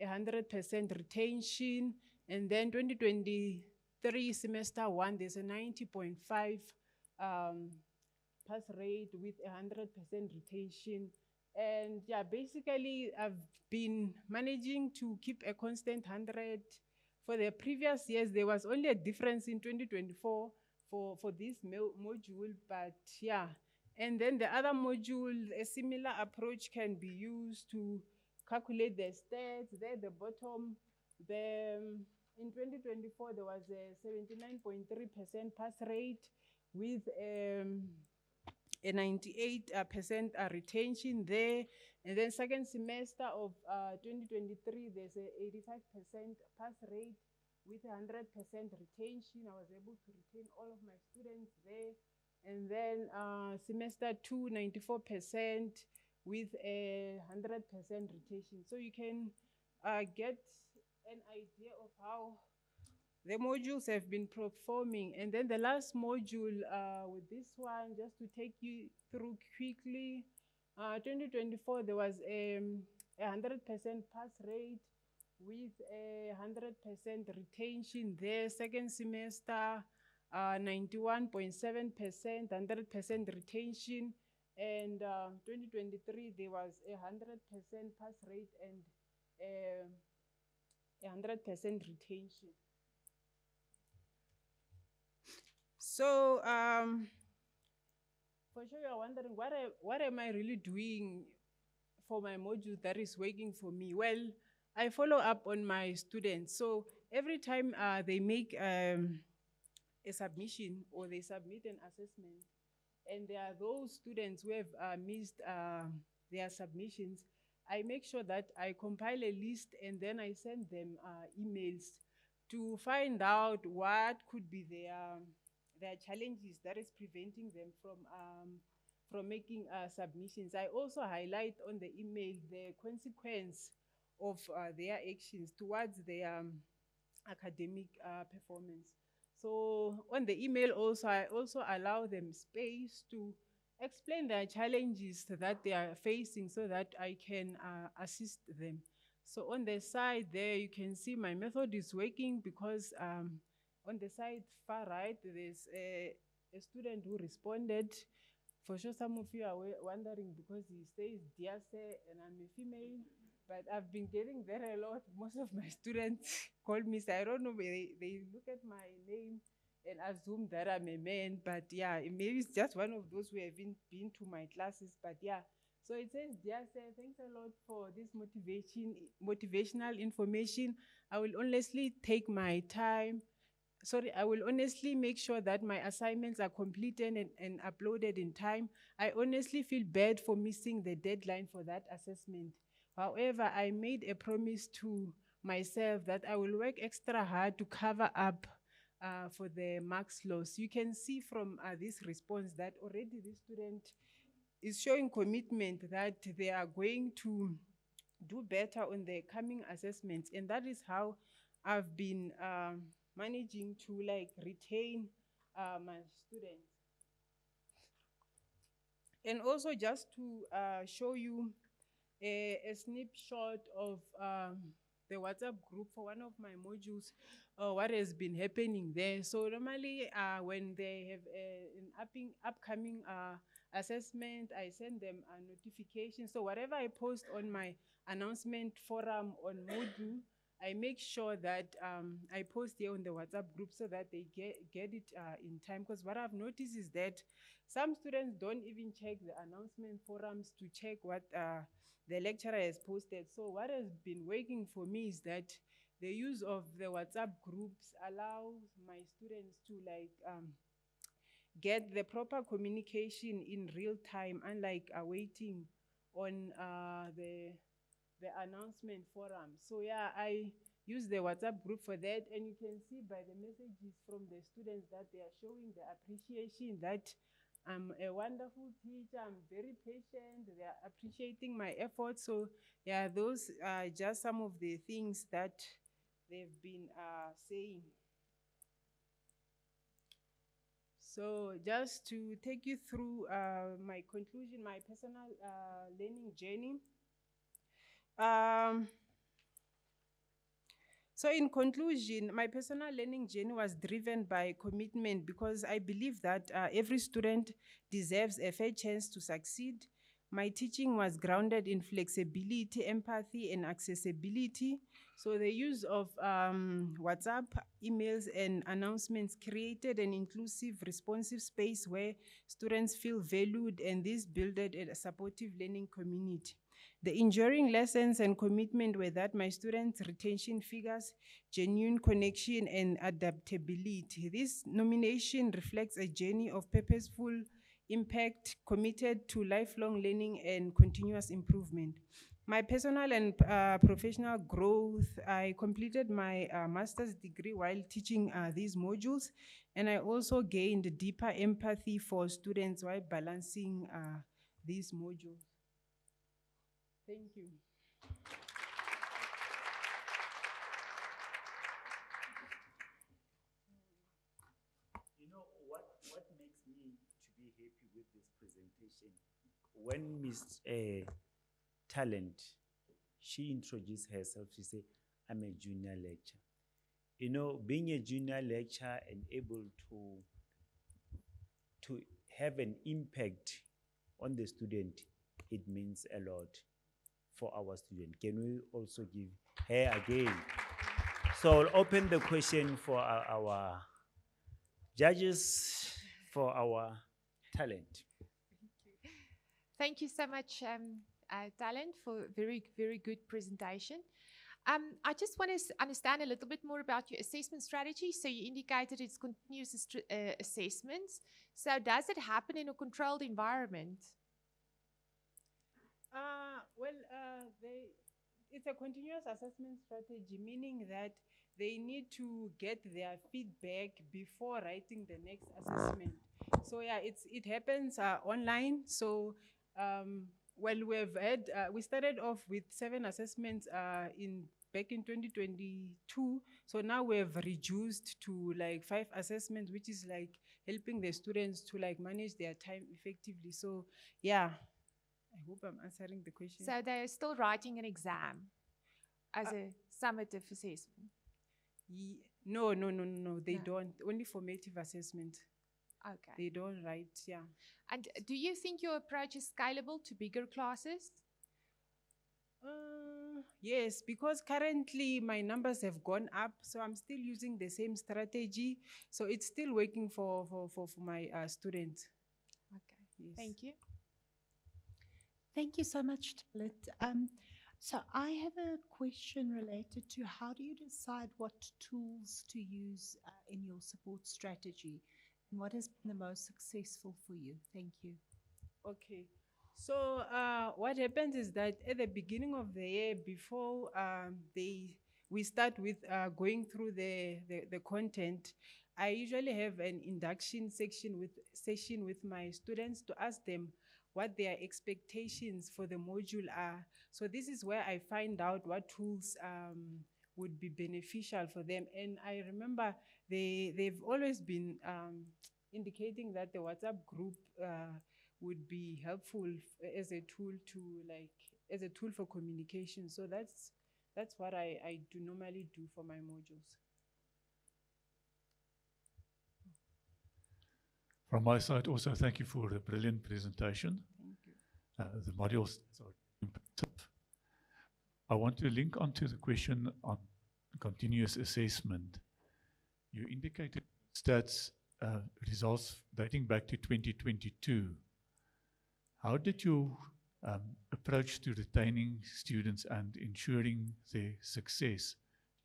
100% retention. And then 2023 semester 1, there's a 90.5 pass rate with 100% retention. And yeah, basically I've been managing to keep a constant 100. For the previous years, there was only a difference in 2024 for this module, but yeah. And then the other module, a similar approach can be used to calculate the stats. There at the bottom, in 2024, there was a 79.3% pass rate with a 98% retention there. And then second semester of 2023, there's a 85% pass rate with 100% retention. I was able to retain all of my students there. And then semester 2, 94% with a 100% retention. So you can get an idea of how the modules have been performing. And then the last module with this one, just to take you through quickly, 2024, there was a 100% pass rate with a 100% retention there. Second semester, 91.7%, 100% retention. And 2023, there was a 100% pass rate and a 100% retention. So, for sure you're wondering, what am I really doing for my module that is working for me? Well, I follow up on my students. So every time they make a submission or they submit an assessment, and there are those students who have missed their submissions, I make sure that I compile a list and then I send them emails to find out what could be their challenges that is preventing them from making submissions. I also highlight on the email the consequence of their actions towards their academic performance. So on the email also, I also allow them space to explain their challenges that they are facing so that I can assist them. So on the side there, you can see my method is working because on the side far right, there's a student who responded. For sure, some of you are wondering because he says, "Dear sir," and I'm a female, but I've been getting that a lot. Most of my students call me, so I don't know, they look at my name and assume that I'm a man, but yeah, maybe it's just one of those who haven't been to my classes, but yeah. So it says, "Dear sir, thanks a lot for this motivational information. I will honestly take my time. I will honestly make sure that my assignments are completed and uploaded in time. I honestly feel bad for missing the deadline for that assessment. However, I made a promise to myself that I will work extra hard to cover up for the marks loss." You can see from this response that already this student is showing commitment that they are going to do better on the coming assessments. And that is how I've been managing to retain my students. And also just to show you a snapshot of the WhatsApp group for one of my modules, what has been happening there. So normally when they have an upcoming assessment, I send them a notification. So whatever I post on my announcement forum on Moodle, I make sure that I post here on the WhatsApp group so that they get it in time. Because what I've noticed is that some students don't even check the announcement forums to check what the lecturer has posted. So what has been working for me is that the use of the WhatsApp groups allows my students to get the proper communication in real time, unlike waiting on the announcement forum. So yeah, I use the WhatsApp group for that, and you can see by the messages from the students that they are showing the appreciation that I'm a wonderful teacher, I'm very patient, they are appreciating my efforts. So yeah, those are just some of the things that they've been saying. So just to take you through my conclusion, my personal learning journey. So in conclusion, my personal learning journey was driven by commitment because I believe that every student deserves a fair chance to succeed. My teaching was grounded in flexibility, empathy, and accessibility. So the use of WhatsApp, emails, and announcements created an inclusive, responsive space where students feel valued, and this built a supportive learning community. The enduring lessons and commitment were that my students' retention figures, genuine connection, and adaptability. This nomination reflects a journey of purposeful impact, committed to lifelong learning and continuous improvement. My personal and professional growth, I completed my master's degree while teaching these modules, and I also gained deeper empathy for students while balancing these modules. Thank you. You know, what makes me to be happy with this presentation, when Ms. Talent, she introduced herself, she said, "I'm a junior lecturer." You know, being a junior lecturer and able to have an impact on the student, it means a lot for our student. Can we also give her again? So I'll open the question for our judges. for our talent. Thank you so much, Talent, for very, very good presentation. I just want to understand a little bit more about your assessment strategy. So you indicated it's continuous assessments. So does it happen in a controlled environment? It's a continuous assessment strategy, meaning that they need to get their feedback before writing the next assessment. So yeah, it happens online. So we started off with 7 assessments back in 2022. So now we have reduced to like 5 assessments, which is like helping the students to like manage their time effectively. So yeah, I hope I'm answering the question. So they're still writing an exam as a summative assessment? No, they don't. Only formative assessment. Okay. They don't write, yeah. And do you think your approach is scalable to bigger classes? Yes, because currently my numbers have gone up, so I'm still using the same strategy. So it's still working for my students. Okay, yes. Thank you. Thank you so much, Talit. So I have a question related to how do you decide what tools to use in your support strategy? And what has been the most successful for you? Thank you. Okay. So what happens is that at the beginning of the year, before we start with going through the content, I usually have an induction session with my students to ask them what their expectations for the module are. So this is where I find out what tools would be beneficial for them. And I remember they've always been indicating that the WhatsApp group would be helpful as a tool for communication. So that's what I do normally do for my modules. From my side also, thank you for a brilliant presentation. Thank you. The modules are impressive. I want to link onto the question on continuous assessment. You indicated stats results dating back to 2022. How did your approach to retaining students and ensuring their success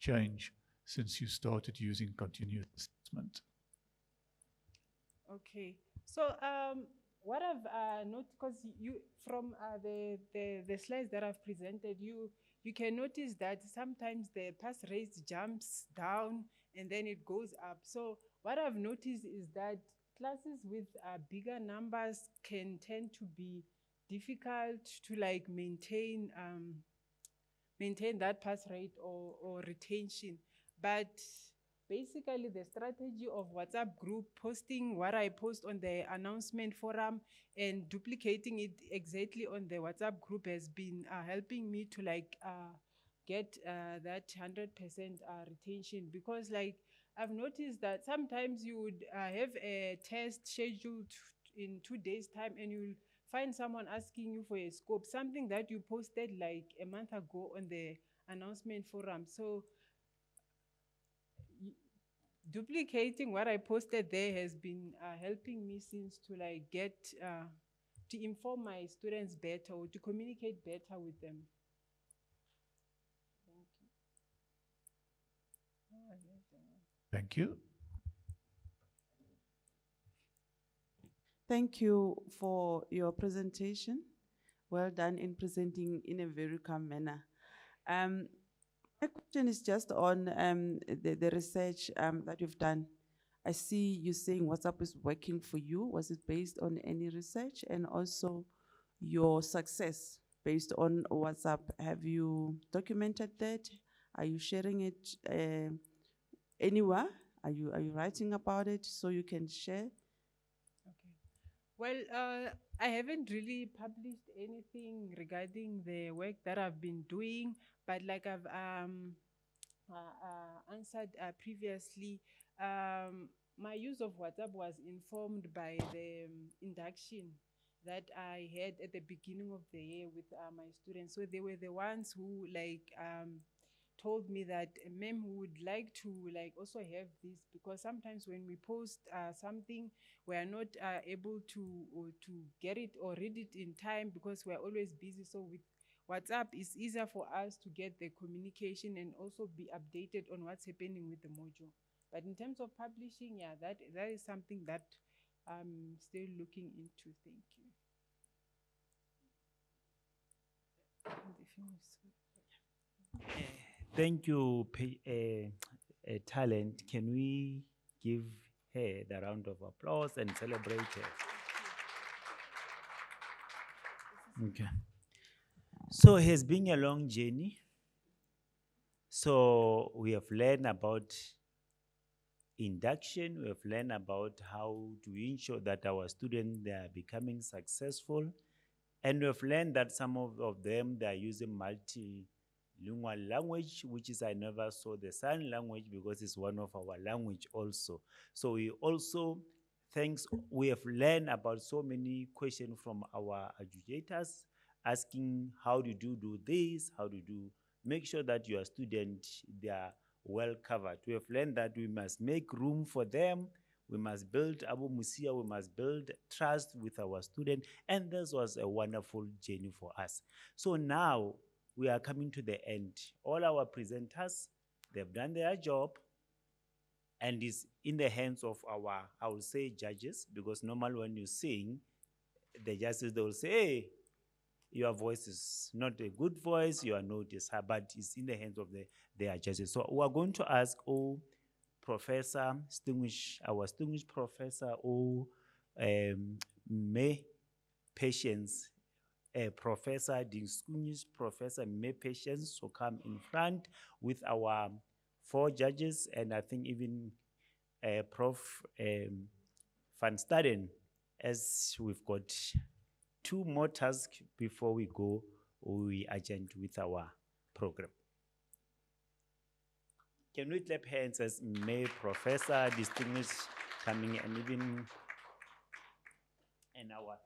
change since you started using continuous assessment? Okay, so what I've noticed, because you from the slides that I've presented, you can notice that sometimes the pass rate jumps down and then it goes up. So what I've noticed is that classes with bigger numbers can tend to be difficult to like maintain that pass rate or retention. But basically, the strategy of WhatsApp group, posting what I post on the announcement forum and duplicating it exactly on the WhatsApp group has been helping me to like get that 100% retention. Because like I've noticed that sometimes you would have a test scheduled in 2 days' time and you'll find someone asking you for a scope, something that you posted like a month ago on the announcement forum. So duplicating what I posted there has been helping me since to like get to inform my students better or to communicate better with them. Thank you. Thank you for your presentation. Well done in presenting in a very calm manner. My question is just on the research that you've done. I see you saying WhatsApp is working for you. Was it based on any research? And also your success based on WhatsApp. Have you documented that? Are you sharing it anywhere? Are you writing about it so you can share? Well, I haven't really published anything regarding the work that I've been doing, but like I've answered previously, my use of WhatsApp was informed by the induction that I had at the beginning of the year with my students. So they were the ones who like told me that ma'am would like to like also have this, because sometimes when we post something, we are not able to get it or read it in time because we are always busy. So with WhatsApp, it's easier for us to get the communication and also be updated on what's happening with the module. But in terms of publishing, yeah, that is something that I'm still looking into. Thank you. Thank you, Talent. Can we give her the round of applause and celebrate her? Okay. So it has been a long journey. So we have learned about induction. We have learned about how to ensure that our students, they are becoming successful. And we have learned that some of them, they are using multilingual language, which is I never saw the sign language because it's one of our language also. So we also, we have learned about so many questions from our educators, asking how do you do this, how do you make sure that your students, they are well covered. We have learned that we must make room for them. We must build Abu Musia, we must build trust with our students, and this was a wonderful journey for us. So now we are coming to the end. All our presenters, they've done their job, and it's in the hands of our, I would say, judges, because normally when you sing, the judges, they will say, hey, your voice is not a good voice, you are not this, but it's in the hands of their judges. So we are going to ask all Professor, our distinguished professor, or May Patience, Professor, distinguished Professor May Patience, to come in front with our 4 judges, and I think even Prof. Van Staden, as we've got 2 more tasks before we go, we adjourn with our program. Can we clap hands as May Professor, distinguished, coming, and even an hour?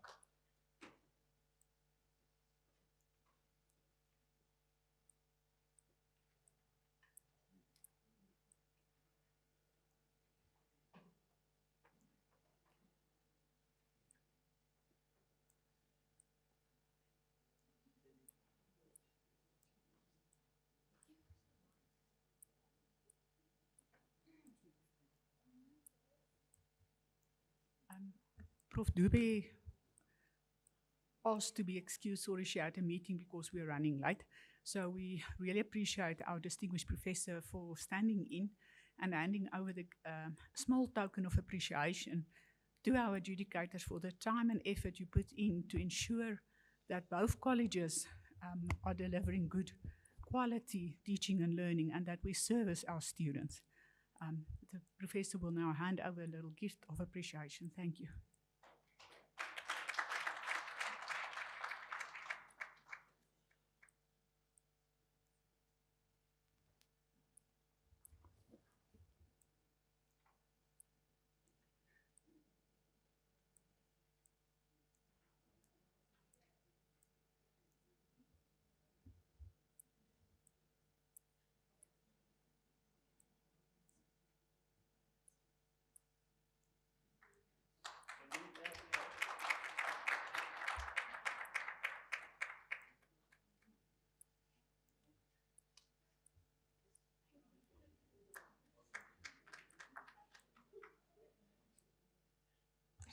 Prof. Dube asked to be excused. Sorry, she had a meeting because we are running late. So we really appreciate our distinguished professor for standing in and handing over the small token of appreciation to our adjudicators for the time and effort you put in to ensure that both colleges are delivering good quality teaching and learning, and that we service our students. The professor will now hand over a little gift of appreciation. Thank you.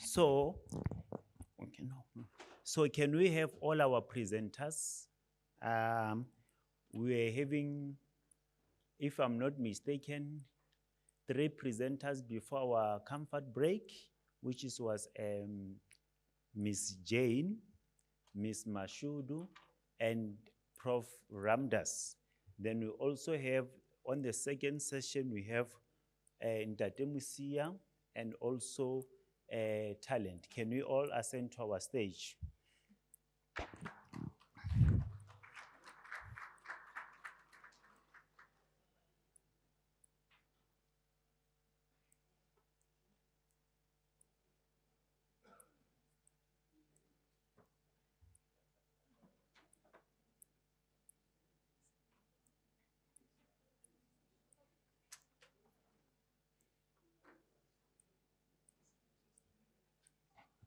So, okay, no. So can we have all our presenters? We are having, if I'm not mistaken, 3 presenters before our comfort break, which was Ms. Jane, Ms. Mashudu, and Prof. Ramdas. Then we also have, on the second session, we have Ntate Musia and also Talent. Can we all ascend to our stage?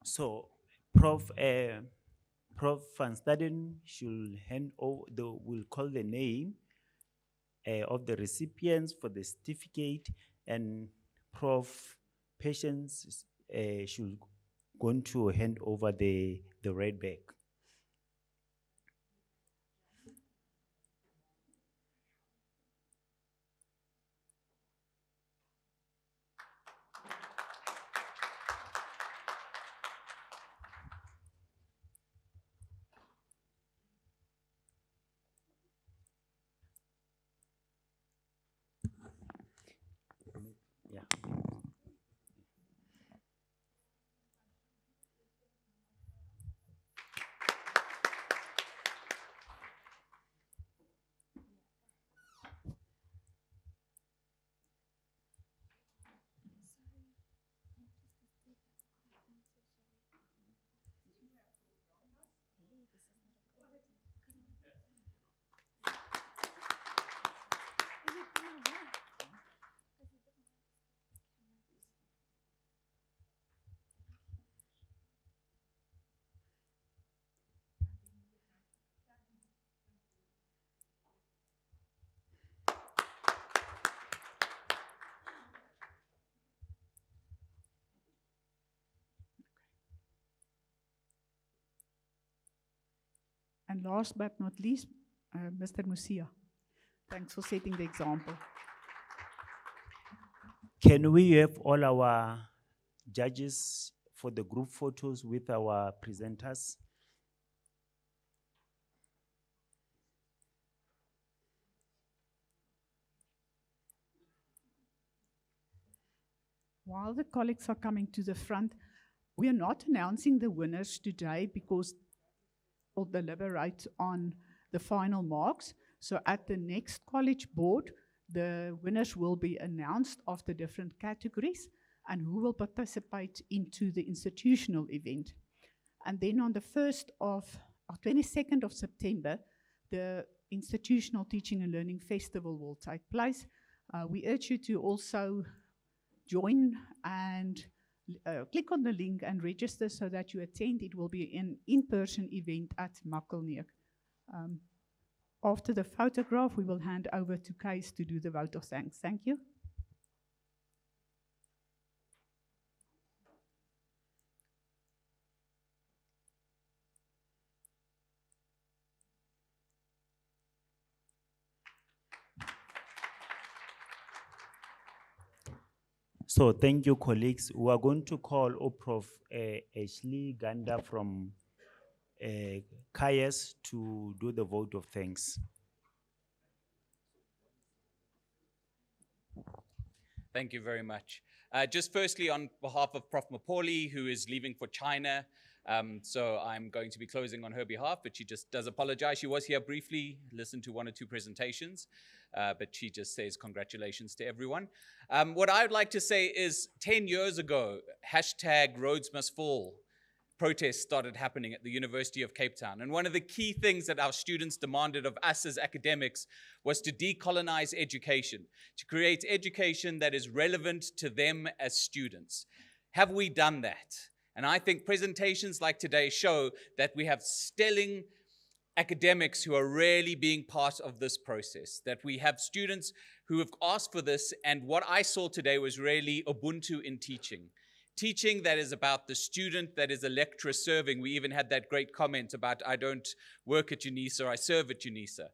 So, Prof. Van Staden should hand over, will call the name of the recipients for the certificate, and Prof. Patience should going to hand over the red bag. Yeah. And last but not least, Mr. Musia. Thanks for setting the example. Can we have all our judges for the group photos with our presenters? While the colleagues are coming to the front, we are not announcing the winners today because we'll deliberate on the final marks. So at the next college board, the winners will be announced of the different categories and who will participate into the institutional event. And then on the 22nd of September, the Institutional Teaching and Learning Festival will take place. We urge you to also join and click on the link and register so that you attend. It will be an in-person event at Makkelneek. After the photograph, we will hand over to Caes to do the vote of thanks. Thank you. So thank you, colleagues. We are going to call Prof. Ashley Ganda from Caes to do the vote of thanks. Thank you very much. Just firstly, on behalf of Prof. Mapoli, who is leaving for China, so I'm going to be closing on her behalf, but she just does apologize. She was here briefly, listened to 1 or 2 presentations, but she just says congratulations to everyone. What I would like to say is 10 years ago, #Rhodes-Must-Fall protests started happening at the University of Cape Town. And one of the key things that our students demanded of us as academics was to decolonize education, to create education that is relevant to them as students. Have we done that? And I think presentations like today show that we have stellar academics who are really being part of this process, that we have students who have asked for this, and what I saw today was really Ubuntu in teaching. Teaching that is about the student, that is a lecturer serving. We even had that great comment about, I don't work at Unisa, I serve at Unisa.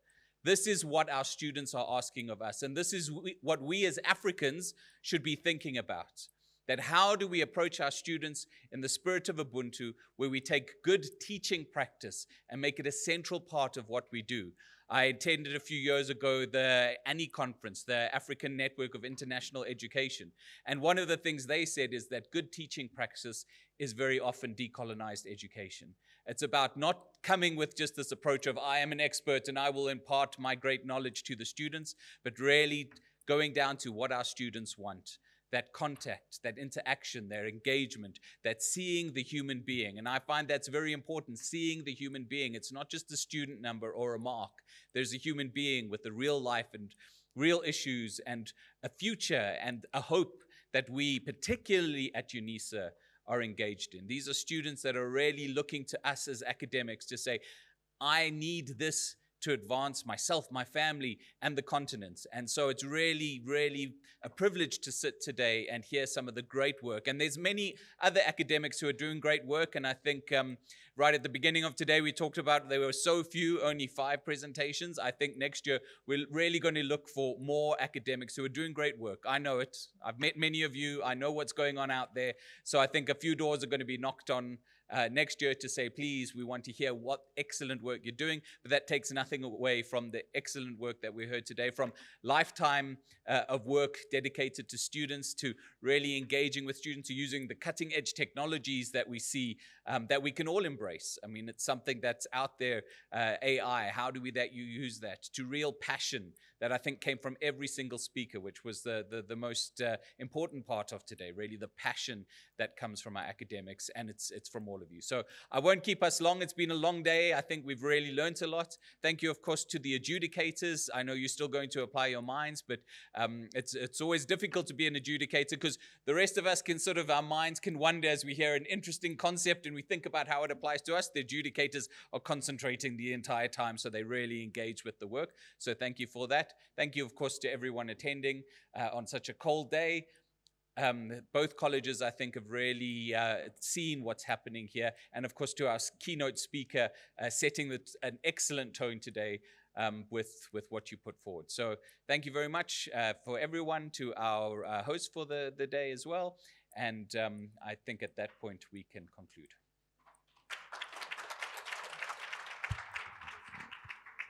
This is what our students are asking of us, and this is what we as Africans should be thinking about. That how do we approach our students in the spirit of Ubuntu, where we take good teaching practice and make it a central part of what we do. I attended a few years ago the ANI conference, the African Network of International Education. And one of the things they said is that good teaching practice is very often decolonized education. It's about not coming with just this approach of I am an expert and I will impart my great knowledge to the students, but really going down to what our students want. That contact, that interaction, their engagement, that seeing the human being. And I find that's very important, seeing the human being. It's not just a student number or a mark. There's a human being with a real life and real issues and a future and a hope that we, particularly at Unisa, are engaged in. These are students that are really looking to us as academics to say, I need this to advance myself, my family, and the continent. And so it's really, really a privilege to sit today and hear some of the great work. And there's many other academics who are doing great work. And I think right at the beginning of today, we talked about there were so few, only 5 presentations. I think next year, we're really going to look for more academics who are doing great work. I know it. I've met many of you. I know what's going on out there. So I think a few doors are going to be knocked on next year to say, please, we want to hear what excellent work you're doing. But that takes nothing away from the excellent work that we heard today, from lifetime of work dedicated to students, to really engaging with students, to using the cutting edge technologies that we see that we can all embrace. I mean, it's something that's out there, AI, how do we use that, to real passion that I think came from every single speaker, which was the most important part of today, really the passion that comes from our academics, and it's from all of you. So I won't keep us long. It's been a long day. I think we've really learned a lot. Thank you, of course, to the adjudicators. I know you're still going to apply your minds, but it's always difficult to be an adjudicator because the rest of us our minds can wander as we hear an interesting concept and we think about how it applies to us. The adjudicators are concentrating the entire time, so they really engage with the work. So thank you for that. Thank you, of course, to everyone attending on such a cold day. Both colleges, I think, have really seen what's happening here. And of course, to our keynote speaker, setting an excellent tone today with what you put forward. So thank you very much for everyone, to our host for the day as well. And I think at that point, we can conclude.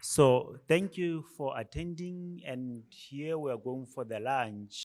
So thank you for attending, and here we are going for the lunch.